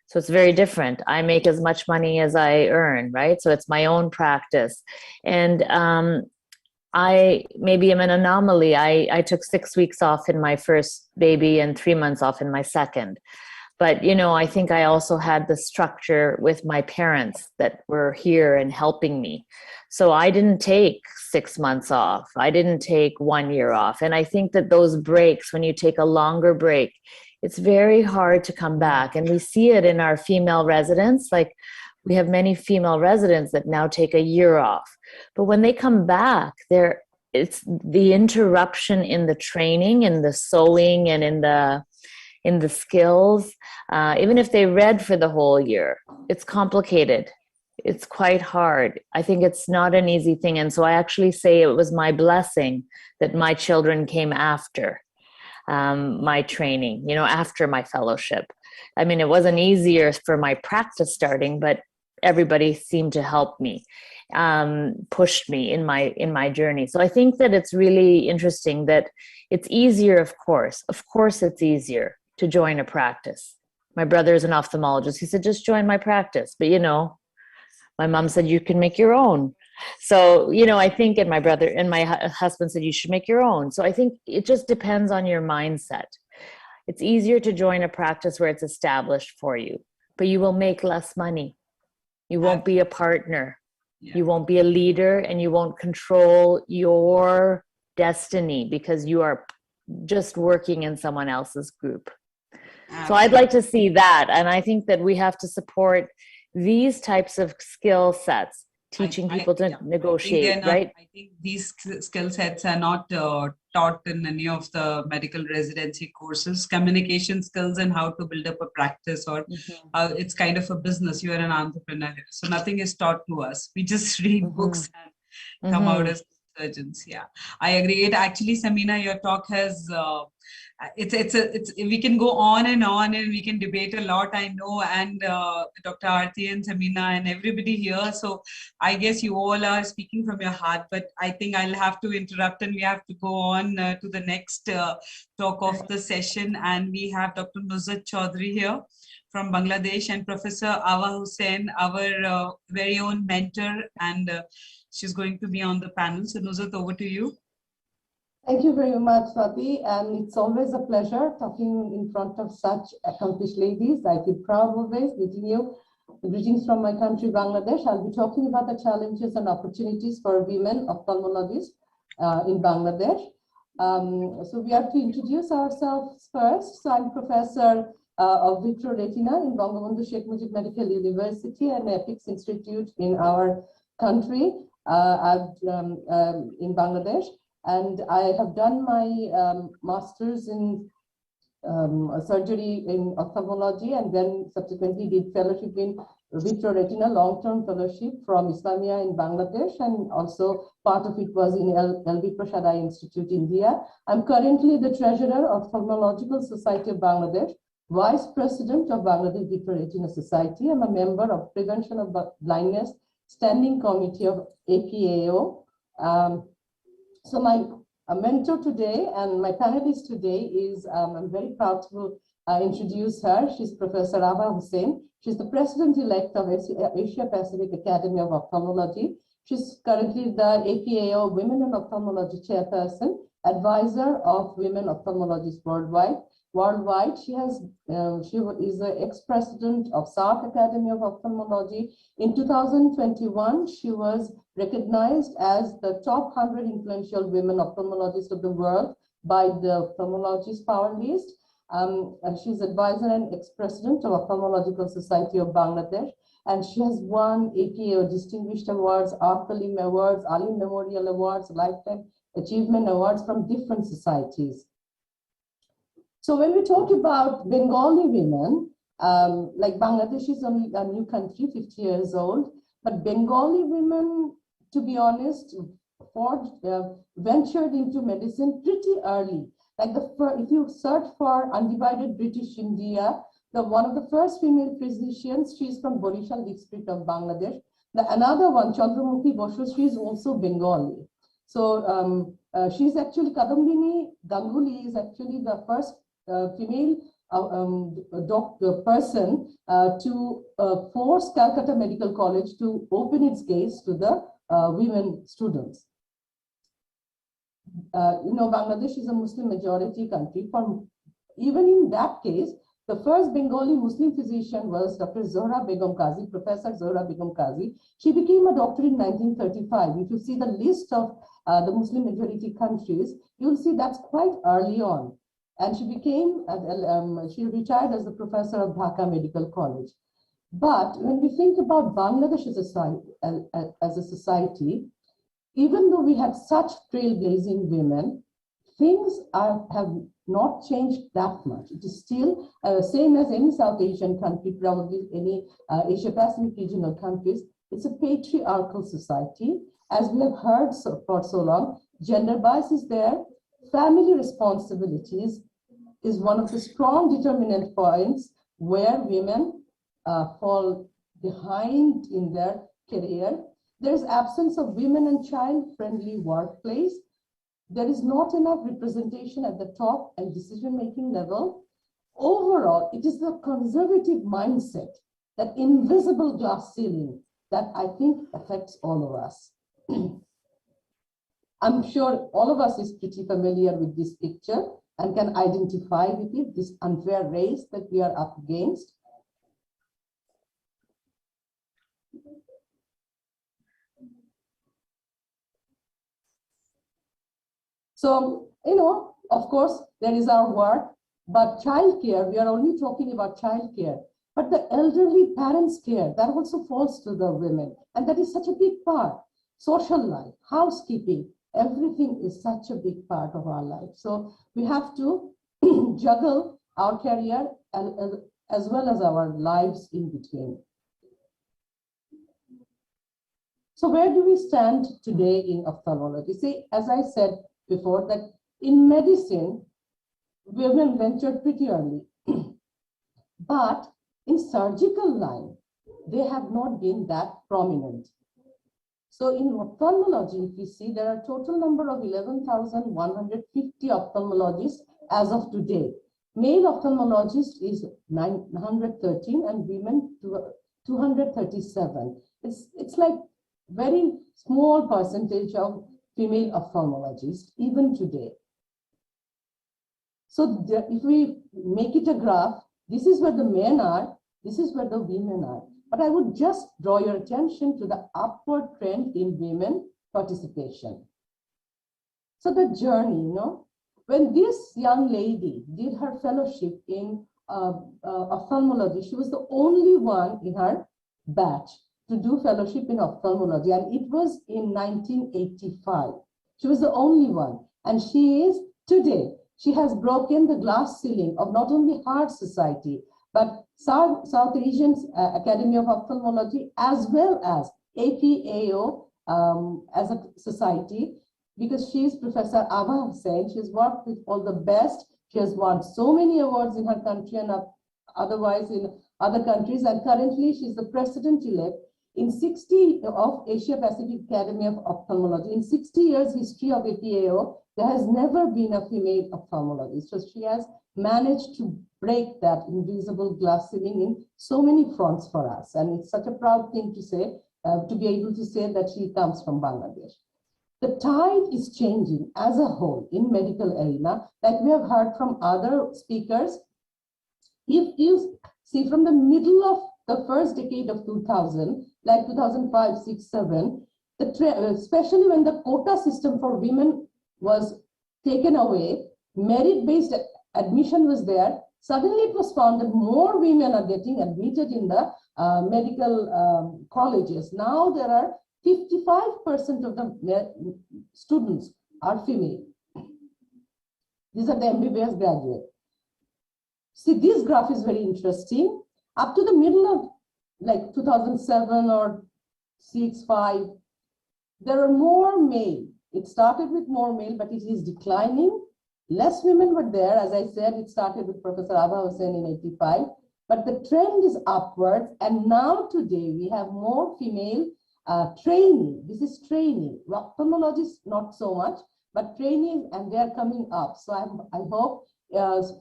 So it's very different. I make as much money as I earn, right? So it's my own practice. And I maybe am an anomaly. I took 6 weeks off in my first baby and 3 months off in my second. But, you know, I think I also had the structure with my parents that were here and helping me. So I didn't take 6 months off. I didn't take 1 year off. And I think that those breaks, when you take a longer break, it's very hard to come back. And we see it in our female residents. Like we have many female residents that now take a year off. But when they come back, it's the interruption in the training, in the sewing, and in the skills. Even if they read for the whole year, it's complicated. It's quite hard. I think it's not an easy thing. And so I actually say it was my blessing that my children came after my training, you know, after my fellowship. I mean, it wasn't easier for my practice starting, but everybody seemed to help me, pushed me in my journey. So I think that it's really interesting that it's easier, of course it's easier to join a practice. My brother is an ophthalmologist. He said, just join my practice. But, you know, my mom said, you can make your own. So, you know, I think, and my brother and my husband said, you should make your own. So I think it just depends on your mindset. It's easier to join a practice where it's established for you, but you will make less money. You won't be a partner. Yeah. You won't be a leader, and you won't control your destiny because you are just working in someone else's group. So I'd like to see that. And I think that we have to support these types of skill sets, teaching people to negotiate, right? I think these skill sets are not taught in any of the medical residency courses. Communication skills and how to build up a practice, or it's kind of a business. You are an entrepreneur. So nothing is taught to us. We just read books and come out as surgeons. Yeah, I agree. It actually, Samina, your talk has we can go on and we can debate a lot, I know, and Dr. Aarti and Samina and everybody here. So I guess you all are speaking from your heart, but I think I'll have to interrupt and we have to go on to the next talk of the session. And we have Dr. Nusrat Chaudhary here from Bangladesh and Professor Awa Hussain, our very own mentor, and she's going to be on the panel. So Nusrat, over to you. Thank you very much, Swati, and it's always a pleasure talking in front of such accomplished ladies. I feel proud always meeting you. Greetings from my country, Bangladesh. I'll be talking about the challenges and opportunities for women ophthalmologists in Bangladesh. So we have to introduce ourselves first. So I'm Professor of Vitreoretina in Bangabandhu Sheikh Mujib Medical University and Apex Institute in our country in Bangladesh. And I have done my master's in surgery in ophthalmology, and then subsequently did fellowship in Vitreoretina, long-term fellowship from Islamia in Bangladesh, and also part of it was in LV Prasad Eye Institute, India. I'm currently the treasurer of Ophthalmological Society of Bangladesh, vice president of Bangladesh Vitreoretina Society. I'm a member of Prevention of Blindness Standing Committee of APAO. So my mentor today and my panelist today is, I'm very proud to introduce her. She's Professor Awa Hussain. She's the president-elect of Asia Pacific Academy of Ophthalmology. She's currently the APAO Women in Ophthalmology Chairperson, advisor of women ophthalmologists worldwide. She is the ex-president of SARC Academy of Ophthalmology. In 2021, she was recognized as the top 100 influential women ophthalmologists of the world by the Ophthalmologist Power List. She's advisor and ex-president of Ophthalmological Society of Bangladesh, and she has won APAO Distinguished Awards, Arkalim Awards, Ali Memorial Awards, Lifetime Achievement Awards from different societies. So when we talk about Bengali women, like Bangladesh is only a new country, 50 years old, but Bengali women, to be honest, ventured into medicine pretty early. Like if you search for undivided British India, one of the first female physicians, she's from Borishal district of Bangladesh. Another one, Chandramukhi Bosu, she is also Bengali. So she's actually, Kadambini Ganguly is actually the first female person to force Calcutta Medical College to open its gates to the women students. Bangladesh is a Muslim majority country. Even in that case, the first Bengali Muslim physician was Dr. Zohra Begum Qazi, Professor Zohra Begum Qazi. She became a doctor in 1935. If you see the list of the Muslim majority countries, you'll see that's quite early on. And she became, she retired as the professor of Dhaka Medical College. But when we think about Bangladesh as a society, even though we have such trailblazing women, things have not changed that much. It is still same as any South Asian country, probably any Asia Pacific regional countries. It's a patriarchal society. As we have heard for so long, gender bias is there. Family responsibilities is one of the strong determinant points where women fall behind in their career. There is absence of women and child-friendly workplace. There is not enough representation at the top and decision-making level. Overall, it is the conservative mindset, that invisible glass ceiling, that I think affects all of us. I'm sure all of us is pretty familiar with this picture and can identify with it, this unfair race that we are up against. So, of course, there is our work, but childcare, we are only talking about childcare, but the elderly parents' care, that also falls to the women. And that is such a big part. Social life, housekeeping, everything is such a big part of our life. So we have to juggle our career as well as our lives in between. So where do we stand today in ophthalmology? See, as I said before, that in medicine, women ventured pretty early. But in surgical line, they have not been that prominent. So in ophthalmology, if you see, there are a total number of 11,150 ophthalmologists as of today. Male ophthalmologists is 913 and women 237. It's like very small percentage of female ophthalmologists even today. So if we make it a graph, this is where the men are, this is where the women are. But I would just draw your attention to the upward trend in women participation. So the journey, you know, when this young lady did her fellowship in ophthalmology, she was the only one in her batch to do fellowship in ophthalmology, and it was in 1985. She was the only one, and she is today. She has broken the glass ceiling of not only Heart Society, but South Asian Academy of Ophthalmology, as well as APAO as a society, because she is Professor Abha Hussain. She's worked with all the best. She has won so many awards in her country and otherwise in other countries. And currently she's the president-elect in 60 of Asia Pacific Academy of Ophthalmology. In 60 years history of APAO, there has never been a female ophthalmologist. So she has managed to break that invisible glass ceiling in so many fronts for us. And it's such a proud thing to say, to be able to say that she comes from Bangladesh. The tide is changing as a whole in medical arena, like we have heard from other speakers. If you see from the middle of the first decade of 2000, like 2005, 6, 7, especially when the quota system for women was taken away, merit-based admission was there, suddenly it was found that more women are getting admitted in the medical colleges. Now there are 55% of the students are female. These are the MBBS graduates. See, this graph is very interesting. Up to the middle of like 2007 or 6, 5, there are more male. It started with more male, but it is declining. Less women were there. As I said, it started with Professor Abha Hussain in 85, but the trend is upwards. And now today we have more female training. This is training. Ophthalmologists, not so much, but training, and they are coming up. So I hope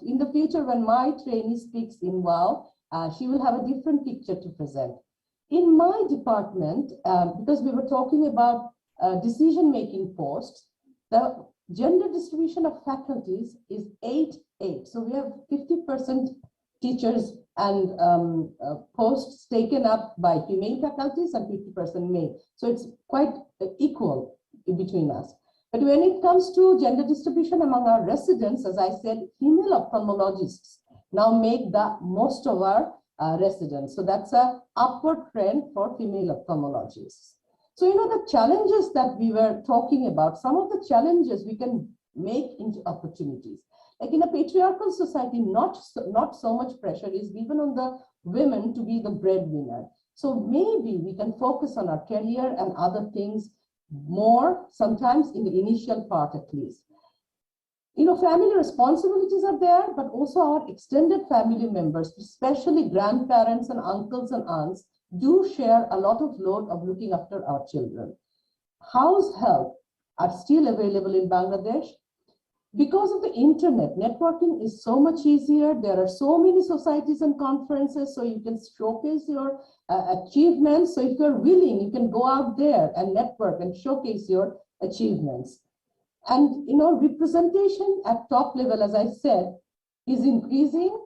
in the future when my trainee speaks in WOW, she will have a different picture to present. In my department, because we were talking about decision-making posts, the gender distribution of faculties is 8-8. So we have 50% teachers and posts taken up by female faculties and 50% male. So it's quite equal between us. But when it comes to gender distribution among our residents, as I said, female ophthalmologists now make the most of our residents. So that's an upward trend for female ophthalmologists. So, you know, the challenges that we were talking about, some of the challenges we can make into opportunities. Like in a patriarchal society, not so much pressure is given on the women to be the breadwinner. So maybe we can focus on our career and other things more, sometimes in the initial part at least. You know, family responsibilities are there, but also our extended family members, especially grandparents and uncles and aunts, do share a lot of load of looking after our children. House help are still available in Bangladesh. Because of the internet, networking is so much easier. There are so many societies and conferences, so you can showcase your achievements. So if you're willing, you can go out there and network and showcase your achievements. And, you know, representation at top level, as I said, is increasing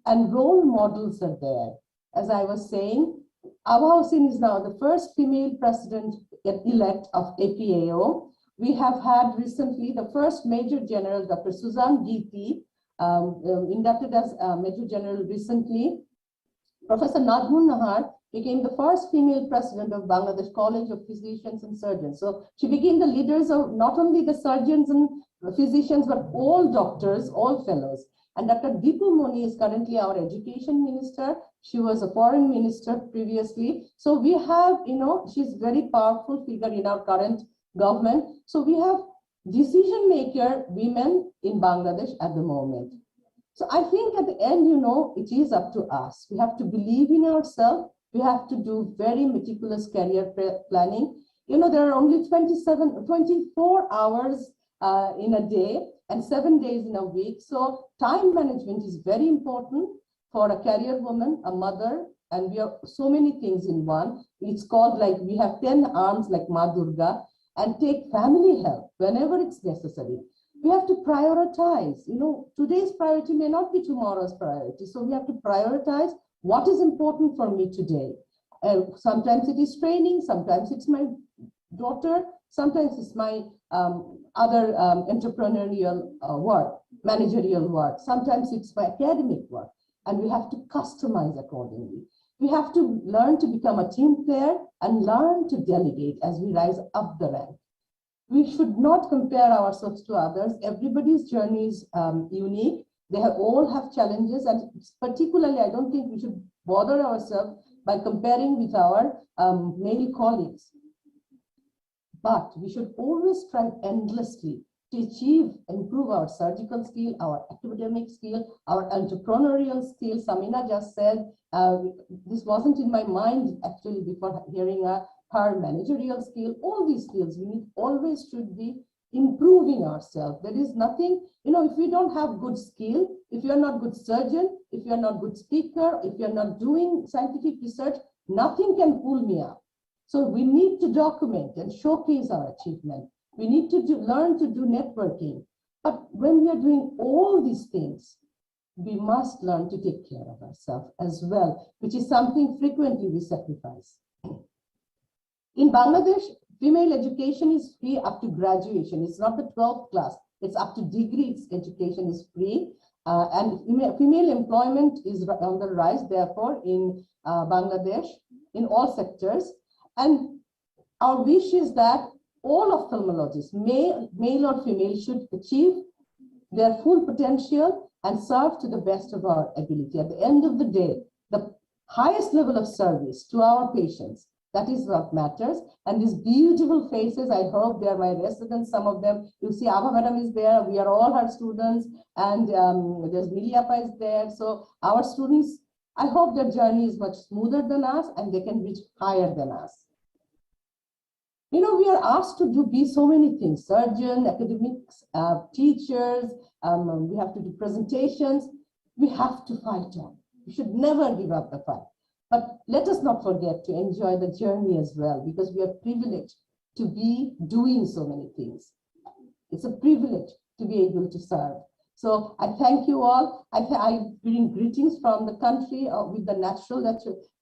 and role models are there. As I was saying, Abha Hussain is now the first female president-elect of APAO. We have had recently the first Major General, Dr. Suzanne Geeti, inducted as Major General recently. Professor Najmun Nahar became the first female president of Bangladesh College of Physicians and Surgeons. So she became the leaders of not only the surgeons and physicians, but all doctors, all fellows. And Dr. Deepu Moni is currently our education minister. She was a foreign minister previously. So we have, she's very powerful figure in our current government. So we have decision maker women in Bangladesh at the moment. So I think at the end, it is up to us. We have to believe in ourselves. We have to do very meticulous career planning. There are only 24 hours in a day and 7 days in a week. So time management is very important for a career woman, a mother, and we have so many things in one. It's called like we have 10 arms like Ma Durga, and take family help whenever it's necessary. We have to prioritize. Today's priority may not be tomorrow's priority. So we have to prioritize what is important for me today. Sometimes it is training, sometimes it's my daughter, sometimes it's my other entrepreneurial work, managerial work, sometimes it's my academic work, and we have to customize accordingly. We have to learn to become a team player and learn to delegate as we rise up the rank. We should not compare ourselves to others. Everybody's journey is unique. They all have challenges, and particularly, I don't think we should bother ourselves by comparing with our male colleagues. But we should always strive endlessly to improve our surgical skill, our academic skill, our entrepreneurial skill. Samina just said, this wasn't in my mind actually before hearing her managerial skill. All these skills we always should be improving ourselves. There is nothing, if we don't have good skill, if you're not good surgeon, if you're not good speaker, if you're not doing scientific research, nothing can pull me up. So we need to document and showcase our achievement. We need to learn to do networking. But when we are doing all these things, we must learn to take care of ourselves as well, which is something frequently we sacrifice. In Bangladesh, female education is free up to graduation. It's not the 12th class. It's up to degree. Education is free. And female employment is on the rise, therefore, in Bangladesh, in all sectors. And our wish is that all ophthalmologists, male or female, should achieve their full potential and serve to the best of our ability. At the end of the day, the highest level of service to our patients, that is what matters. And these beautiful faces, I hope they are my residents, some of them. You see, Ava Madam is there. We are all her students. And there's Miliapa is there. So our students, I hope their journey is much smoother than us and they can reach higher than us. We are asked to be so many things: surgeon, academics, teachers. We have to do presentations. We have to fight on. We should never give up the fight. But let us not forget to enjoy the journey as well, because we are privileged to be doing so many things. It's a privilege to be able to serve. So I thank you all. I bring greetings from the country with the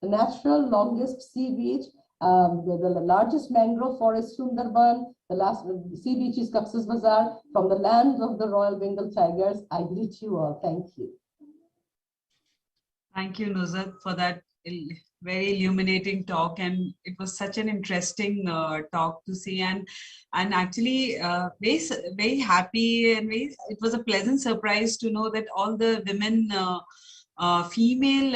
natural longest sea beach, the largest mangrove forest, Sundarban, the last sea beach is Cox's Bazar, from the land of the Royal Bengal Tigers. I greet you all. Thank you. Thank you, Nuzhat, for that very illuminating talk, and it was such an interesting talk to see, and actually very happy, and it was a pleasant surprise to know that all the women female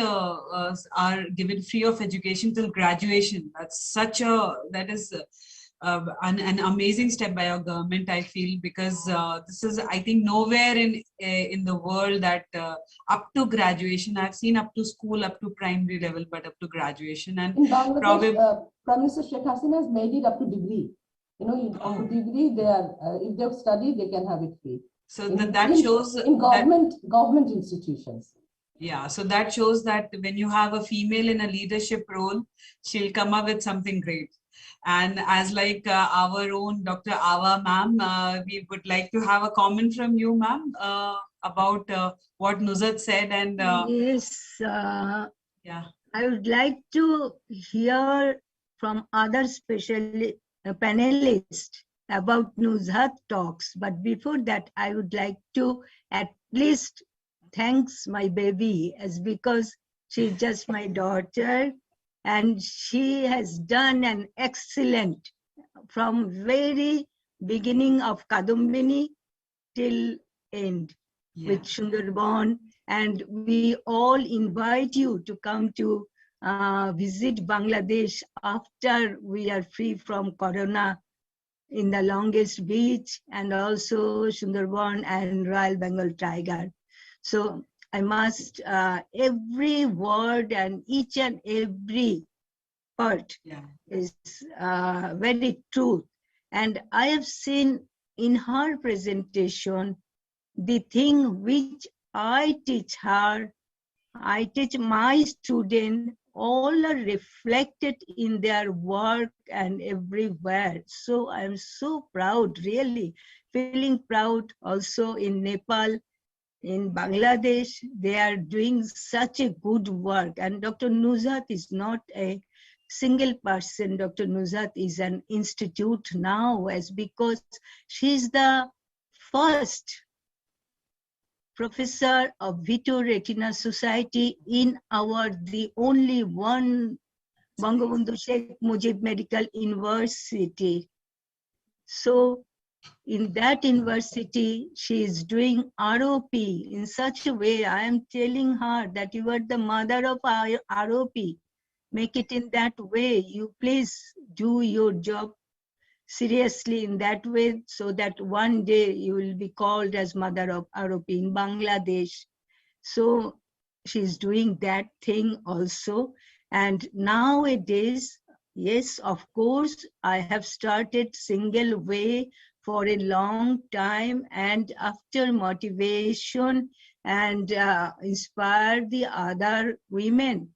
are given free of education till graduation. That is an amazing step by our government, I feel, because this is, I think, nowhere in the world that up to graduation. I've seen up to school, up to primary level, but up to graduation. And in Bangladesh, Prime Minister Sheikh Hasina has made it up to degree. Up to degree, they are if they've studied, they can have it free. So that shows in government institutions. Yeah, so that shows that when you have a female in a leadership role, she'll come up with something great. And as like our own Dr. Ava ma'am, we would like to have a comment from you, ma'am, about what Nuzhat said. And yes, yeah, I would like to hear from other panelists about Nuzhat talks. But before that, I would like to at least thanks my baby, as because she's just my daughter. And she has done an excellent, from very beginning of Kadumbini till end. with Sundarban, and we all invite you to come to visit Bangladesh after we are free from Corona in the longest beach, and also Sundarban and Royal Bengal tiger. So I must, every word and each and every part is very true. And I have seen in her presentation, the thing which I teach her, I teach my student, all are reflected in their work and everywhere. So I'm so proud, really feeling proud also in Nepal, in Bangladesh. They are doing such a good work. And Dr. Nuzhat is not a single person. Dr. Nuzhat is an institute now, as because she's the first professor of Vitreoretina Society in the only one Bangabandhu Sheikh Mujib Medical University. So in that university, she is doing ROP in such a way. I am telling her that you are the mother of ROP. Make it in that way. You please do your job seriously in that way, so that one day you will be called as mother of ROP in Bangladesh. So she's doing that thing also. And nowadays, yes, of course, I have started single way for a long time, and after motivation and inspire the other women,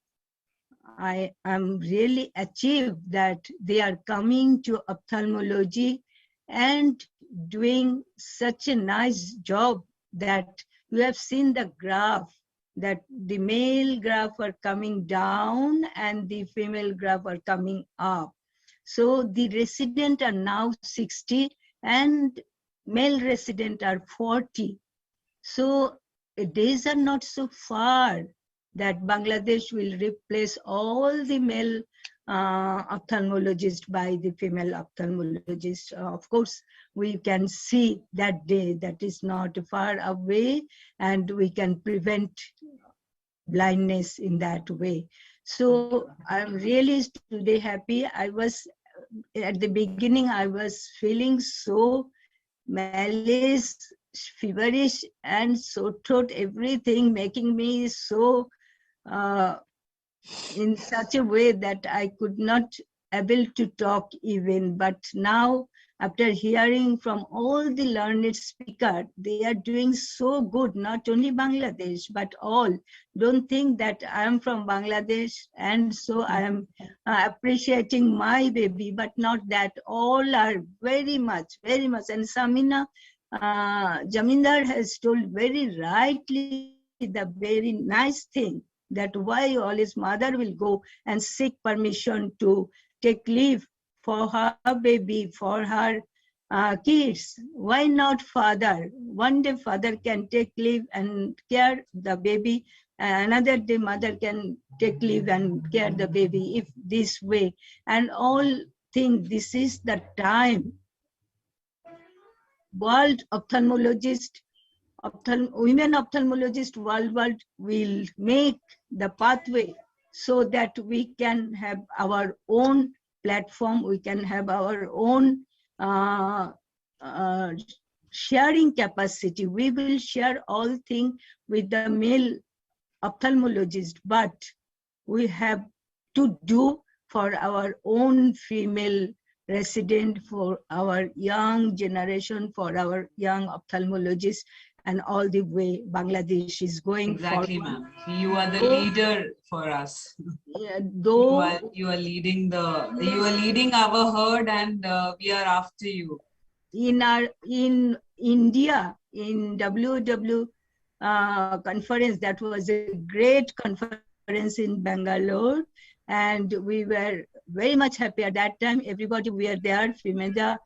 I am really achieved that they are coming to ophthalmology and doing such a nice job that you have seen the graph, that the male graph are coming down and the female graph are coming up. So the resident are now 60 and male resident are 40. So days are not so far that Bangladesh will replace all the male ophthalmologists by the female ophthalmologists. Of course, we can see that day, that is not far away, and we can prevent blindness in that way. So I'm really today happy. I was, at the beginning, I was feeling so malaise, feverish, and so throat, everything making me so in such a way that I could not able to talk even. But now, after hearing from all the learned speakers, they are doing so good, not only Bangladesh, but all. Don't think that I am from Bangladesh and so I am appreciating my baby, but not that. All are very much. And Samina Jamindar has told very rightly the very nice thing, that why always mother will go and seek permission to take leave for her baby, for her kids. Why not father? One day father can take leave and care the baby. Another day mother can take leave and care the baby, if this way. And all think this is the time. World ophthalmologist, women ophthalmologists worldwide will make the pathway so that we can have our own platform, we can have our own sharing capacity. We will share all things with the male ophthalmologist, but we have to do for our own female resident, for our young generation, for our young ophthalmologists, and all the way Bangladesh is going Exactly, forward. ma'am. You are the leader for us. Yeah, you are leading our herd, and we are after you. In India, in WW conference, that was a great conference in Bangalore, and we were very much happy at that time. Everybody were there, Fimeda,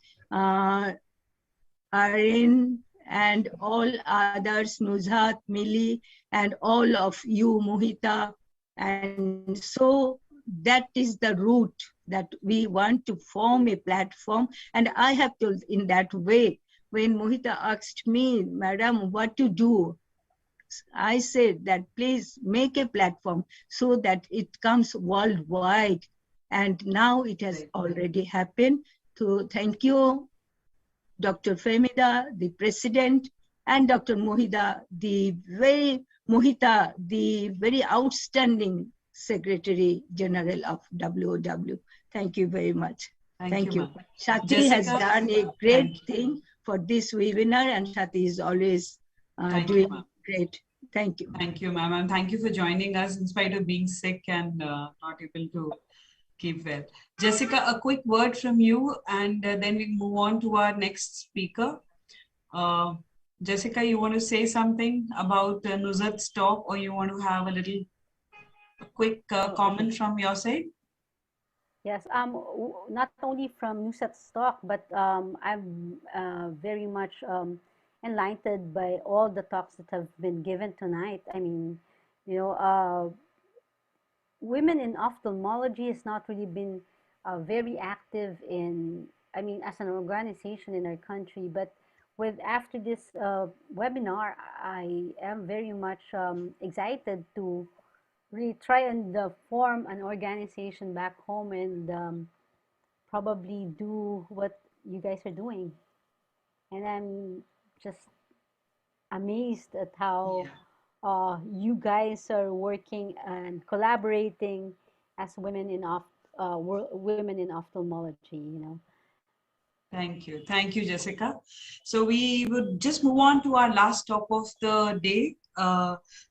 Arin, and all others, Nuzhat, Mili, and all of you, Mohita. And so that is the route that we want to form a platform. And I have told in that way, when Mohita asked me, Madam, what to do? I said that please make a platform so that it comes worldwide. And now it has already happened. So thank you, Dr. Femida, the president, and Dr. Mohita, the very outstanding Secretary General of WOW. Thank you very much. Thank you. ma'am. Shati has Jessica, done a great thing for this webinar, and Shati is always Thank you, doing ma'am. great. Thank you. Thank you, ma'am. And thank you for joining us in spite of being sick and not able to keep well. Jessica, a quick word from you, and then we move on to our next speaker. Jessica, you want to say something about Nuzhat's talk, or you want to have a quick comment from your side? Yes, not only from Nuzhat's talk, but I'm very much enlightened by all the talks that have been given tonight. I mean, you know, women in ophthalmology has not really been very active in, I mean, as an organization in our country, but after this webinar, I am very much excited to really try and form an organization back home and probably do what you guys are doing. And I'm just amazed at how you guys are working and collaborating as women in ophthalmology, you know. Thank you. Thank you, Jessica. So we would just move on to our last talk of the day.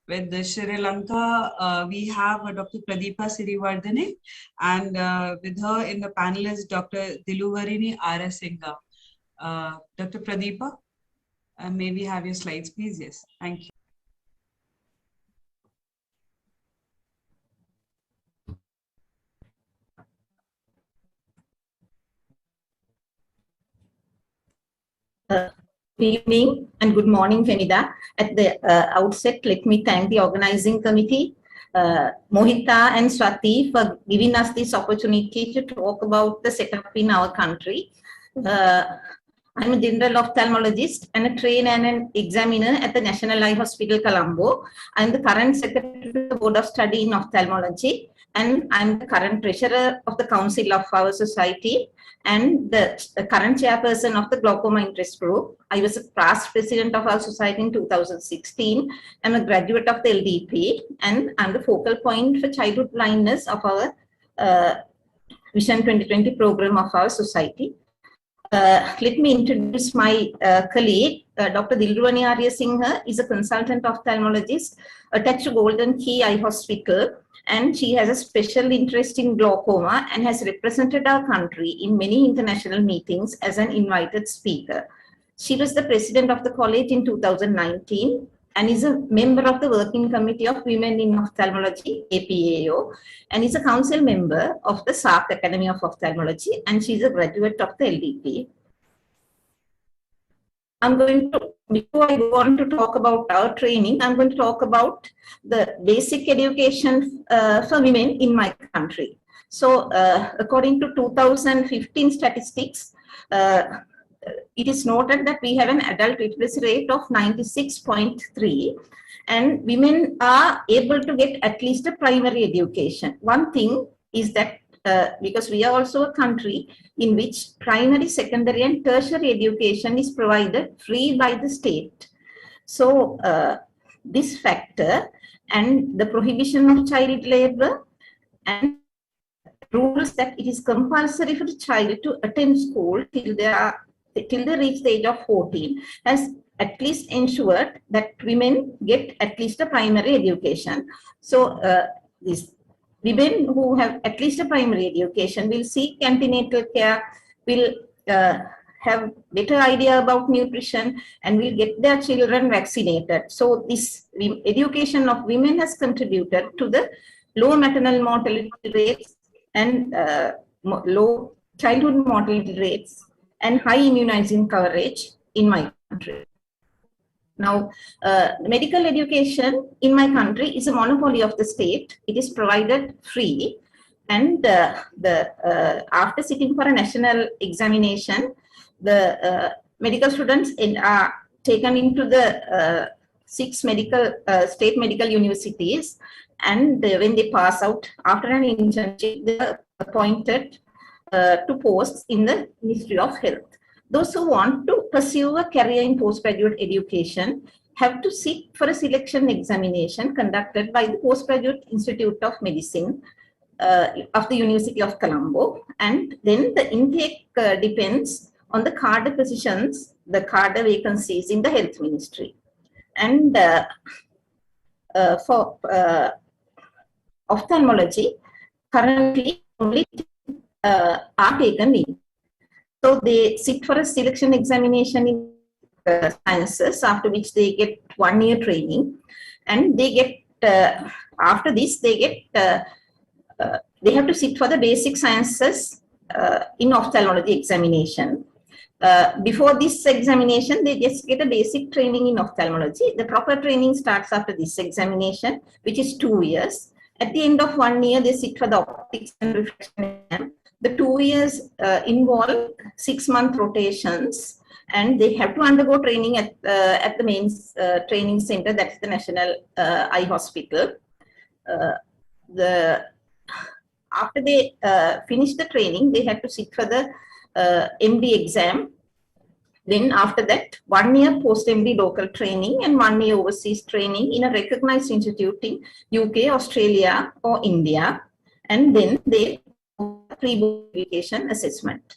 With the Sri Lanka, we have Dr. Pradeepa Sirivardhane, and with her in the panel is Dr. Diluvarini Arasinga. Dr. Pradeepa, may we have your slides, please? Yes, thank you. Good evening and good morning, Femida. At the outset, let me thank the organizing committee, Mohita and Swati, for giving us this opportunity to talk about the setup in our country. I'm a general ophthalmologist and a trainer and an examiner at the National Eye Hospital, Colombo. I'm the current secretary of the Board of Study in Ophthalmology, and I'm the current treasurer of the council of our society and the current chairperson of the Glaucoma Interest Group. I was a past president of our society in 2016. I'm a graduate of the LDP, and I'm the focal point for childhood blindness of our Vision 2020 program of our society. Let me introduce my colleague, Dr. Diluvarini Arasinga is a consultant ophthalmologist attached to Golden Key Eye Hospital, and she has a special interest in glaucoma and has represented our country in many international meetings as an invited speaker. She was the president of the college in 2019 and is a member of the Working Committee of Women in Ophthalmology, APAO, and is a council member of the SARC Academy of Ophthalmology, and she's a graduate of the LDP. I'm going to, before I go on to talk about our training, I'm going to talk about the basic education for women in my country. So according to 2015 statistics, it is noted that we have an adult literacy rate of 96.3, and women are able to get at least a primary education. One thing is that because we are also a country in which primary, secondary, and tertiary education is provided free by the state. So this factor and the prohibition of child labor and rules that it is compulsory for the child to attend school till they reach the age of 14 has at least ensured that women get at least a primary education. So these women who have at least a primary education will seek antenatal care, will have better idea about nutrition, and will get their children vaccinated. So this education of women has contributed to the low maternal mortality rates and low childhood mortality rates and high immunizing coverage in my country. Now, medical education in my country is a monopoly of the state. It is provided free, and after sitting for a national examination, the medical students are taken into the 6 state medical universities, and when they pass out after an internship, they are appointed to posts in the Ministry of Health. Those who want to pursue a career in postgraduate education have to sit for a selection examination conducted by the Postgraduate Institute of Medicine of the University of Colombo, and then the intake depends on the cadre positions, the cadre vacancies in the health ministry. And for ophthalmology, currently only are taken in. So they sit for a selection examination in sciences, after which they get 1 year training, and they get after this they get they have to sit for the basic sciences in ophthalmology examination. Before this examination, they just get a basic training in ophthalmology. The proper training starts after this examination, which is 2 years. At the end of 1 year, they sit for the optics and refraction exam. The 2 years involve 6-month rotations, and they have to undergo training at the main training center, that's the National Eye Hospital. After they finish the training, they have to sit for the MD exam. Then after that, 1 year post-MD local training and 1 year overseas training in a recognized institute in UK, Australia or India. And then they pre-board education assessment.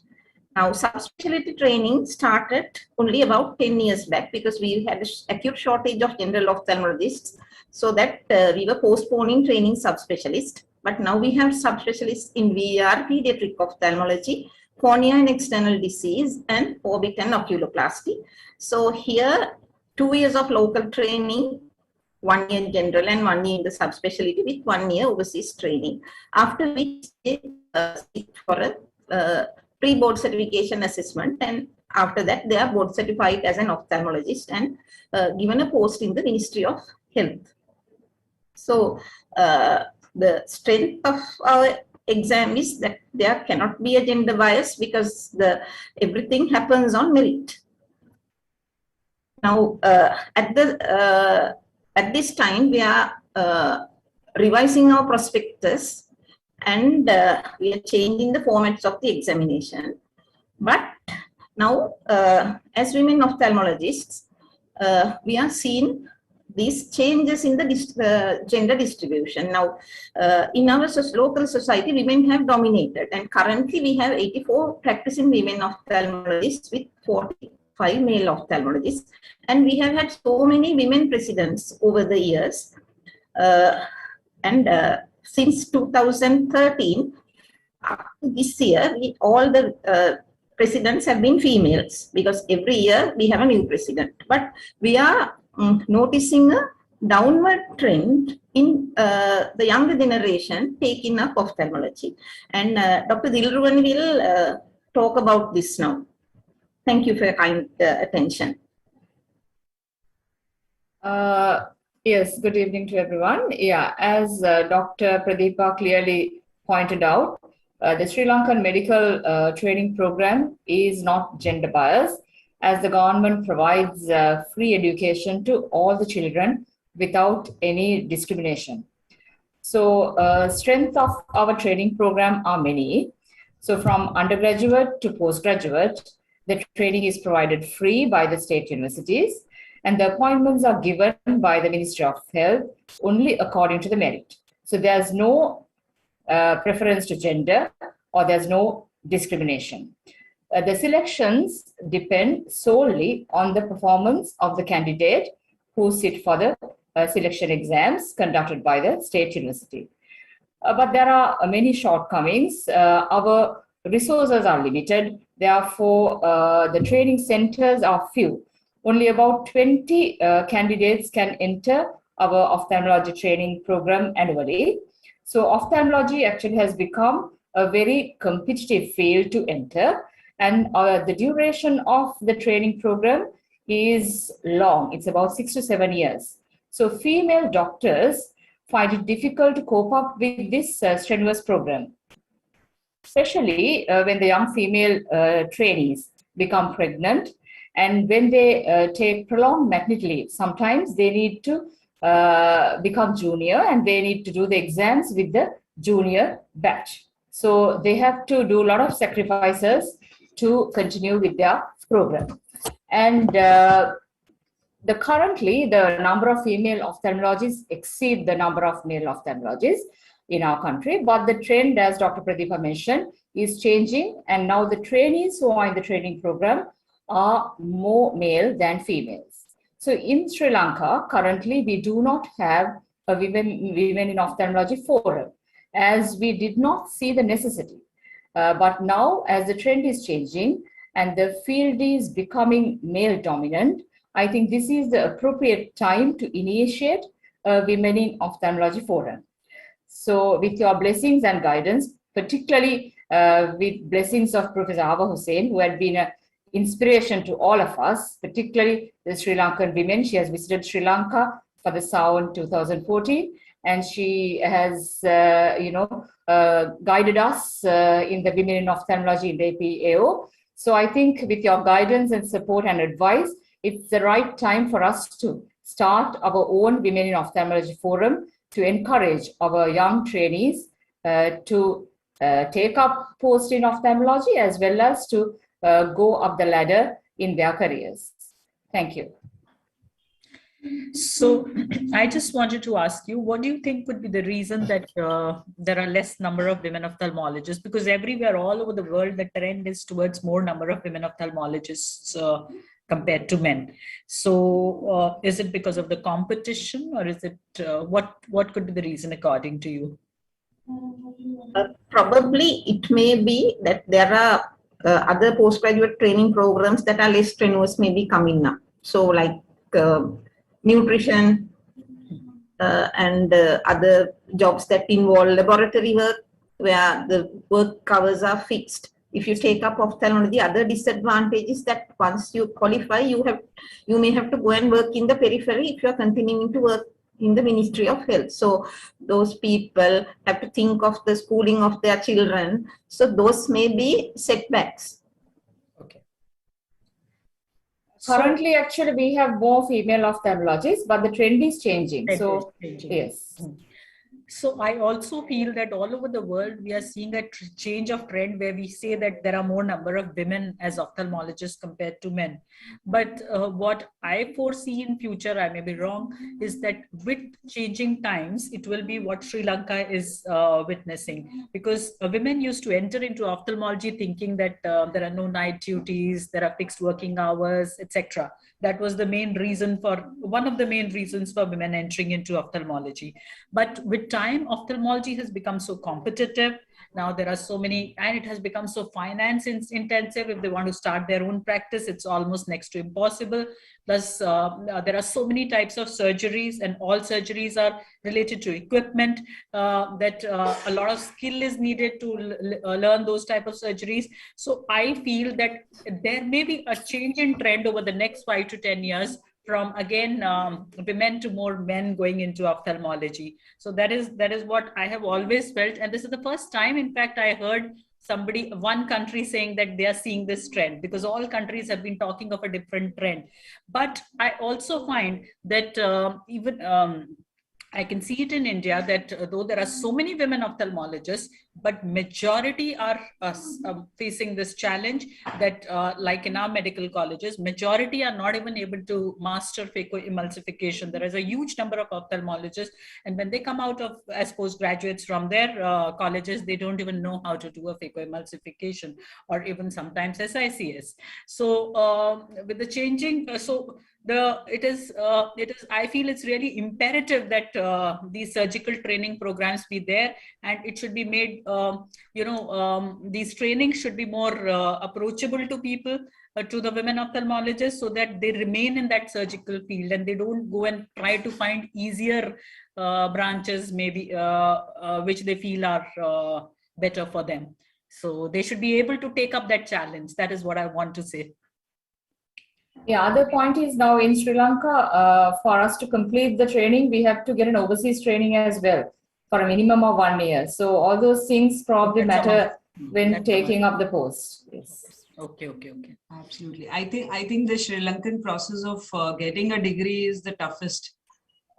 Now, subspecialty training started only about 10 years back because we had an acute shortage of general ophthalmologists, so that we were postponing training subspecialists. But now we have subspecialists in VR, pediatric ophthalmology, cornea and external disease, and orbit and oculoplasty. So here, 2 years of local training, 1 year general and 1 year in the subspecialty with 1 year overseas training. After which they sit for a pre-board certification assessment, and after that they are board certified as an ophthalmologist and given a post in the Ministry of Health. So the strength of our exam is that there cannot be a gender bias because everything happens on merit. Now at this time we are revising our prospectus, and we are changing the formats of the examination. But now, as women ophthalmologists, we are seeing these changes in the gender distribution. Now, in our local society, women have dominated, and currently we have 84 practicing women ophthalmologists with 45 male ophthalmologists, and we have had so many women presidents over the years. Since 2013, this year, all the presidents have been females because every year we have a new president. But we are noticing a downward trend in the younger generation taking up ophthalmology. And Dr. Dilruwan will talk about this now. Thank you for your kind attention. Yes, good evening to everyone. Yeah, as Dr. Pradeepa clearly pointed out, the Sri Lankan medical training program is not gender biased, as the government provides free education to all the children without any discrimination. So strength of our training program are many. So from undergraduate to postgraduate, the training is provided free by the state universities, and the appointments are given by the Ministry of Health only according to the merit. So there's no preference to gender, or there's no discrimination. The selections depend solely on the performance of the candidate who sit for the selection exams conducted by the state university. But there are many shortcomings. Our resources are limited. Therefore, the training centers are few. Only about 20 candidates can enter our ophthalmology training program annually. So ophthalmology actually has become a very competitive field to enter, and the duration of the training program is long. It's about 6 to 7 years. So female doctors find it difficult to cope up with this strenuous program, especially when the young female trainees become pregnant And when they take prolonged maternity leave, sometimes they need to become junior and they need to do the exams with the junior batch. So they have to do a lot of sacrifices to continue with their program. And currently, the number of female ophthalmologists exceed the number of male ophthalmologists in our country. But the trend, as Dr. Pradeepa mentioned, is changing. And now the trainees who are in the training program are more male than females. So in Sri Lanka, currently, we do not have a women in ophthalmology forum, as we did not see the necessity. But now, as the trend is changing and the field is becoming male dominant, I think this is the appropriate time to initiate a Women in Ophthalmology Forum. So with your blessings and guidance, particularly with blessings of Professor Ava Hussain, who had been an inspiration to all of us, particularly the Sri Lankan women. She has visited Sri Lanka for the SAO in 2014, and she has, guided us in the Women in Ophthalmology in the APAO. So I think with your guidance and support and advice, it's the right time for us to start our own Women in Ophthalmology Forum to encourage our young trainees to take up post in ophthalmology as well as to go up the ladder in their careers. Thank you. So I just wanted to ask you, what do you think could be the reason that there are less number of women ophthalmologists? Because everywhere, all over the world, the trend is towards more number of women ophthalmologists compared to men. So is it because of the competition, or is it what could be the reason according to you? Probably it may be that there are other postgraduate training programs that are less strenuous maybe coming up. So like nutrition and other jobs that involve laboratory work where the work hours are fixed. If you take up ophthalmology, other disadvantage is that once you qualify, you may have to go and work in the periphery if you are continuing to work in the Ministry of Health. So those people have to think of the schooling of their children. So those may be setbacks. Okay. Currently, actually, we have more female ophthalmologists, but the trend is changing. So, yes. So I also feel that all over the world, we are seeing a change of trend where we say that there are more number of women as ophthalmologists compared to men. But what I foresee in future, I may be wrong, is that with changing times, it will be what Sri Lanka is witnessing. Because women used to enter into ophthalmology thinking that there are no night duties, there are fixed working hours, etc. That was the main reason one of the main reasons for women entering into ophthalmology. But with time, ophthalmology has become so competitive. Now there are so many, and it has become so finance intensive. If they want to start their own practice, it's almost next to impossible. Plus, there are so many types of surgeries, and all surgeries are related to equipment, that a lot of skill is needed to learn those type of surgeries. So I feel that there may be a change in trend over the next 5 to 10 years from, again, women to more men going into ophthalmology. So that is what I have always felt. And this is the first time, in fact, I heard one country saying that they are seeing this trend, because all countries have been talking of a different trend. But I also find that I can see it in India that though there are so many women ophthalmologists, but majority are facing this challenge that like in our medical colleges, majority are not even able to master phacoemulsification. There is a huge number of ophthalmologists, and when they come out of as postgraduates from their colleges, they don't even know how to do a phacoemulsification or even sometimes SICS. So with the changing, it is I feel it's really imperative that these surgical training programs be there, and it should be made these trainings should be more approachable to people, to the women ophthalmologists, so that they remain in that surgical field and they don't go and try to find easier branches maybe which they feel are better for them. So they should be able to take up that challenge. That is what I want to say. Yeah, other point is now in Sri Lanka, for us to complete the training, we have to get an overseas training as well for a minimum of 1 year. So all those things probably matter when taking up the post. Yes. Okay. Absolutely. I think the Sri Lankan process of getting a degree is the toughest,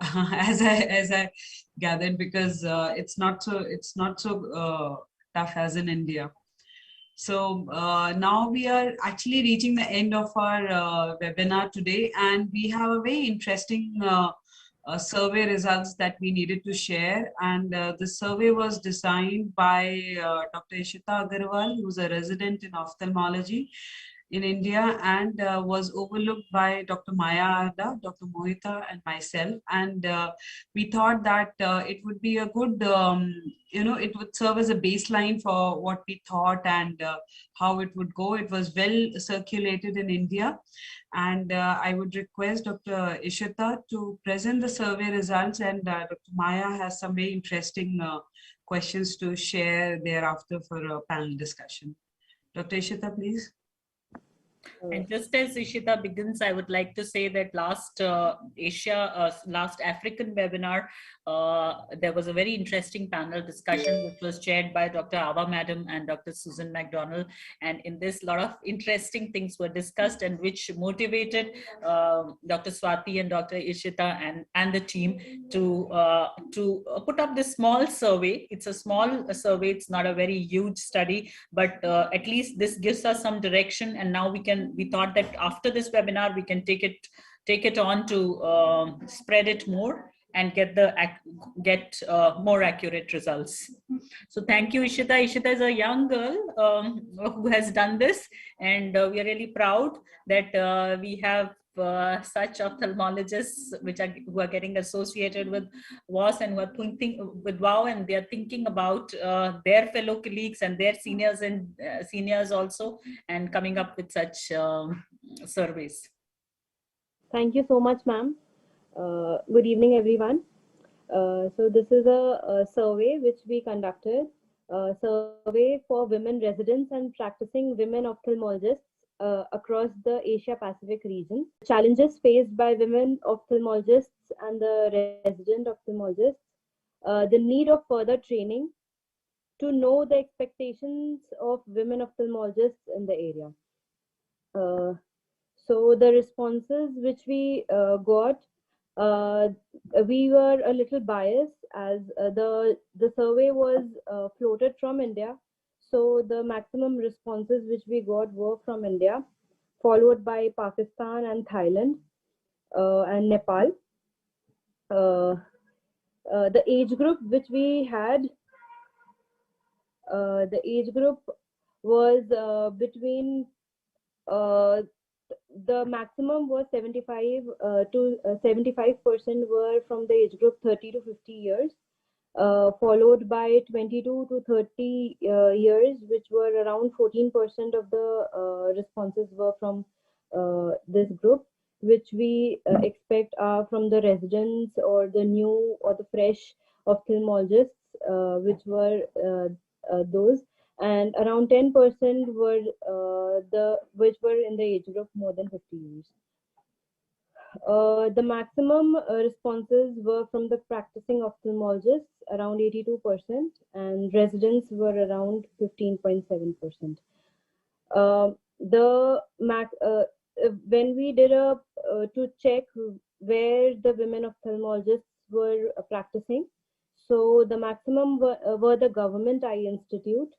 as I gathered, because it's not so tough as in India. So now we are actually reaching the end of our webinar today, and we have a very interesting survey results that we needed to share. And the survey was designed by Dr. Ishita Agarwal, who's a resident in ophthalmology in India, and was overlooked by Dr. Maya Arda, Dr. Mohita, and myself. And we thought that it would be a good, it would serve as a baseline for what we thought and how it would go. It was well circulated in India. And I would request Dr. Ishita to present the survey results, and Dr. Maya has some very interesting questions to share thereafter for a panel discussion. Dr. Ishita, please. And just as Ishita begins, I would like to say that last African webinar, there was a very interesting panel discussion which was chaired by Dr. Ava Madam and Dr. Susan McDonald. And in this, a lot of interesting things were discussed, and which motivated Dr. Swati and Dr. Ishita and the team to put up this small survey. It's a small survey. It's not a very huge study, but at least this gives us some direction. And now we thought that after this webinar, we can take it on to spread it more and get more accurate results. So thank you, Ishita. Ishita is a young girl who has done this, and we are really proud that we have such ophthalmologists who are getting associated with WAS and who are thinking with WOW, and they are thinking about their fellow colleagues and their seniors and seniors also, and coming up with such surveys. Thank you so much, ma'am. Good evening, everyone. So this is a survey which we conducted, a survey for women residents and practicing women ophthalmologists across the Asia Pacific region. Challenges faced by women ophthalmologists and the resident ophthalmologists, the need of further training to know the expectations of women ophthalmologists in the area. So the responses which we got, we were a little biased as the survey was floated from India. So the maximum responses which we got were from India, followed by Pakistan and Thailand and Nepal. The age group which we had, the age group was between the maximum was 75 to 75% were from the age group 30 to 50 years, followed by 22 to 30 years, which were around 14% of the responses were from this group, which we expect are from the residents or the new or the fresh ophthalmologists, which were those. And around 10% were which were in the age group more than 50 years. The maximum responses were from the practicing ophthalmologists, around 82%, and residents were around 15.7%. When we did to check where the women ophthalmologists were practicing, so the maximum were the government eye institute,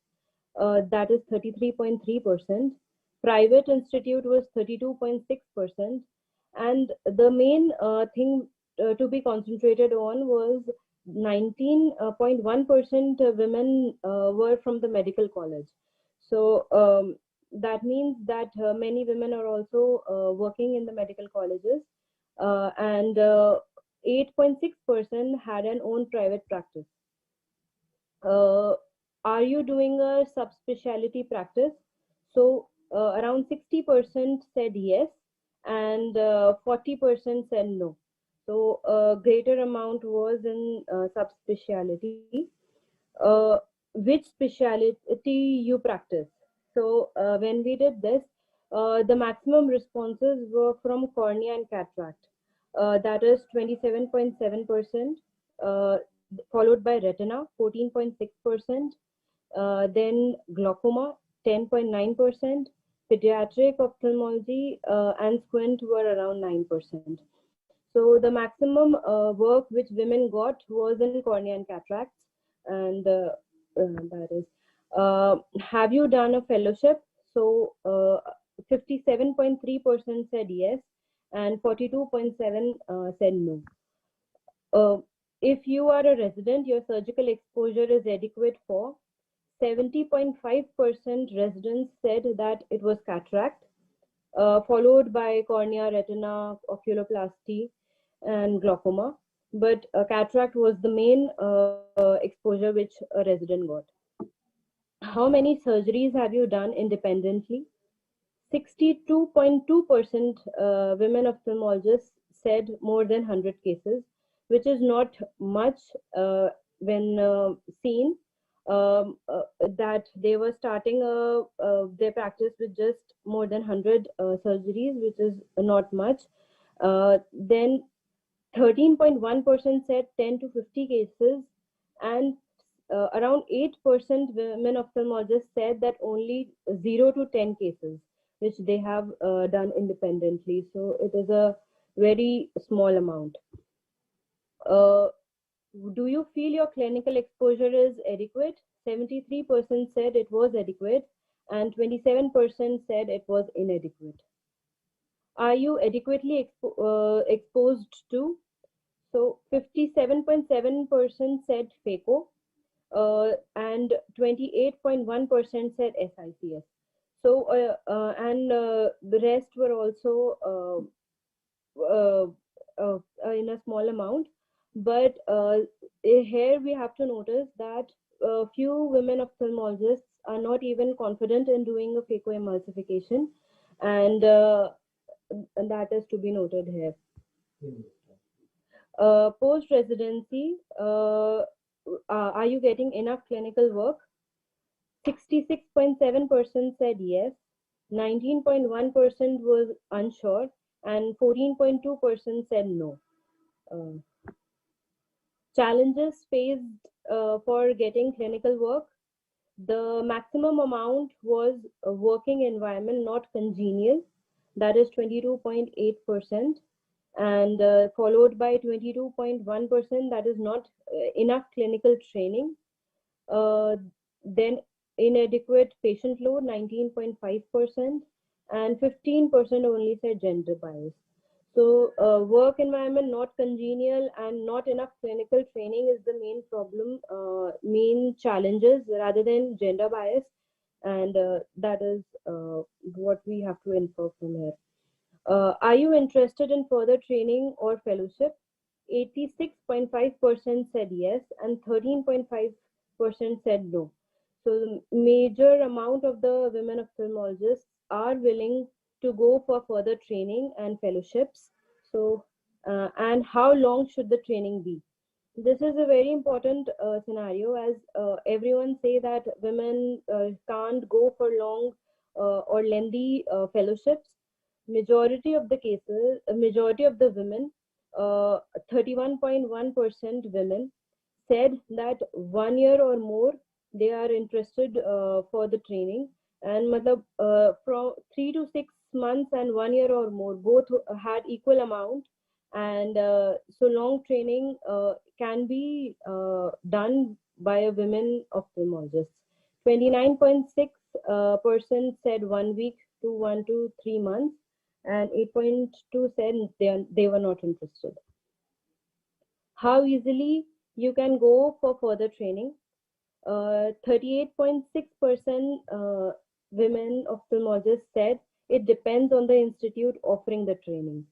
that is 33.3%. Private institute was 32.6%. And the main thing to be concentrated on was 19.1% women were from the medical college. So that means that many women are also working in the medical colleges, and 8.6% had an own private practice. Are you doing a subspecialty practice? So around 60% said yes, and 40% said no. So a greater amount was in subspecialty. Which specialty you practice? So when we did this, the maximum responses were from cornea and cataract. That is 27.7%, followed by retina, 14.6%, then glaucoma, 10.9%, pediatric ophthalmology and squint were around 9%. So the maximum work which women got was in cornea and cataracts, and that is. Have you done a fellowship? So 57.3% said yes, and 42.7% said no. If you are a resident, your surgical exposure is adequate for 70.5% residents said that it was cataract, followed by cornea, retina, oculoplasty, and glaucoma. But cataract was the main exposure which a resident got. How many surgeries have you done independently? 62.2% women ophthalmologists said more than 100 cases, which is not much when seen that they were starting their practice with just more than 100 surgeries, which is not much. Then 13.1% said 10 to 50 cases, and around 8% women ophthalmologists said that only 0 to 10 cases, which they have done independently. So it is a very small amount. Do you feel your clinical exposure is adequate? 73% said it was adequate, and 27% said it was inadequate. Are you adequately exposed to? So 57.7% said phaco, and 28.1% said SICS. So and the rest were also in a small amount. But here we have to notice that few women ophthalmologists are not even confident in doing a phacoemulsification, and that is to be noted here. Post-residency, are you getting enough clinical work? 66.7% said yes, 19.1% was unsure, and 14.2% said no. Challenges faced for getting clinical work. The maximum amount was a working environment not congenial, that is 22.8%, and followed by 22.1%, that is not enough clinical training. Then inadequate patient load, 19.5%, and 15% only said gender bias. So work environment not congenial and not enough clinical training is the main problem, main challenges rather than gender bias, and that is what we have to infer from here. Are you interested in further training or fellowship? 86.5% said yes, and 13.5% said no. So the major amount of the women ophthalmologists are willing to go for further training and fellowships. So, and how long should the training be? This is a very important scenario, as everyone say that women can't go for long or lengthy fellowships. Majority of the cases, majority of the women, 31.1% women said that 1 year or more they are interested for the training, and from 3 to 6 months and 1 year or more both had equal amount, and so long training can be done by a women ophthalmologist. 29.6% said 1 week to 1 to 3 months, and 8.2 said they were not interested. How easily you can go for further training? 38.6% women ophthalmologists said it depends on the institute offering the training.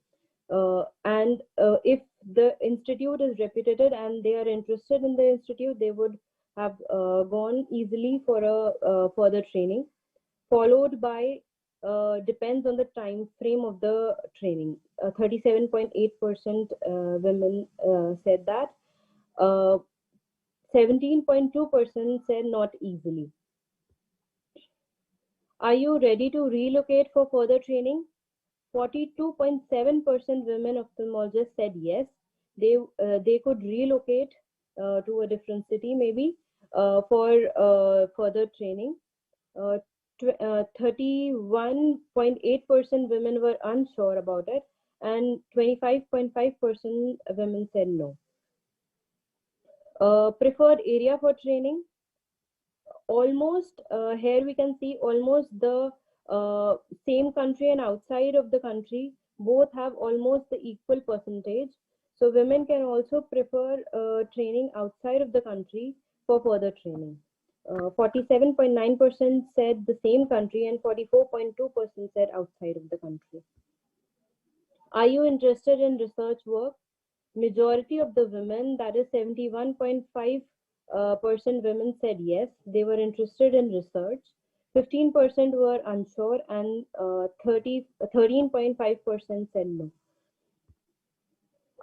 And if the institute is reputed and they are interested in the institute, they would have gone easily for a further training, followed by depends on the time frame of the training. 37.8% women said that. 17.2% said not easily. Are you ready to relocate for further training? 42.7% women ophthalmologists said yes. They could relocate to a different city maybe for further training. 31.8% women were unsure about it, and 25.5% women said no. Preferred area for training. Almost here we can see almost the same country and outside of the country both have almost the equal percentage. So women can also prefer training outside of the country for further training. 47.9% said the same country and 44.2% said outside of the country. Are you interested in research work? Majority of the women, that is 71.5% women said yes, they were interested in research. 15% were unsure and 13.5% said no.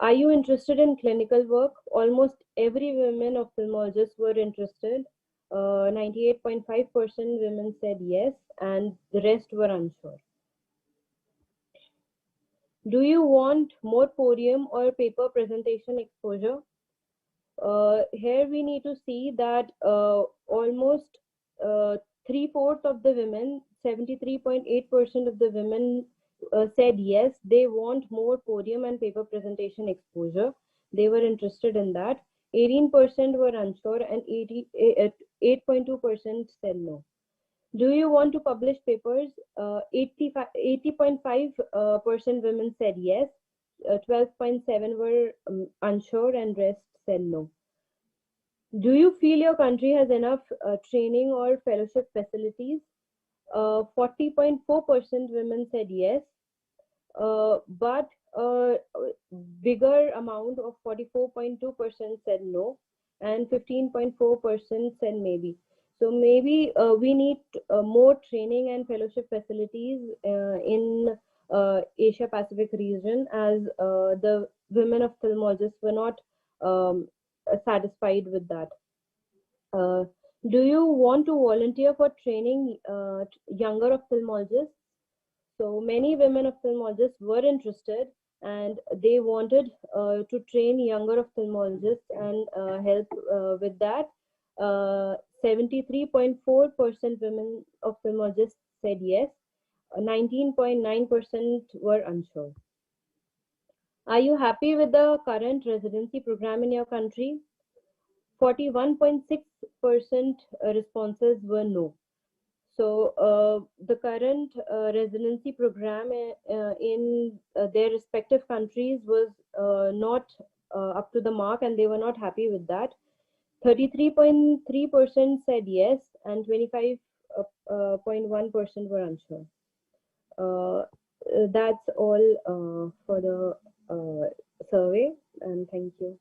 Are you interested in clinical work? Almost every women ophthalmologist were interested. 98.5% women said yes and the rest were unsure. Do you want more podium or paper presentation exposure? Here we need to see that almost 3/4 of the women, 73.8% of the women said yes, they want more podium and paper presentation exposure. They were interested in that. 18% were unsure and 8.2% said no. Do you want to publish papers? 80.5% women said yes, 12.7% were unsure and rest said no. Do you feel your country has enough training or fellowship facilities? 40.4% women said yes, but a bigger amount of 44.2% said no, and 15.4% said maybe. So maybe we need more training and fellowship facilities in Asia Pacific region, as the women ophthalmologists were not satisfied with that. Do you want to volunteer for training younger ophthalmologists? So many women ophthalmologists were interested and they wanted to train younger ophthalmologists and help with that. 73.4% women ophthalmologists said yes, 19.9% were unsure. Are you happy with the current residency program in your country? 41.6% responses were no. So the current residency program in their respective countries was not up to the mark and they were not happy with that. 33.3% said yes and 25.1% were unsure. That's all for the survey, and thank you.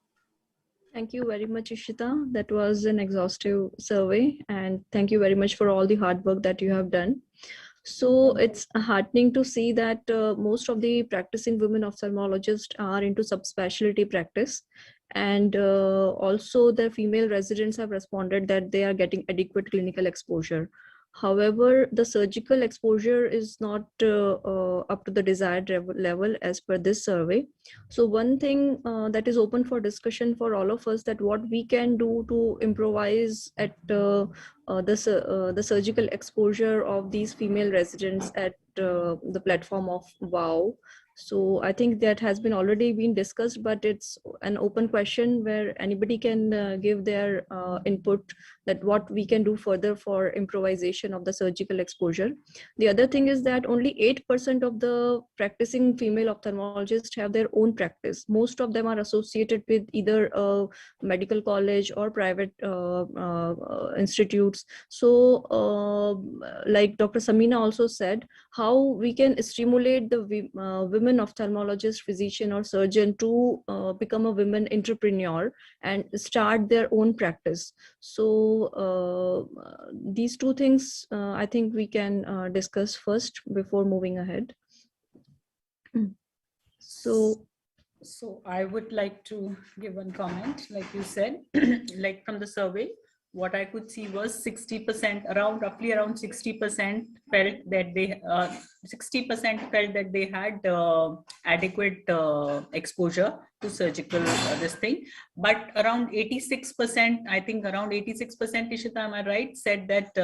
Thank you very much, Ishita. That was an exhaustive survey, and thank you very much for all the hard work that you have done. So it's heartening to see that most of the practicing women ophthalmologists are into subspecialty practice, and also the female residents have responded that they are getting adequate clinical exposure. However, the surgical exposure is not up to the desired level as per this survey. So one thing that is open for discussion for all of us, that what we can do to improvise at the surgical exposure of these female residents at the platform of WOW. So I think that has been already been discussed, but it's an open question where anybody can give their input, that what we can do further for improvisation of the surgical exposure. The other thing is that only 8% of the practicing female ophthalmologists have their own practice. Most of them are associated with either a medical college or private institutes. So like Dr. Samina also said, how we can stimulate the women ophthalmologist, physician or surgeon to become a women entrepreneur and start their own practice. So these two things I think we can discuss first before moving ahead. So I would like to give one comment. Like you said, like from the survey, what I could see was 60%, roughly around 60% felt that they 60% felt that they had adequate exposure to surgical this thing, but around 86%, I think around 86%, Ishita, am I right, said that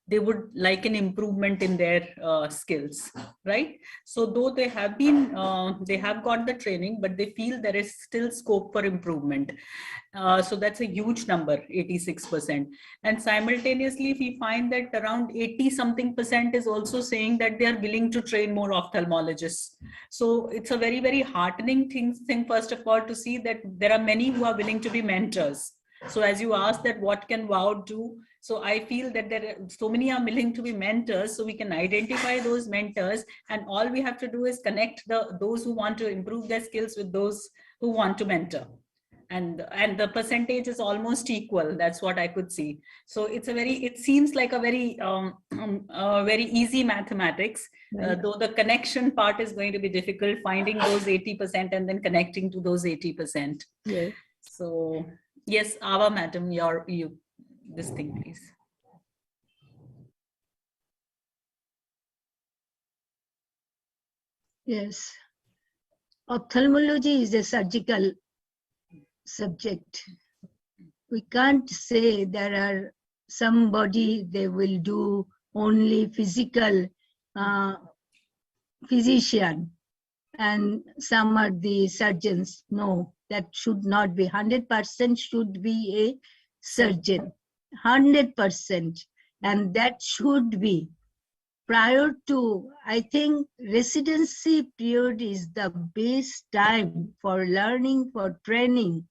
they would like an improvement in their skills, right? So though they have been, they have got the training, but they feel there is still scope for improvement. So that's a huge number, 86%. And simultaneously, we find that around 80-something% is also saying that they are willing to train more ophthalmologists. So it's a very, very heartening thing, first of all, to see that there are many who are willing to be mentors. So as you asked that what can WOW do? So I feel that there are so many are willing to be mentors, so we can identify those mentors, and all we have to do is connect those who want to improve their skills with those who want to mentor. And the percentage is almost equal. That's what I could see. So it seems like a very very easy mathematics, though the connection part is going to be difficult, finding those 80% and then connecting to those 80%. Yes. So yes, Ava madam, this thing, please. Yes. Ophthalmology is a surgical subject. We can't say there are somebody they will do only physical physician and some are the surgeons. No, that should not be. 100% should be a surgeon. 100%. And that should be prior to, I think residency period is the best time for learning, for training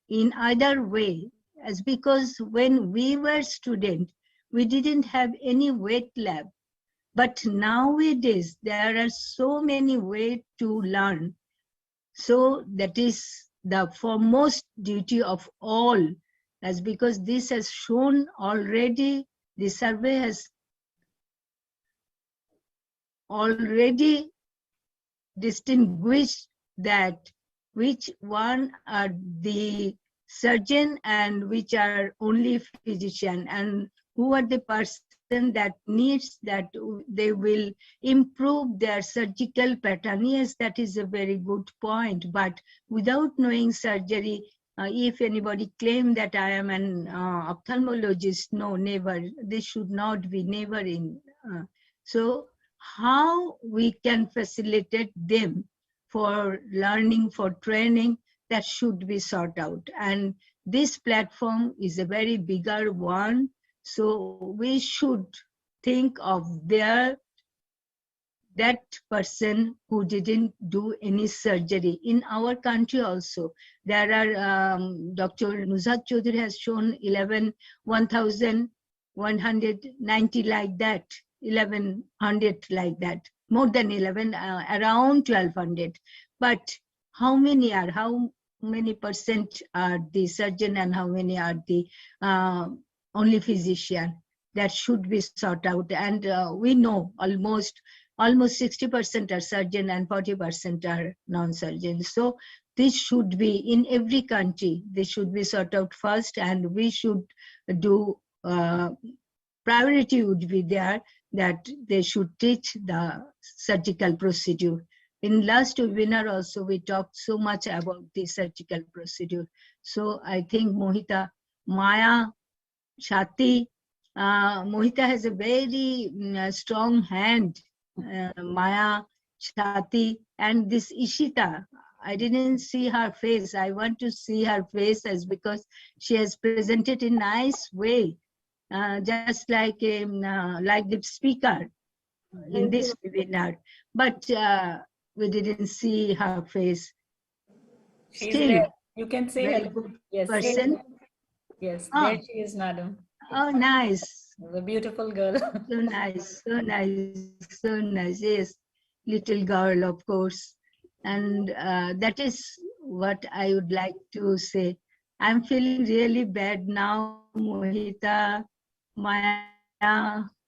in either way, as because when we were students, we didn't have any wet lab. But nowadays, there are so many ways to learn. So that is the foremost duty of all, as because this has shown already, the survey has already distinguished that which one are the surgeon and which are only physician, and who are the person that needs that they will improve their surgical pattern. Yes, that is a very good point, but without knowing surgery, if anybody claim that I am an ophthalmologist, no, never. This should not be, never in. So how we can facilitate them for learning, for training, that should be sought out. And this platform is a very bigger one. So we should think of that person who didn't do any surgery. In our country also, there are, Dr. Nuzhat Chaudhary has shown 1,190 like that, 1,100 like that, more than 11, around 1,200. But how many percent are the surgeon and how many are the only physician? That should be sought out. And we know almost 60% are surgeon and 40% are non-surgeons. So this should be in every country. This should be sought out first, and we should do, priority would be there that they should teach the surgical procedure. In last webinar also, we talked so much about the surgical procedure. So I think Mohita, Maya, Shati, Mohita has a very strong hand. Maya, Shati, and this Ishita, I didn't see her face. I want to see her face as because she has presented in a nice way, just like the speaker in this webinar. But we didn't see her face. She's Still, there. You can say very hello. good Yes. person. Yes, Oh. there she is, madam. Oh, nice. A beautiful girl. So nice, so nice, so nice. Yes, little girl, of course. And that is what I would like to say. I'm feeling really bad now, Mohita, Maya,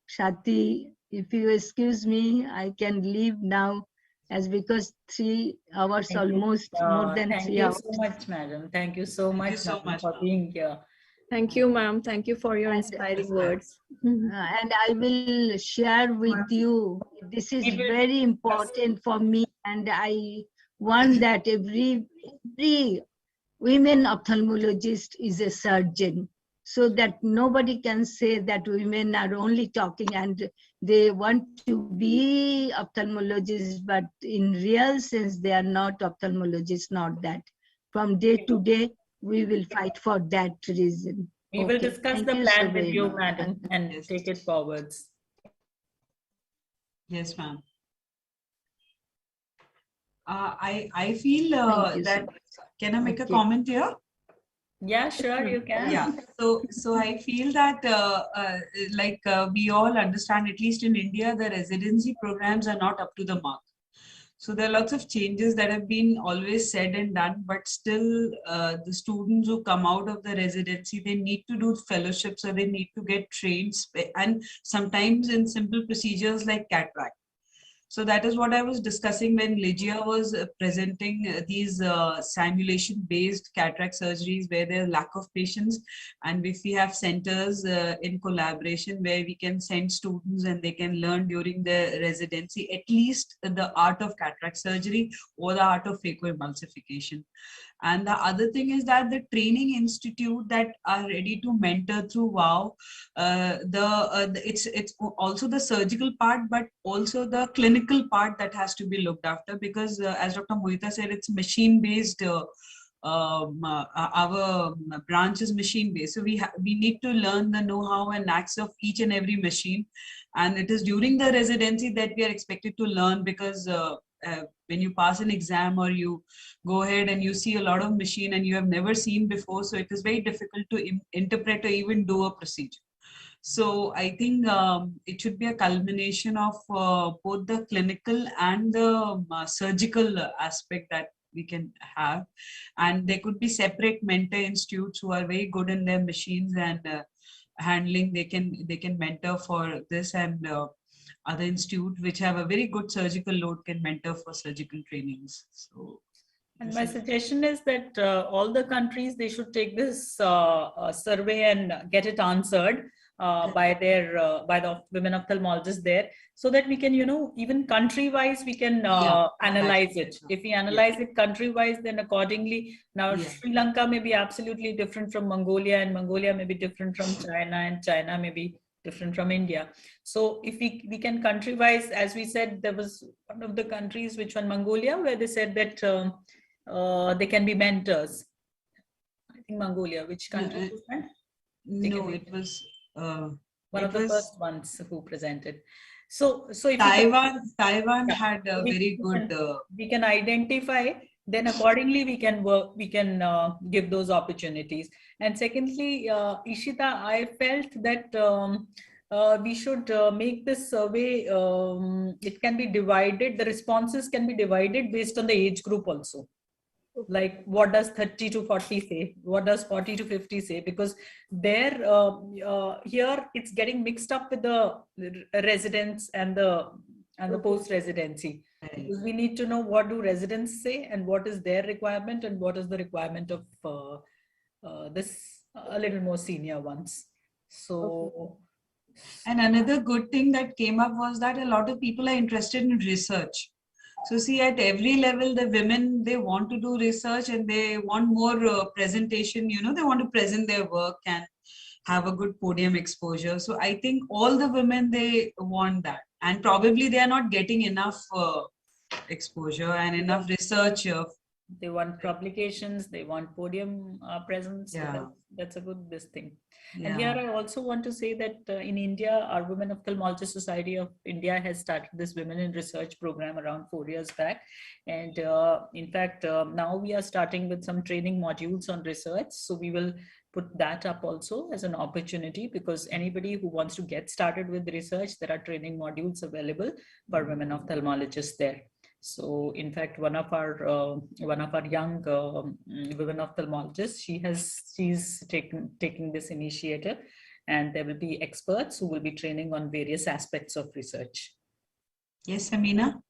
Shati. If you excuse me, I can leave now, as because 3 hours Thank you. almost, more than Thank 3 you hours. so much, madam. Thank you so much, so madam, much, for ma'am. being here. Thank you, ma'am. Thank you for your inspiring words. And I will share with you. This is very important for me, and I want that every women ophthalmologist is a surgeon, so that nobody can say that women are only talking and they want to be ophthalmologists, but in real sense they are not ophthalmologists. Not that. From day to day, we will fight for that reason. We will Okay, discuss thank the you so plan with very you, much. madam, and take it forwards. Yes, ma'am. I feel Thank you so that, much. can I make a Okay. comment here? Yeah, sure, you can. Yeah, so I feel that we all understand, at least in India, the residency programs are not up to the mark. So there are lots of changes that have been always said and done, but still the students who come out of the residency, they need to do fellowships or they need to get trained, and sometimes in simple procedures like cataract. So that is what I was discussing when Ligia was presenting these simulation-based cataract surgeries where there are lack of patients. And if we have centers in collaboration where we can send students and they can learn during the residency, at least the art of cataract surgery or the art of phacoemulsification. And the other thing is that the training institute that are ready to mentor through WOW, it's also the surgical part, but also the clinical part that has to be looked after, because as Dr. Mohita said, it's machine-based. Our branch is machine-based, so we need to learn the know-how and knacks of each and every machine, and it is during the residency that we are expected to learn, because when you pass an exam or you go ahead and you see a lot of machine and you have never seen before, so it is very difficult to interpret or even do a procedure. So I think it should be a culmination of both the clinical and the surgical aspect that we can have, and there could be separate mentor institutes who are very good in their machines and handling. They can mentor for this, and other institutes which have a very good surgical load can mentor for surgical trainings. So, and my suggestion is that all the countries, they should take this survey and get it answered by the women ophthalmologists there, so that we can, even country-wise, we can analyze it. If we analyze it country-wise, then accordingly, now Sri Lanka may be absolutely different from Mongolia, and Mongolia may be different from China, and China may be different from India. So if we can country-wise, as we said, there was one of the countries, which one, Mongolia, where they said that they can be mentors. I think Mongolia. Which country was that? No, it was one of the first ones who presented. So if Taiwan had a very good. We can identify. Then accordingly we can work. We can give those opportunities. And secondly, Ishita, I felt that we should make this survey. It can be divided. The responses can be divided based on the age group also. Like, what does 30 to 40 say? What does 40 to 50 say? Because there, here it's getting mixed up with the residents and the post-residency. Because we need to know what do residents say and what is their requirement and what is the requirement of this a little more senior ones. So. And another good thing that came up was that a lot of people are interested in research. So see, at every level, the women, they want to do research and they want more presentation, they want to present their work and have a good podium exposure. So I think all the women, they want that. And probably they are not getting enough exposure and enough research. They want publications, they want podium presence. Yeah. So that's a good thing. Yeah. And here I also want to say that in India, our Women Ophthalmologists Society of India has started this Women in Research program around 4 years back. And in fact, now we are starting with some training modules on research. So we will put that up also as an opportunity, because anybody who wants to get started with research, there are training modules available for women ophthalmologists there. So in fact, one of our young women ophthalmologists, she's taking this initiative, and there will be experts who will be training on various aspects of research. Yes, Amina.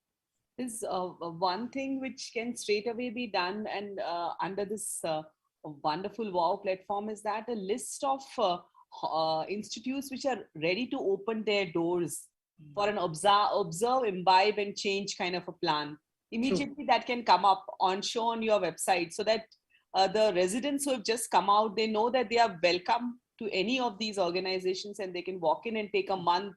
Is one thing which can straight away be done, and under this wonderful WOW platform is that a list of institutes which are ready to open their doors for an observe, imbibe, and change kind of a plan. Immediately that can come up on show on your website, so that the residents who have just come out, they know that they are welcome to any of these organizations, and they can walk in and take a month,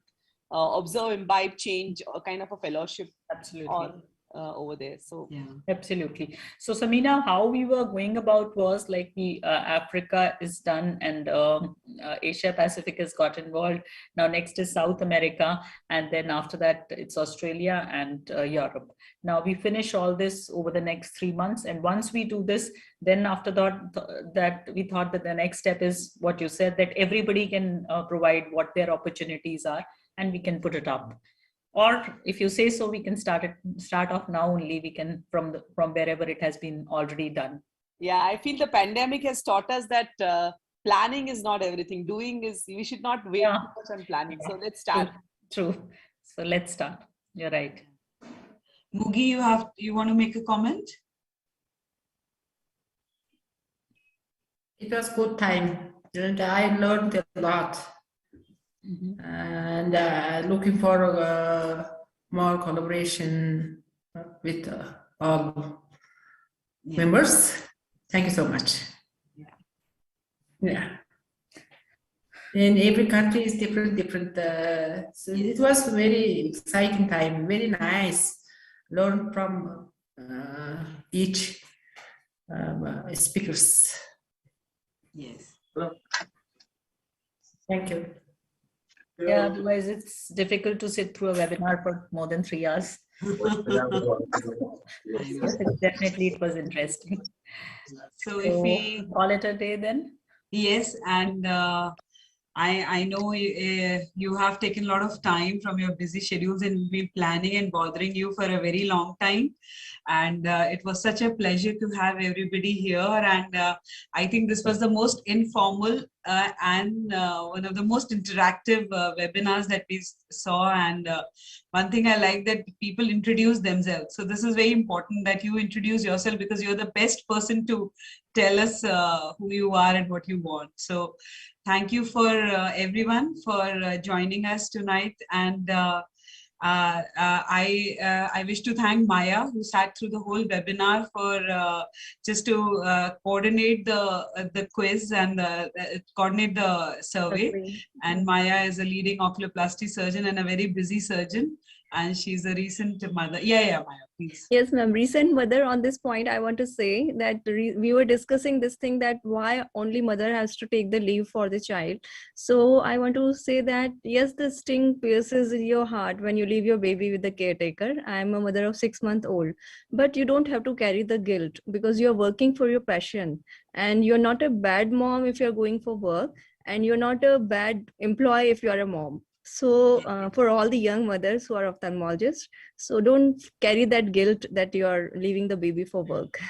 observe, imbibe, change, or kind of a fellowship. Absolutely. Over there. So yeah, absolutely. So Samina, how we were going about was like Africa is done, and Asia Pacific has got involved. Now next is South America, and then after that it's Australia and Europe. Now we finish all this over the next 3 months, and once we do this, then after that we thought that the next step is what you said, that everybody can provide what their opportunities are, and we can put it up. Or if you say so, we can start off now only. We can from wherever it has been already done. Yeah, I feel the pandemic has taught us that planning is not everything. Doing is, we should not wait too much on planning. So let's start. True. So let's start. You're right. Mugi, you want to make a comment? It was good time, and I learned a lot. And looking for more collaboration with all members. Thank you so much. Yeah. In every country is different. So it was very exciting time, very nice. Learn from each speakers. Yes. Thank you. Yeah, otherwise it's difficult to sit through a webinar for more than 3 hours. Definitely it was interesting. So if we call it a day then? Yes, and I know you have taken a lot of time from your busy schedules, and we've been planning and bothering you for a very long time. And it was such a pleasure to have everybody here. And I think this was the most informal and one of the most interactive webinars that we saw. And one thing I like that people introduce themselves. So this is very important that you introduce yourself, because you're the best person to tell us who you are and what you want. So thank you for everyone for joining us tonight. And I wish to thank Maya, who sat through the whole webinar for just to coordinate the quiz and coordinate the survey. And Maya is a leading oculoplasty surgeon and a very busy surgeon. And she's a recent mother. Yeah, Maya, please. Yes, ma'am. Recent mother. On this point, I want to say that we were discussing this thing, that why only mother has to take the leave for the child. So I want to say that, yes, the sting pierces in your heart when you leave your baby with the caretaker. I'm a mother of 6-month-old, but you don't have to carry the guilt, because you're working for your passion, and you're not a bad mom if you're going for work, and you're not a bad employee if you're a mom. So for all the young mothers who are ophthalmologists, so don't carry that guilt that you are leaving the baby for work.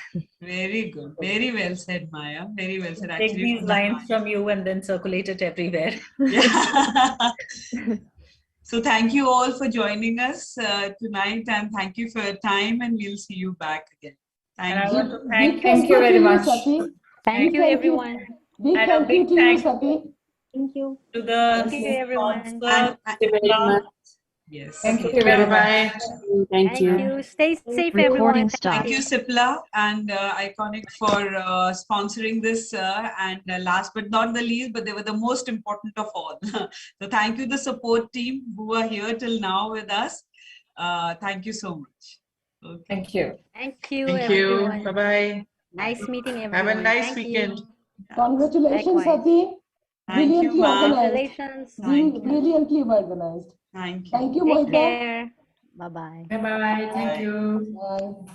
Very good. Very well said, Maya. Very well said. Take these lines from you and then circulate it everywhere. So thank you all for joining us tonight, and thank you for your time, and we'll see you back again. Thank you. I want to thank you very much. Thank you, everyone. Big thank you to you, Sati. Thank you. To the Thank you, everyone. Thank you very much. Yes. Thank you very much. Thank you. Stay safe, everyone. Thank you, Cipla and Iconic, for sponsoring this. And last but not the least, but they were the most important of all. So thank you, the support team who are here till now with us. Thank you so much. Okay. Thank you. Thank you, Thank you. everyone. Bye-bye. Nice meeting everyone. Have a nice Thank weekend. you. Congratulations, Likewise. Sati. Thank you, Brilliantly ma'am. organized. Congratulations. Brilliantly organized. Thank you. Thank you, Take Monica. care. Bye-bye. Bye-bye. Thank you. Bye.